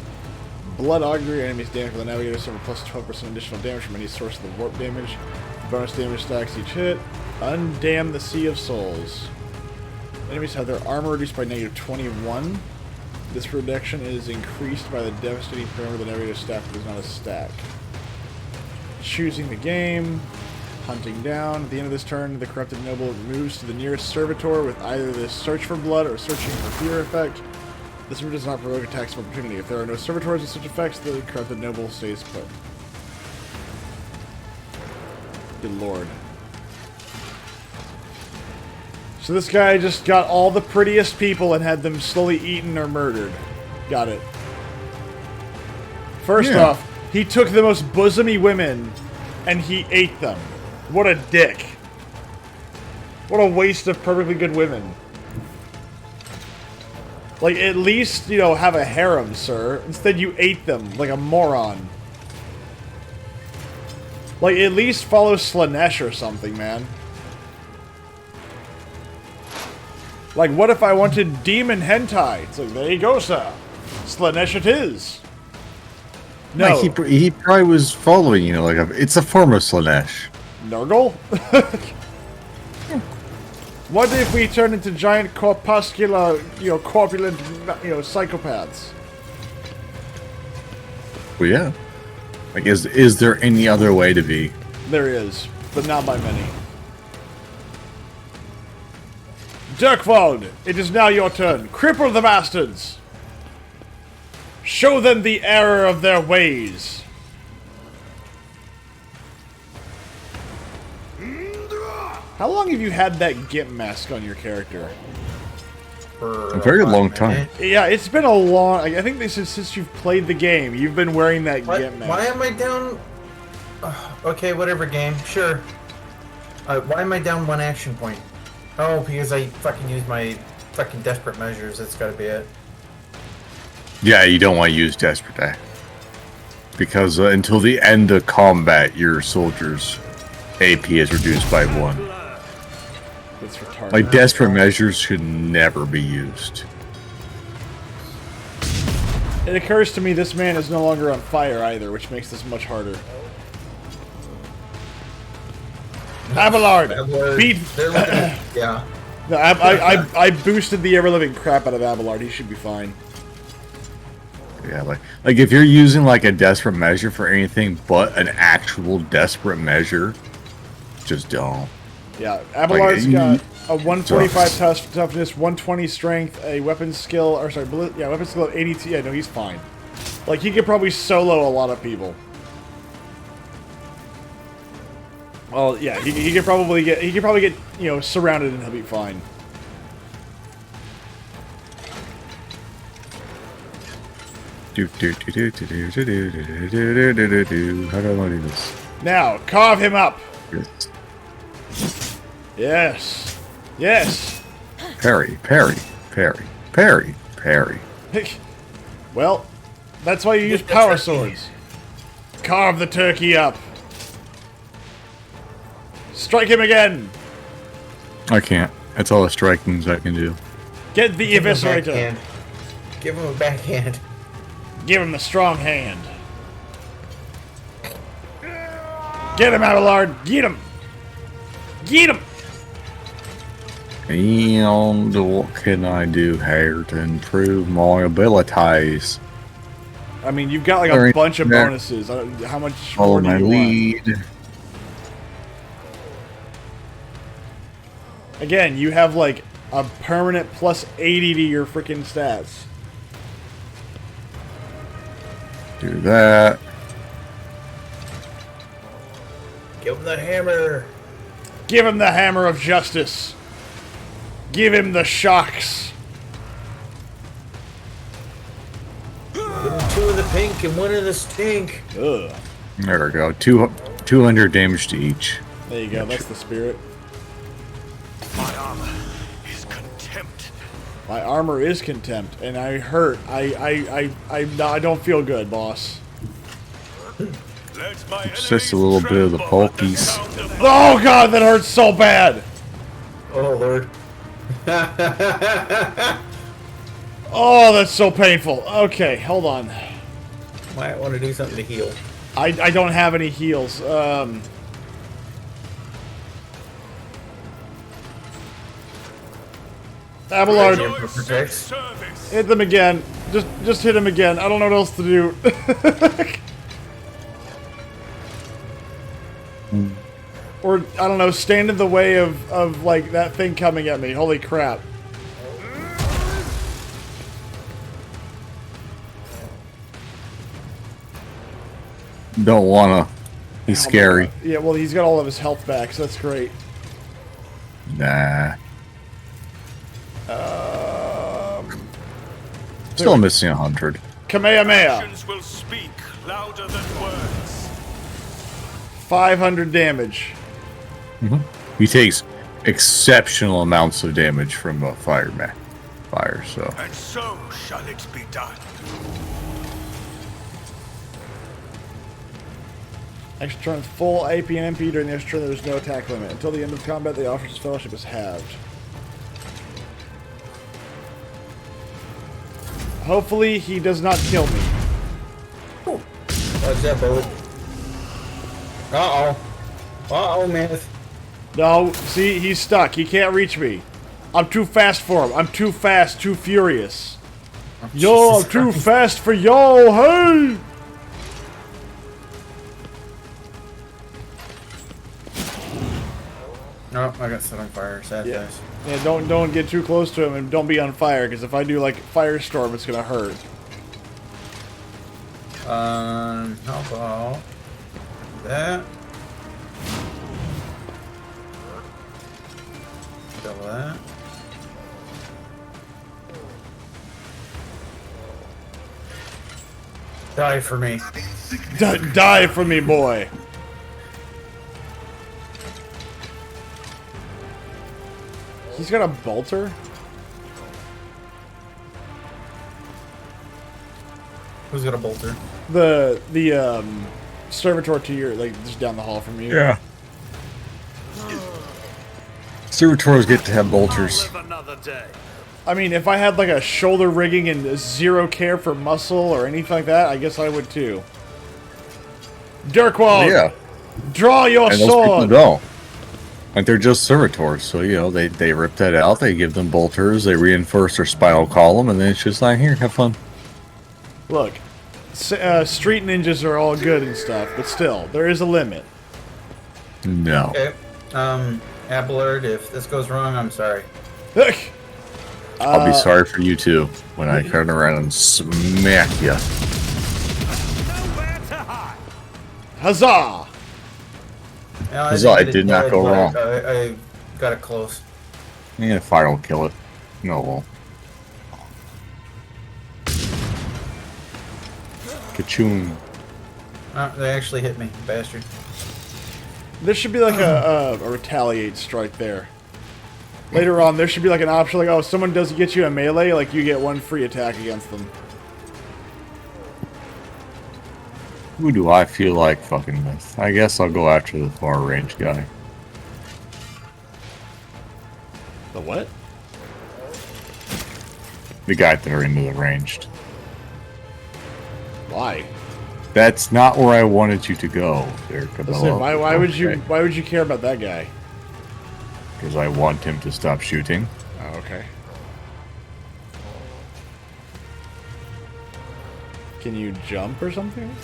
[SPEAKER 1] Blood augury, enemies damaged by the navigator suffer plus 12% additional damage from any source of the warp damage. Bonus damage stacks each hit. Undam the Sea of Souls. Enemies have their armor reduced by negative 21. This reduction is increased by the devastating parameter of the navigator's staff, but is not a stack. Choosing the game. Hunting down. At the end of this turn, the corrupted noble moves to the nearest servitor with either the search for blood or searching for fear effect. This move does not provoke attacks of opportunity. If there are no servitors with such effects, the corrupted noble stays put. Good lord. So this guy just got all the prettiest people and had them slowly eaten or murdered. Got it. First off, he took the most bosomy women and he ate them. What a dick. What a waste of perfectly good women. Like, at least, you know, have a harem, sir. Instead, you ate them like a moron. Like, at least follow Slaanesh or something, man. Like, what if I wanted demon hentai? It's like, there you go, sir. Slaanesh it is. No.
[SPEAKER 5] Like he probably was following, you know, like it's a form of Slaanesh.
[SPEAKER 1] Nurgle? What if we turn into giant corpuscular, you know, corpulent, you know, psychopaths?
[SPEAKER 5] Well, yeah. Like, is there any other way to be?
[SPEAKER 1] There is, but not by many. Dirkwald, it is now your turn. Cripple the bastards! Show them the error of their ways! How long have you had that Gimp mask on your character?
[SPEAKER 2] For
[SPEAKER 5] A very long time.
[SPEAKER 1] Yeah, it's been a long... I think this is since you've played the game. You've been wearing that Gimp mask.
[SPEAKER 2] Why am I down... okay, whatever game. Sure. Why am I down 1 action point? Oh, because I fucking used my fucking desperate measures. That's gotta be it.
[SPEAKER 5] Yeah, you don't want to use Desperate Act. Because until the end of combat, your soldiers' AP is reduced by 1.
[SPEAKER 1] That's retarded.
[SPEAKER 5] Like, Desperate Measures should never be used.
[SPEAKER 1] It occurs to me this man is no longer on fire either, which makes this much harder. Abelard! Beat...
[SPEAKER 2] They're looking, yeah.
[SPEAKER 1] No, I boosted the ever-living crap out of Abelard. He should be fine.
[SPEAKER 5] Yeah, like if you're using like a desperate measure for anything but an actual desperate measure, just don't.
[SPEAKER 1] Yeah, Abelard's got a 145
[SPEAKER 5] Sucks.
[SPEAKER 1] toughness, 120 strength, a weapon skill, or sorry, weapon skill at 80. Yeah, no, he's fine. Like, he could probably solo a lot of people. Well, yeah, he could probably get, you know, surrounded and he'll be fine.
[SPEAKER 5] How do I want to do this?
[SPEAKER 1] Now, carve him up.
[SPEAKER 5] Yes.
[SPEAKER 1] Yes. Yes.
[SPEAKER 5] Parry, parry, parry, parry, parry.
[SPEAKER 1] Well, that's why you use power swords. Carve the turkey up. Strike him again.
[SPEAKER 5] I can't. That's all the strikings I can do.
[SPEAKER 1] Get the
[SPEAKER 2] Give him a
[SPEAKER 1] eviscerator.
[SPEAKER 2] backhand. Give him a backhand.
[SPEAKER 1] Give him the strong hand. Get him, Abelard. Get him. Get him.
[SPEAKER 5] And what can I do here to improve my abilities?
[SPEAKER 1] I mean, you've got like a bunch of bonuses. How much
[SPEAKER 5] Follow
[SPEAKER 1] more do
[SPEAKER 5] my
[SPEAKER 1] you want?
[SPEAKER 5] lead.
[SPEAKER 1] Again, you have like a permanent plus 80 to your freaking stats.
[SPEAKER 5] Do that.
[SPEAKER 2] Give him the hammer.
[SPEAKER 1] Give him the hammer of justice. Give him the shocks.
[SPEAKER 2] Give him 2 of the pink and 1 of the stink.
[SPEAKER 1] Ugh.
[SPEAKER 5] There we go. 200 damage to each.
[SPEAKER 1] There you go. That's the spirit.
[SPEAKER 3] My armor is contempt.
[SPEAKER 1] My armor is contempt, and I hurt. I don't feel good, boss.
[SPEAKER 3] Let my
[SPEAKER 5] It's just a little bit of the bulkies.
[SPEAKER 1] Oh god, that hurts so bad.
[SPEAKER 2] Oh lord.
[SPEAKER 1] Oh, that's so painful. Okay, hold on.
[SPEAKER 2] Might want to do something to heal.
[SPEAKER 1] I don't have any heals. Abelard,
[SPEAKER 2] Protects.
[SPEAKER 1] hit them again. Just hit him again. I don't know what else to do. Or, I don't know, stand in the way of like, that thing coming at me. Holy crap.
[SPEAKER 5] Don't wanna. He's scary.
[SPEAKER 1] Yeah, well, he's got all of his health back, so that's great.
[SPEAKER 5] Nah. Still missing 100.
[SPEAKER 1] Kamehameha.
[SPEAKER 3] Actions will speak louder than words.
[SPEAKER 1] 500 damage.
[SPEAKER 5] He takes exceptional amounts of damage from fire, so.
[SPEAKER 3] And so shall it be done.
[SPEAKER 1] Extra turns full AP and MP during the extra turn. There is no attack limit. Until the end of combat, the officer's fellowship is halved. Hopefully, he does not kill me.
[SPEAKER 2] What's that, bullet? Uh-oh. Uh-oh, man.
[SPEAKER 1] No, see, he's stuck. He can't reach me. I'm too fast for him. I'm too fast, too furious. Yo, I'm too fast for yo, hey!
[SPEAKER 2] Oh, I got set on fire. Sad face.
[SPEAKER 1] Yeah, don't get too close to him and don't be on fire, because if I do like firestorm, it's gonna hurt.
[SPEAKER 2] How about that? Double that. Die for me.
[SPEAKER 1] Die for me, boy. He's got a bolter?
[SPEAKER 2] Who's got a bolter?
[SPEAKER 1] The servitor to your, like, just down the hall from you.
[SPEAKER 5] Yeah. Servitors get to have bolters.
[SPEAKER 3] Live another day.
[SPEAKER 1] I mean, if I had like a shoulder rigging and zero care for muscle or anything like that, I guess I would too. Dirkwald,
[SPEAKER 5] Yeah.
[SPEAKER 1] draw your
[SPEAKER 5] And those people
[SPEAKER 1] sword.
[SPEAKER 5] don't. Like, they're just servitors, so, you know, they rip that out, they give them bolters, they reinforce their spinal column, and then it's just like, here, have fun.
[SPEAKER 1] Look, street ninjas are all good and stuff, but still, there is a limit.
[SPEAKER 5] No.
[SPEAKER 2] Okay. App alert, if this goes wrong, I'm sorry.
[SPEAKER 1] Look,
[SPEAKER 5] I'll be sorry for you, too, when I turn around and smack you.
[SPEAKER 3] Nowhere to hide.
[SPEAKER 1] huzzah!
[SPEAKER 2] Yeah,
[SPEAKER 5] Huzzah,
[SPEAKER 2] think
[SPEAKER 5] it did not
[SPEAKER 2] did,
[SPEAKER 5] go
[SPEAKER 2] but
[SPEAKER 5] wrong.
[SPEAKER 2] I got it close.
[SPEAKER 5] Yeah, fire will kill it. No, it won't. Kachoom.
[SPEAKER 2] They actually hit me, bastard.
[SPEAKER 1] There should be like a retaliate strike there. Later on, there should be like an option like, oh, someone does get you a melee, like you get one free attack against them.
[SPEAKER 5] Who do I feel like fucking with? I guess I'll go after the far range guy.
[SPEAKER 1] The what?
[SPEAKER 5] The guy that are into the ranged.
[SPEAKER 1] Why?
[SPEAKER 5] That's not where I wanted you to go, there, Cabela.
[SPEAKER 1] Listen, why would you care about that guy?
[SPEAKER 5] Because I want him to stop shooting.
[SPEAKER 1] Oh, okay. Can you jump or something?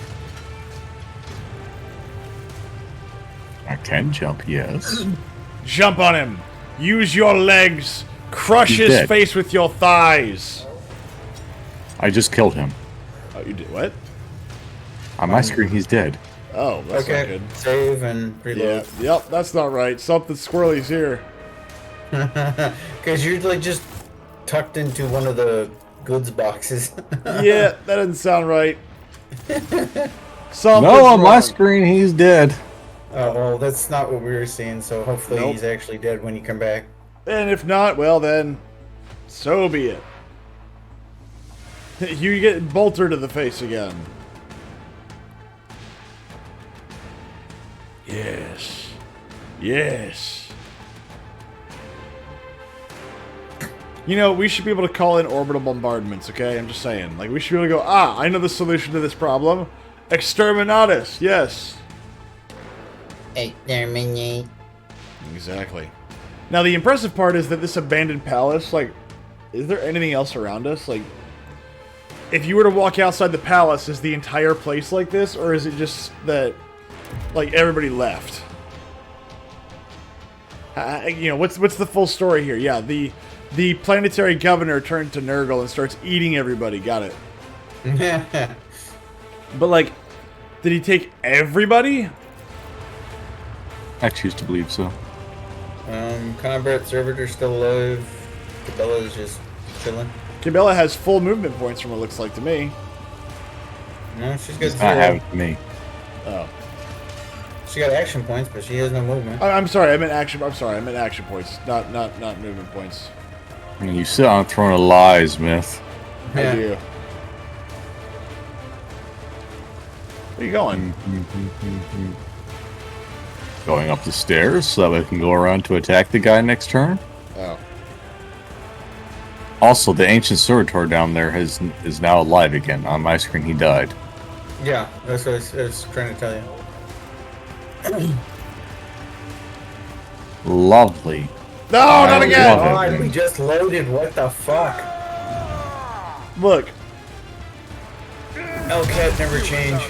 [SPEAKER 5] I can jump, yes.
[SPEAKER 1] Jump on him! Use your legs! Crush
[SPEAKER 5] He's
[SPEAKER 1] his
[SPEAKER 5] dead.
[SPEAKER 1] face with your thighs!
[SPEAKER 5] I just killed him.
[SPEAKER 1] Oh, you did what?
[SPEAKER 5] On my screen, he's dead.
[SPEAKER 1] Oh, that's not
[SPEAKER 2] Okay,
[SPEAKER 1] good.
[SPEAKER 2] save and
[SPEAKER 1] Yeah,
[SPEAKER 2] reload.
[SPEAKER 1] yep, that's not right. Something squirrely's here.
[SPEAKER 2] Because you're like just tucked into one of the goods boxes.
[SPEAKER 1] Yeah, that doesn't sound right. Something's
[SPEAKER 5] No, on my
[SPEAKER 1] wrong.
[SPEAKER 5] screen, he's dead.
[SPEAKER 2] Oh, well, that's not what we were seeing, so hopefully
[SPEAKER 1] Nope.
[SPEAKER 2] he's actually dead when you come back.
[SPEAKER 1] And if not, well then, so be it. You get bolter to the face again. Yes. Yes. You know, we should be able to call in orbital bombardments, okay? I'm just saying. Like, we should be able to go, I know the solution to this problem. Exterminatus, yes.
[SPEAKER 2] Exterminate.
[SPEAKER 1] Exactly. Now, the impressive part is that this abandoned palace, like, is there anything else around us? Like, if you were to walk outside the palace, is the entire place like this? Or is it just that, like, everybody left? You know, what's the full story here? Yeah, the planetary governor turned to Nurgle and starts eating everybody. Got it. But like, did he take everybody?
[SPEAKER 5] I choose to believe so.
[SPEAKER 2] Combat Servitor still alive. Cabela's just chilling.
[SPEAKER 1] Cabela has full movement points from what it looks like to me.
[SPEAKER 2] No, she's got
[SPEAKER 5] It's not
[SPEAKER 2] 0.
[SPEAKER 5] happening to me.
[SPEAKER 1] Oh.
[SPEAKER 2] She got action points, but she has no movement.
[SPEAKER 1] I'm sorry, I meant action. I'm sorry, I meant action points, not movement points.
[SPEAKER 5] And you sit on a throne of lies, Myth.
[SPEAKER 1] I do. Where are you going?
[SPEAKER 5] Going up the stairs so that I can go around to attack the guy next turn.
[SPEAKER 1] Oh.
[SPEAKER 5] Also, the ancient servitor down there is now alive again. On my screen, he died.
[SPEAKER 2] Yeah, that's what I was trying to tell you.
[SPEAKER 5] Lovely.
[SPEAKER 1] No, not again!
[SPEAKER 5] love it.
[SPEAKER 2] God, we just loaded. What the fuck?
[SPEAKER 1] Look.
[SPEAKER 2] Hellcat never change.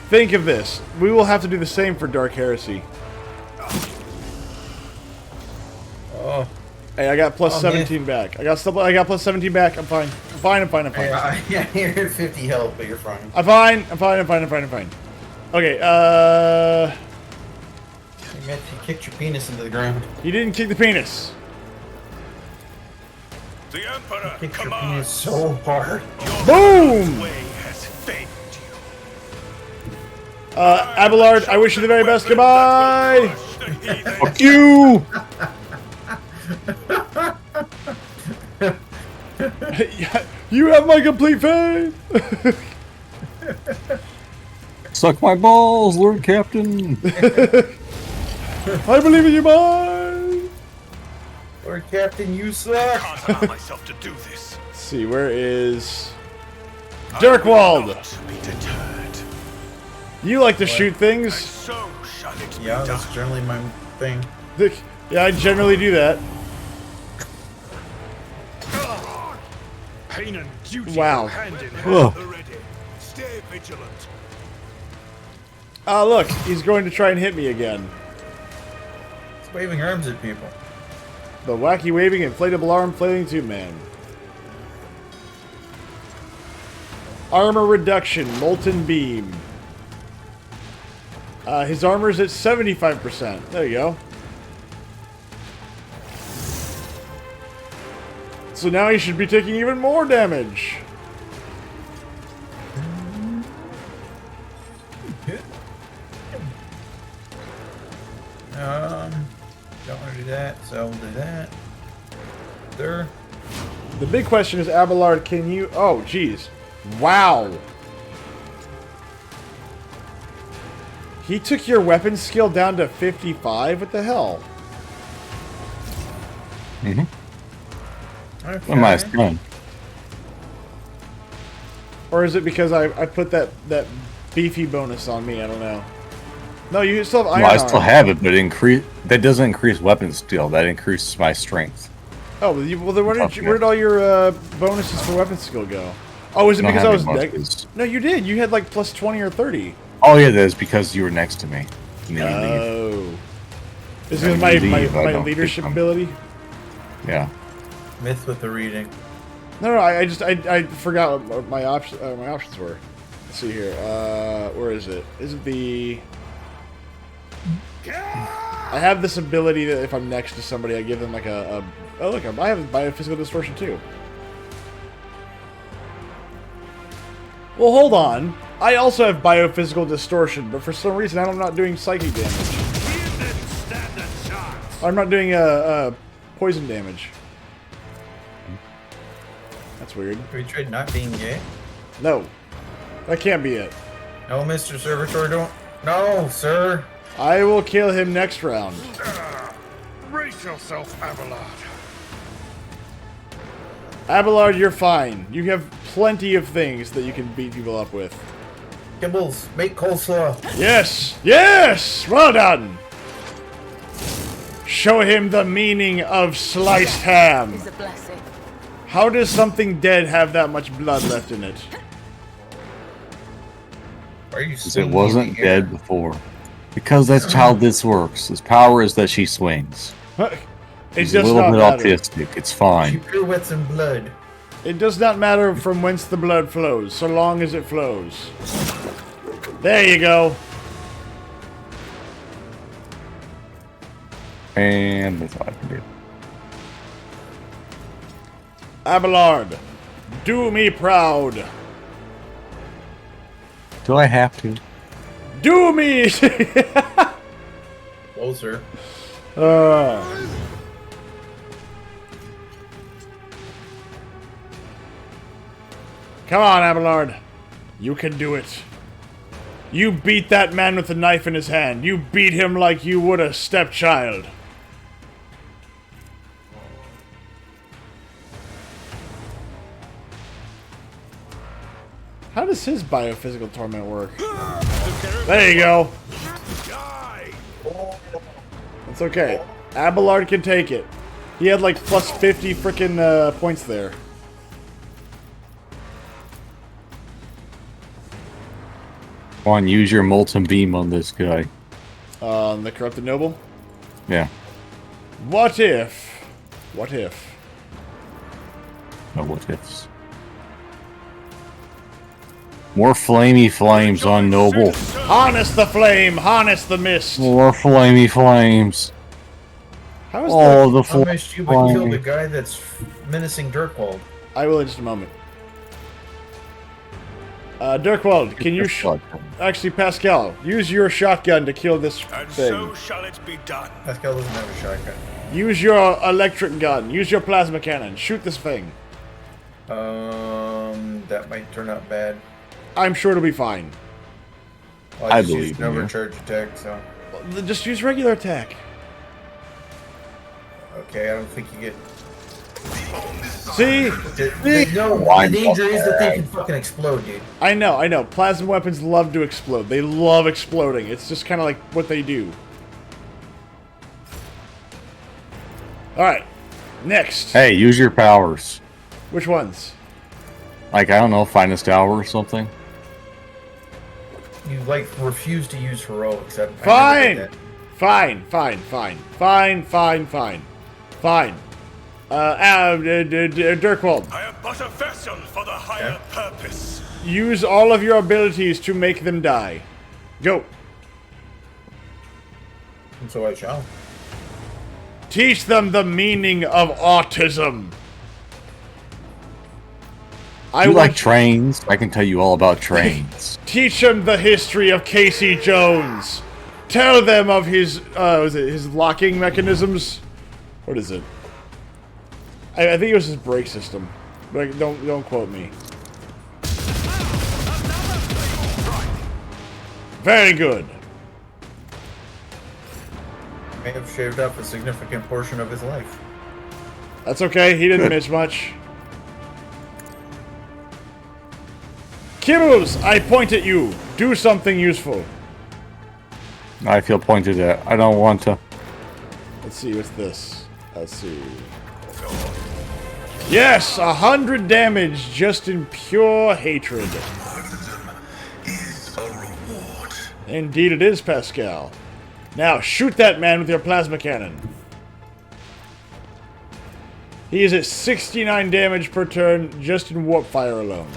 [SPEAKER 1] Think of this. We will have to do the same for Dark Heresy.
[SPEAKER 2] Oh.
[SPEAKER 1] Hey, I got plus
[SPEAKER 2] Oh,
[SPEAKER 1] 17 back. I got plus 17 back. I'm fine. I'm fine.
[SPEAKER 2] Yeah, you're at 50 health, but you're fine.
[SPEAKER 1] I'm fine. Okay,
[SPEAKER 2] Hey, Matt, you kicked your penis into the ground.
[SPEAKER 1] you didn't kick the penis.
[SPEAKER 3] The Emperor
[SPEAKER 2] Kicked your
[SPEAKER 3] commands.
[SPEAKER 2] penis so hard.
[SPEAKER 1] Boom!
[SPEAKER 3] Way has failed you.
[SPEAKER 1] Abelard, I wish you the very best. Goodbye!
[SPEAKER 3] Crush the heathen.
[SPEAKER 5] Fuck you!
[SPEAKER 1] You have my complete faith!
[SPEAKER 5] Suck my balls, Lord Captain.
[SPEAKER 1] I believe in you, boy!
[SPEAKER 2] Lord Captain, you suck.
[SPEAKER 3] Can't allow myself to do this.
[SPEAKER 1] Let's see, where is... Dirkwald!
[SPEAKER 3] Not be deterred.
[SPEAKER 1] You like to shoot
[SPEAKER 3] And
[SPEAKER 1] things?
[SPEAKER 3] so shall it
[SPEAKER 2] Yeah,
[SPEAKER 3] be
[SPEAKER 2] that's
[SPEAKER 3] done.
[SPEAKER 2] generally my thing.
[SPEAKER 1] Yeah, I generally do that.
[SPEAKER 3] Pain and duty
[SPEAKER 1] Wow.
[SPEAKER 3] go hand in
[SPEAKER 5] Ugh.
[SPEAKER 3] hand. Ready. Stay vigilant.
[SPEAKER 1] Ah, look, he's going to try and hit me again.
[SPEAKER 2] It's waving arms at people.
[SPEAKER 1] The wacky waving inflatable arm flailing tube man. Armor reduction, molten beam. His armor's at 75%. There you go. So now he should be taking even more damage.
[SPEAKER 2] Don't want to do that, so we'll do that. There.
[SPEAKER 1] The big question is, Abelard, can you... Oh, jeez. Wow. He took your weapon skill down to 55? What the hell?
[SPEAKER 2] Okay.
[SPEAKER 5] What am I saying?
[SPEAKER 1] Or is it because I put that beefy bonus on me? I don't know. No, you still have iron
[SPEAKER 5] No, I still
[SPEAKER 1] arm.
[SPEAKER 5] have it, but that doesn't increase weapon skill. That increases my strength.
[SPEAKER 1] Oh, well then where did all your bonuses for weapon skill go? Oh, is it
[SPEAKER 5] Don't
[SPEAKER 1] because
[SPEAKER 5] have
[SPEAKER 1] I was
[SPEAKER 5] any
[SPEAKER 1] next?
[SPEAKER 5] bonuses.
[SPEAKER 1] No, you did. You had like plus 20 or 30.
[SPEAKER 5] Oh yeah, that is because you were next to me. And then you leave.
[SPEAKER 1] Oh. Is
[SPEAKER 5] Yeah,
[SPEAKER 1] it
[SPEAKER 5] you
[SPEAKER 1] my
[SPEAKER 5] leave, I don't
[SPEAKER 1] leadership
[SPEAKER 5] think I'm-
[SPEAKER 1] ability?
[SPEAKER 5] Yeah.
[SPEAKER 2] Myth with the reading.
[SPEAKER 1] No, I forgot what my options were. Let's see here. Where is it? Is it the... I have this ability that if I'm next to somebody, I give them like a oh look, I have biophysical distortion too. Well, hold on. I also have biophysical distortion, but for some reason I'm not doing psychic damage.
[SPEAKER 3] Heathen stand a chance.
[SPEAKER 1] I'm not doing poison damage. That's weird.
[SPEAKER 2] We tried not being gay.
[SPEAKER 1] No, that can't be it.
[SPEAKER 2] No, Mr. Servitor, don't. No, sir.
[SPEAKER 1] I will kill him next round.
[SPEAKER 3] Brace yourself, Abelard.
[SPEAKER 1] Abelard, you're fine. You have plenty of things that you can beat people up with.
[SPEAKER 2] Kibbles, make coleslaw.
[SPEAKER 1] Yes! Yes! Well done! Show him the meaning of sliced ham.
[SPEAKER 6] Is a blessing.
[SPEAKER 1] How does something dead have that much blood left in it?
[SPEAKER 2] Are you
[SPEAKER 5] Because it wasn't dead before. Because that's how this works. His power is that she swings.
[SPEAKER 1] It
[SPEAKER 5] He's
[SPEAKER 1] does
[SPEAKER 5] a little
[SPEAKER 1] not
[SPEAKER 5] bit
[SPEAKER 1] matter.
[SPEAKER 5] autistic. It's
[SPEAKER 2] She
[SPEAKER 5] fine.
[SPEAKER 2] pirouettes in blood.
[SPEAKER 1] It does not matter from whence the blood flows, so long as it flows. There you go.
[SPEAKER 5] And that's all I can do.
[SPEAKER 1] Abelard, do me proud.
[SPEAKER 5] Do I have to?
[SPEAKER 1] Do me!
[SPEAKER 2] Closer.
[SPEAKER 1] Come on, Abelard. You can do it. You beat that man with the knife in his hand. You beat him like you would a stepchild. How does his biophysical torment work? There you go. It's okay. Abelard can take it. He had like plus 50 frickin' points there.
[SPEAKER 5] Go on, use your molten beam on this guy.
[SPEAKER 1] The Corrupted Noble?
[SPEAKER 5] Yeah.
[SPEAKER 1] What if? What if?
[SPEAKER 5] No what ifs. More flamey flames on Noble.
[SPEAKER 1] Harness the flame! Harness the mist!
[SPEAKER 5] More flamey flames.
[SPEAKER 1] How is
[SPEAKER 5] Oh,
[SPEAKER 1] that?
[SPEAKER 5] the
[SPEAKER 2] How much you would kill the
[SPEAKER 5] flame.
[SPEAKER 2] guy that's menacing Dirkwald?
[SPEAKER 1] I will in just a moment. Dirkwald, can you actually, Pascal, use your shotgun to kill this
[SPEAKER 3] And
[SPEAKER 1] thing.
[SPEAKER 3] so shall it be done.
[SPEAKER 2] Pascal doesn't have a shotgun.
[SPEAKER 1] Use your electric gun. Use your plasma cannon. Shoot this thing.
[SPEAKER 2] That might turn out bad.
[SPEAKER 1] I'm sure it'll be fine.
[SPEAKER 2] Well,
[SPEAKER 5] I
[SPEAKER 2] just used
[SPEAKER 5] believe
[SPEAKER 2] an
[SPEAKER 5] in you.
[SPEAKER 2] overcharge attack, so
[SPEAKER 1] Just use regular attack.
[SPEAKER 2] okay. I don't think you get.
[SPEAKER 1] See?
[SPEAKER 2] No,
[SPEAKER 5] Why
[SPEAKER 2] the danger is that they
[SPEAKER 5] not?
[SPEAKER 2] can fucking explode, dude.
[SPEAKER 1] I know. Plasma weapons love to explode. They love exploding. It's just kind of like what they do. Alright. Next.
[SPEAKER 5] Hey, use your powers.
[SPEAKER 1] Which ones?
[SPEAKER 5] Like, I don't know, finest hour or something.
[SPEAKER 2] You like refuse to use heroics. I never
[SPEAKER 1] Fine!
[SPEAKER 2] did that.
[SPEAKER 1] Fine. Dirkwald,
[SPEAKER 3] I am but a vessel for the higher purpose.
[SPEAKER 1] use all of your abilities to make them die. Go.
[SPEAKER 2] And so I shall.
[SPEAKER 1] Teach them the meaning of autism. I
[SPEAKER 5] You like
[SPEAKER 1] want
[SPEAKER 5] trains? I can tell you all about trains.
[SPEAKER 1] teach them the history of Casey Jones. Tell them of his his locking mechanisms. What is it? I think it was his brake system. But don't quote me. Very good.
[SPEAKER 2] May have shaved off a significant portion of his life.
[SPEAKER 1] That's okay. He didn't miss much. Kibbles, I point at you. Do something useful.
[SPEAKER 5] I feel pointed at. I don't want to.
[SPEAKER 1] Let's see, what's this? Let's see. Yes, 100 damage just in pure hatred.
[SPEAKER 3] Is a reward.
[SPEAKER 1] Indeed it is, Pascal. Now, shoot that man with your plasma cannon. He is at 69 damage per turn just in warp fire alone.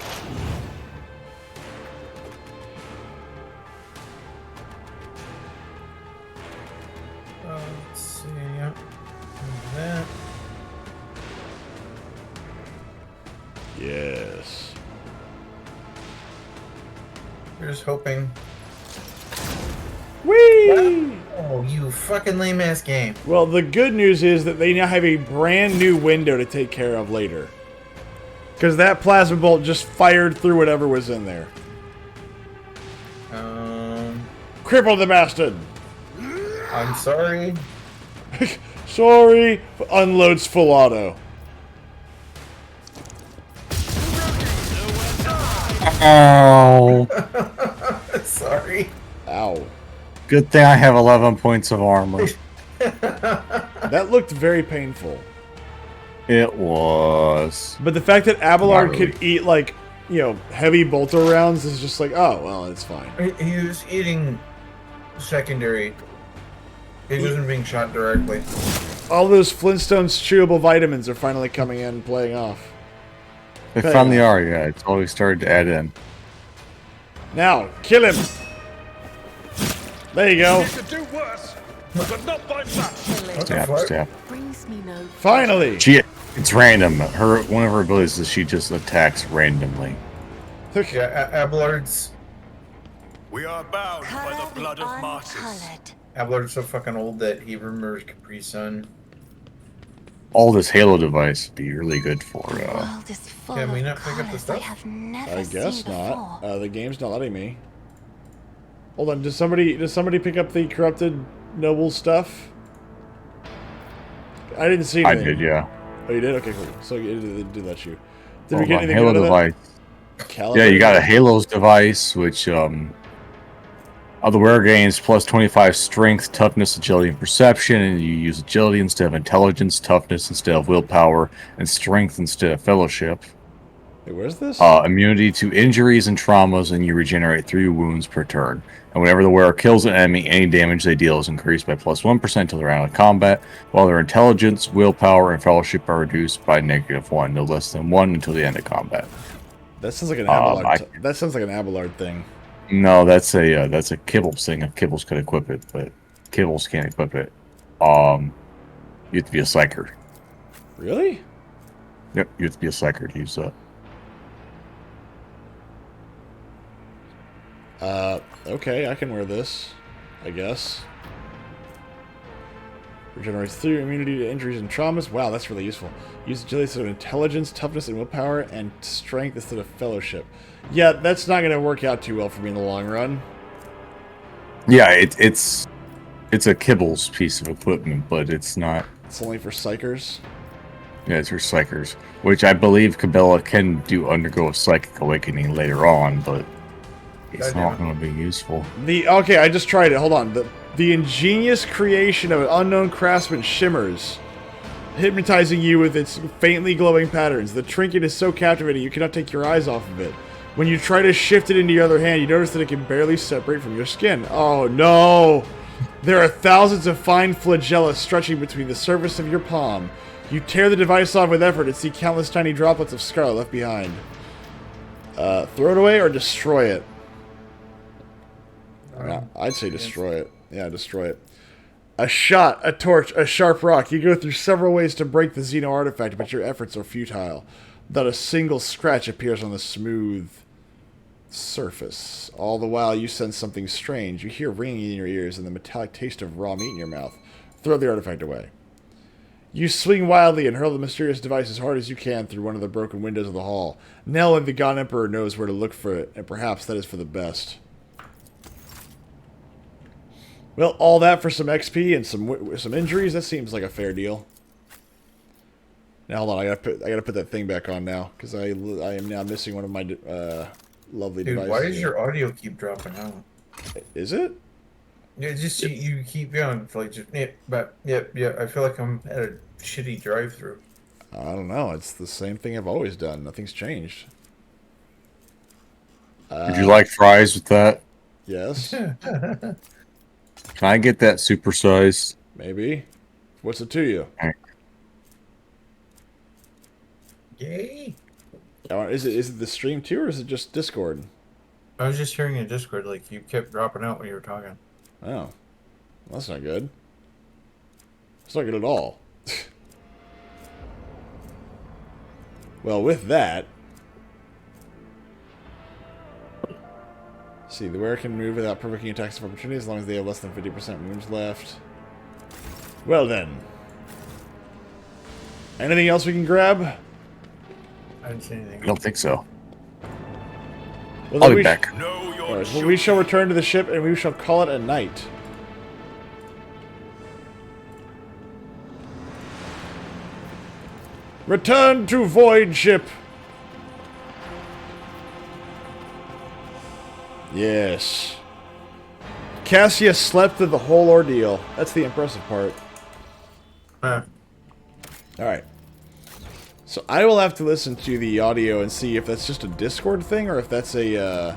[SPEAKER 2] Let's see. Yep. That.
[SPEAKER 1] Yes.
[SPEAKER 2] Here's hoping.
[SPEAKER 1] Whee!
[SPEAKER 2] Oh, you fucking lame ass game.
[SPEAKER 1] Well, the good news is that they now have a brand new window to take care of later. Because that plasma bolt just fired through whatever was in there. Cripple the bastard!
[SPEAKER 2] I'm sorry.
[SPEAKER 1] Sorry, unloads full auto.
[SPEAKER 5] Ow.
[SPEAKER 2] Sorry.
[SPEAKER 1] Ow.
[SPEAKER 5] Good thing I have 11 points of armor.
[SPEAKER 1] That looked very painful.
[SPEAKER 5] It was.
[SPEAKER 1] But the fact that Abelard
[SPEAKER 5] Not really.
[SPEAKER 1] could eat, like, you know, heavy bolter rounds is just like, oh, well, it's fine.
[SPEAKER 2] He was eating secondary. He wasn't being shot directly.
[SPEAKER 1] All those Flintstones chewable vitamins are finally coming in and playing off.
[SPEAKER 5] They finally are, yeah. It's always started to add in.
[SPEAKER 1] Now, kill him! There you go.
[SPEAKER 3] You could do worse, but not by much.
[SPEAKER 5] Stab, stab.
[SPEAKER 6] Brings me no
[SPEAKER 1] Finally!
[SPEAKER 5] It's random. One of her abilities is she just attacks randomly.
[SPEAKER 2] Yeah, Abelard's
[SPEAKER 3] We are bound by the blood of martyrs.
[SPEAKER 2] Abelard's so fucking old that he remembers Capri Sun.
[SPEAKER 5] All this Halo device would be really good for.
[SPEAKER 6] World is full
[SPEAKER 2] Can we
[SPEAKER 6] of
[SPEAKER 2] not pick up the
[SPEAKER 6] colours
[SPEAKER 2] stuff?
[SPEAKER 6] I have never
[SPEAKER 1] I guess
[SPEAKER 6] seen
[SPEAKER 1] not.
[SPEAKER 6] before.
[SPEAKER 1] The game's not letting me. Hold on, does somebody pick up the corrupted noble stuff? I didn't see
[SPEAKER 5] I
[SPEAKER 1] anything.
[SPEAKER 5] did, yeah.
[SPEAKER 1] Oh, you did? Okay, cool. So it did let you. Did
[SPEAKER 5] Hold
[SPEAKER 1] we get
[SPEAKER 5] on,
[SPEAKER 1] anything
[SPEAKER 5] Halo
[SPEAKER 1] out of
[SPEAKER 5] device.
[SPEAKER 1] that? Caliber?
[SPEAKER 5] Yeah, you got a Halo's device, which other wearer gains plus 25 strength, toughness, agility, and perception, and you use agility instead of intelligence, toughness instead of willpower, and strength instead of fellowship.
[SPEAKER 1] Wait, where's this?
[SPEAKER 5] Immunity to injuries and traumas, and you regenerate 3 wounds per turn. And whenever the wearer kills an enemy, any damage they deal is increased by plus 1% until they're out of combat, while their intelligence, willpower, and fellowship are reduced by -1, no less than 1 until the end of combat.
[SPEAKER 1] That sounds like an Abelard. That sounds like an Abelard thing.
[SPEAKER 5] No, that's a Kibbles thing. If Kibbles could equip it, but Kibbles can't equip it. You have to be a psyker.
[SPEAKER 1] Really?
[SPEAKER 5] Yep, you have to be a psyker to use that.
[SPEAKER 1] Okay, I can wear this, I guess. Regenerates 3 immunity to injuries and traumas. Wow, that's really useful. Use agility instead of intelligence, toughness, and willpower, and strength instead of fellowship. Yeah, that's not going to work out too well for me in the long run.
[SPEAKER 5] Yeah, it's a Kibbles piece of equipment, but it's not.
[SPEAKER 1] It's only for psychers.
[SPEAKER 5] Yeah, it's for psychers, which I believe Cabela can undergo a psychic awakening later on, but it's not going to be useful.
[SPEAKER 1] Okay, I just tried it. Hold on. The ingenious creation of an unknown craftsman shimmers, hypnotizing you with its faintly glowing patterns. The trinket is so captivating you cannot take your eyes off of it. When you try to shift it into your other hand, you notice that it can barely separate from your skin. Oh no! There are thousands of fine flagella stretching between the surface of your palm. You tear the device off with effort and see countless tiny droplets of scarlet left behind. Throw it away or destroy it? I'd say destroy it. Yeah, destroy it. A shot, a torch, a sharp rock. You go through several ways to break the Xeno artifact, but your efforts are futile. Not a single scratch appears on the smooth surface. All the while, you sense something strange. You hear ringing in your ears and the metallic taste of raw meat in your mouth. Throw the artifact away. You swing wildly and hurl the mysterious device as hard as you can through one of the broken windows of the hall. Nell and the God Emperor knows where to look for it, and perhaps that is for the best. Well, all that for some XP and some injuries. That seems like a fair deal. Now hold on, I gotta put that thing back on now because I am now missing one of my lovely devices.
[SPEAKER 2] Dude, why does your audio keep dropping out?
[SPEAKER 1] Is it?
[SPEAKER 2] Yeah, just you keep going like just yeah. I feel like I'm at a shitty drive-through.
[SPEAKER 1] I don't know. It's the same thing I've always done. Nothing's changed.
[SPEAKER 5] Would you like fries with that?
[SPEAKER 1] Yes.
[SPEAKER 5] Can I get that supersized?
[SPEAKER 1] Maybe. What's it to you?
[SPEAKER 2] Yay!
[SPEAKER 1] Is it the stream too, or is it just Discord?
[SPEAKER 2] I was just hearing in Discord like you kept dropping out when you were talking.
[SPEAKER 1] Oh, well, that's not good. It's not good at all. Well, with that, see, the wearer can move without provoking attacks of opportunity as long as they have less than 50% wounds left. Well then, anything else we can grab?
[SPEAKER 2] I didn't see anything.
[SPEAKER 5] I don't think so.
[SPEAKER 1] Well,
[SPEAKER 5] I'll be back.
[SPEAKER 3] Know your
[SPEAKER 1] Alright, well, we shall return to the ship and we shall call it a night. Return to Void Ship! Yes. Cassia slept through the whole ordeal. That's the impressive part. Alright. So I will have to listen to the audio and see if that's just a Discord thing or if that's a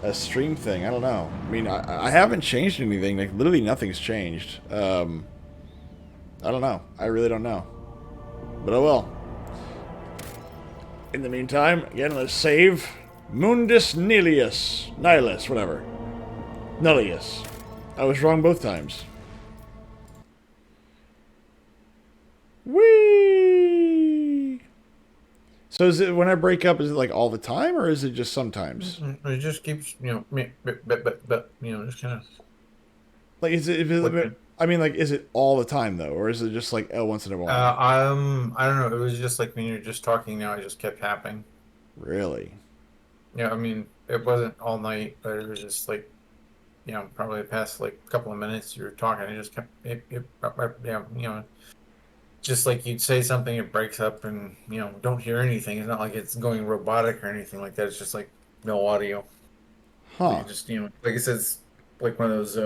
[SPEAKER 1] a stream thing. I don't know. I mean, I haven't changed anything. Like, literally nothing's changed. I don't know. I really don't know. But oh well. In the meantime, again, let's save Mundus Nihilus, whatever. Nullius. I was wrong both times. Whee! So is it, when I break up, is it like all the time, or is it just sometimes?
[SPEAKER 2] It just keeps, just kind of.
[SPEAKER 1] Like, I mean, like, is it all the time, though? Or is it just like, oh, once in a while?
[SPEAKER 2] I don't know. It was just like when you're just talking now, it just kept happening.
[SPEAKER 1] Really?
[SPEAKER 2] Yeah, I mean, it wasn't all night, but it was just like, probably the past like couple of minutes you were talking, it just kept, just like you'd say something, it breaks up and, don't hear anything. It's not like it's going robotic or anything like that. It's just like no audio.
[SPEAKER 1] Huh.
[SPEAKER 2] You just, like I said, it's like one of those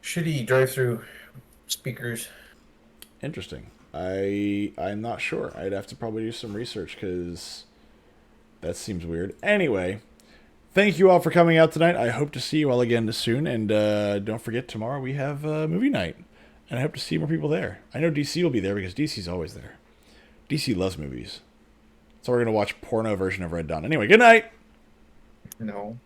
[SPEAKER 2] shitty drive-through speakers.
[SPEAKER 1] Interesting. I'm not sure. I'd have to probably do some research because that seems weird. Anyway, thank you all for coming out tonight. I hope to see you all again soon. And don't forget, tomorrow we have movie night. And I hope to see more people there. I know DC will be there because DC's always there. DC loves movies. So we're going to watch porno version of Red Dawn. Anyway, good night.
[SPEAKER 2] No.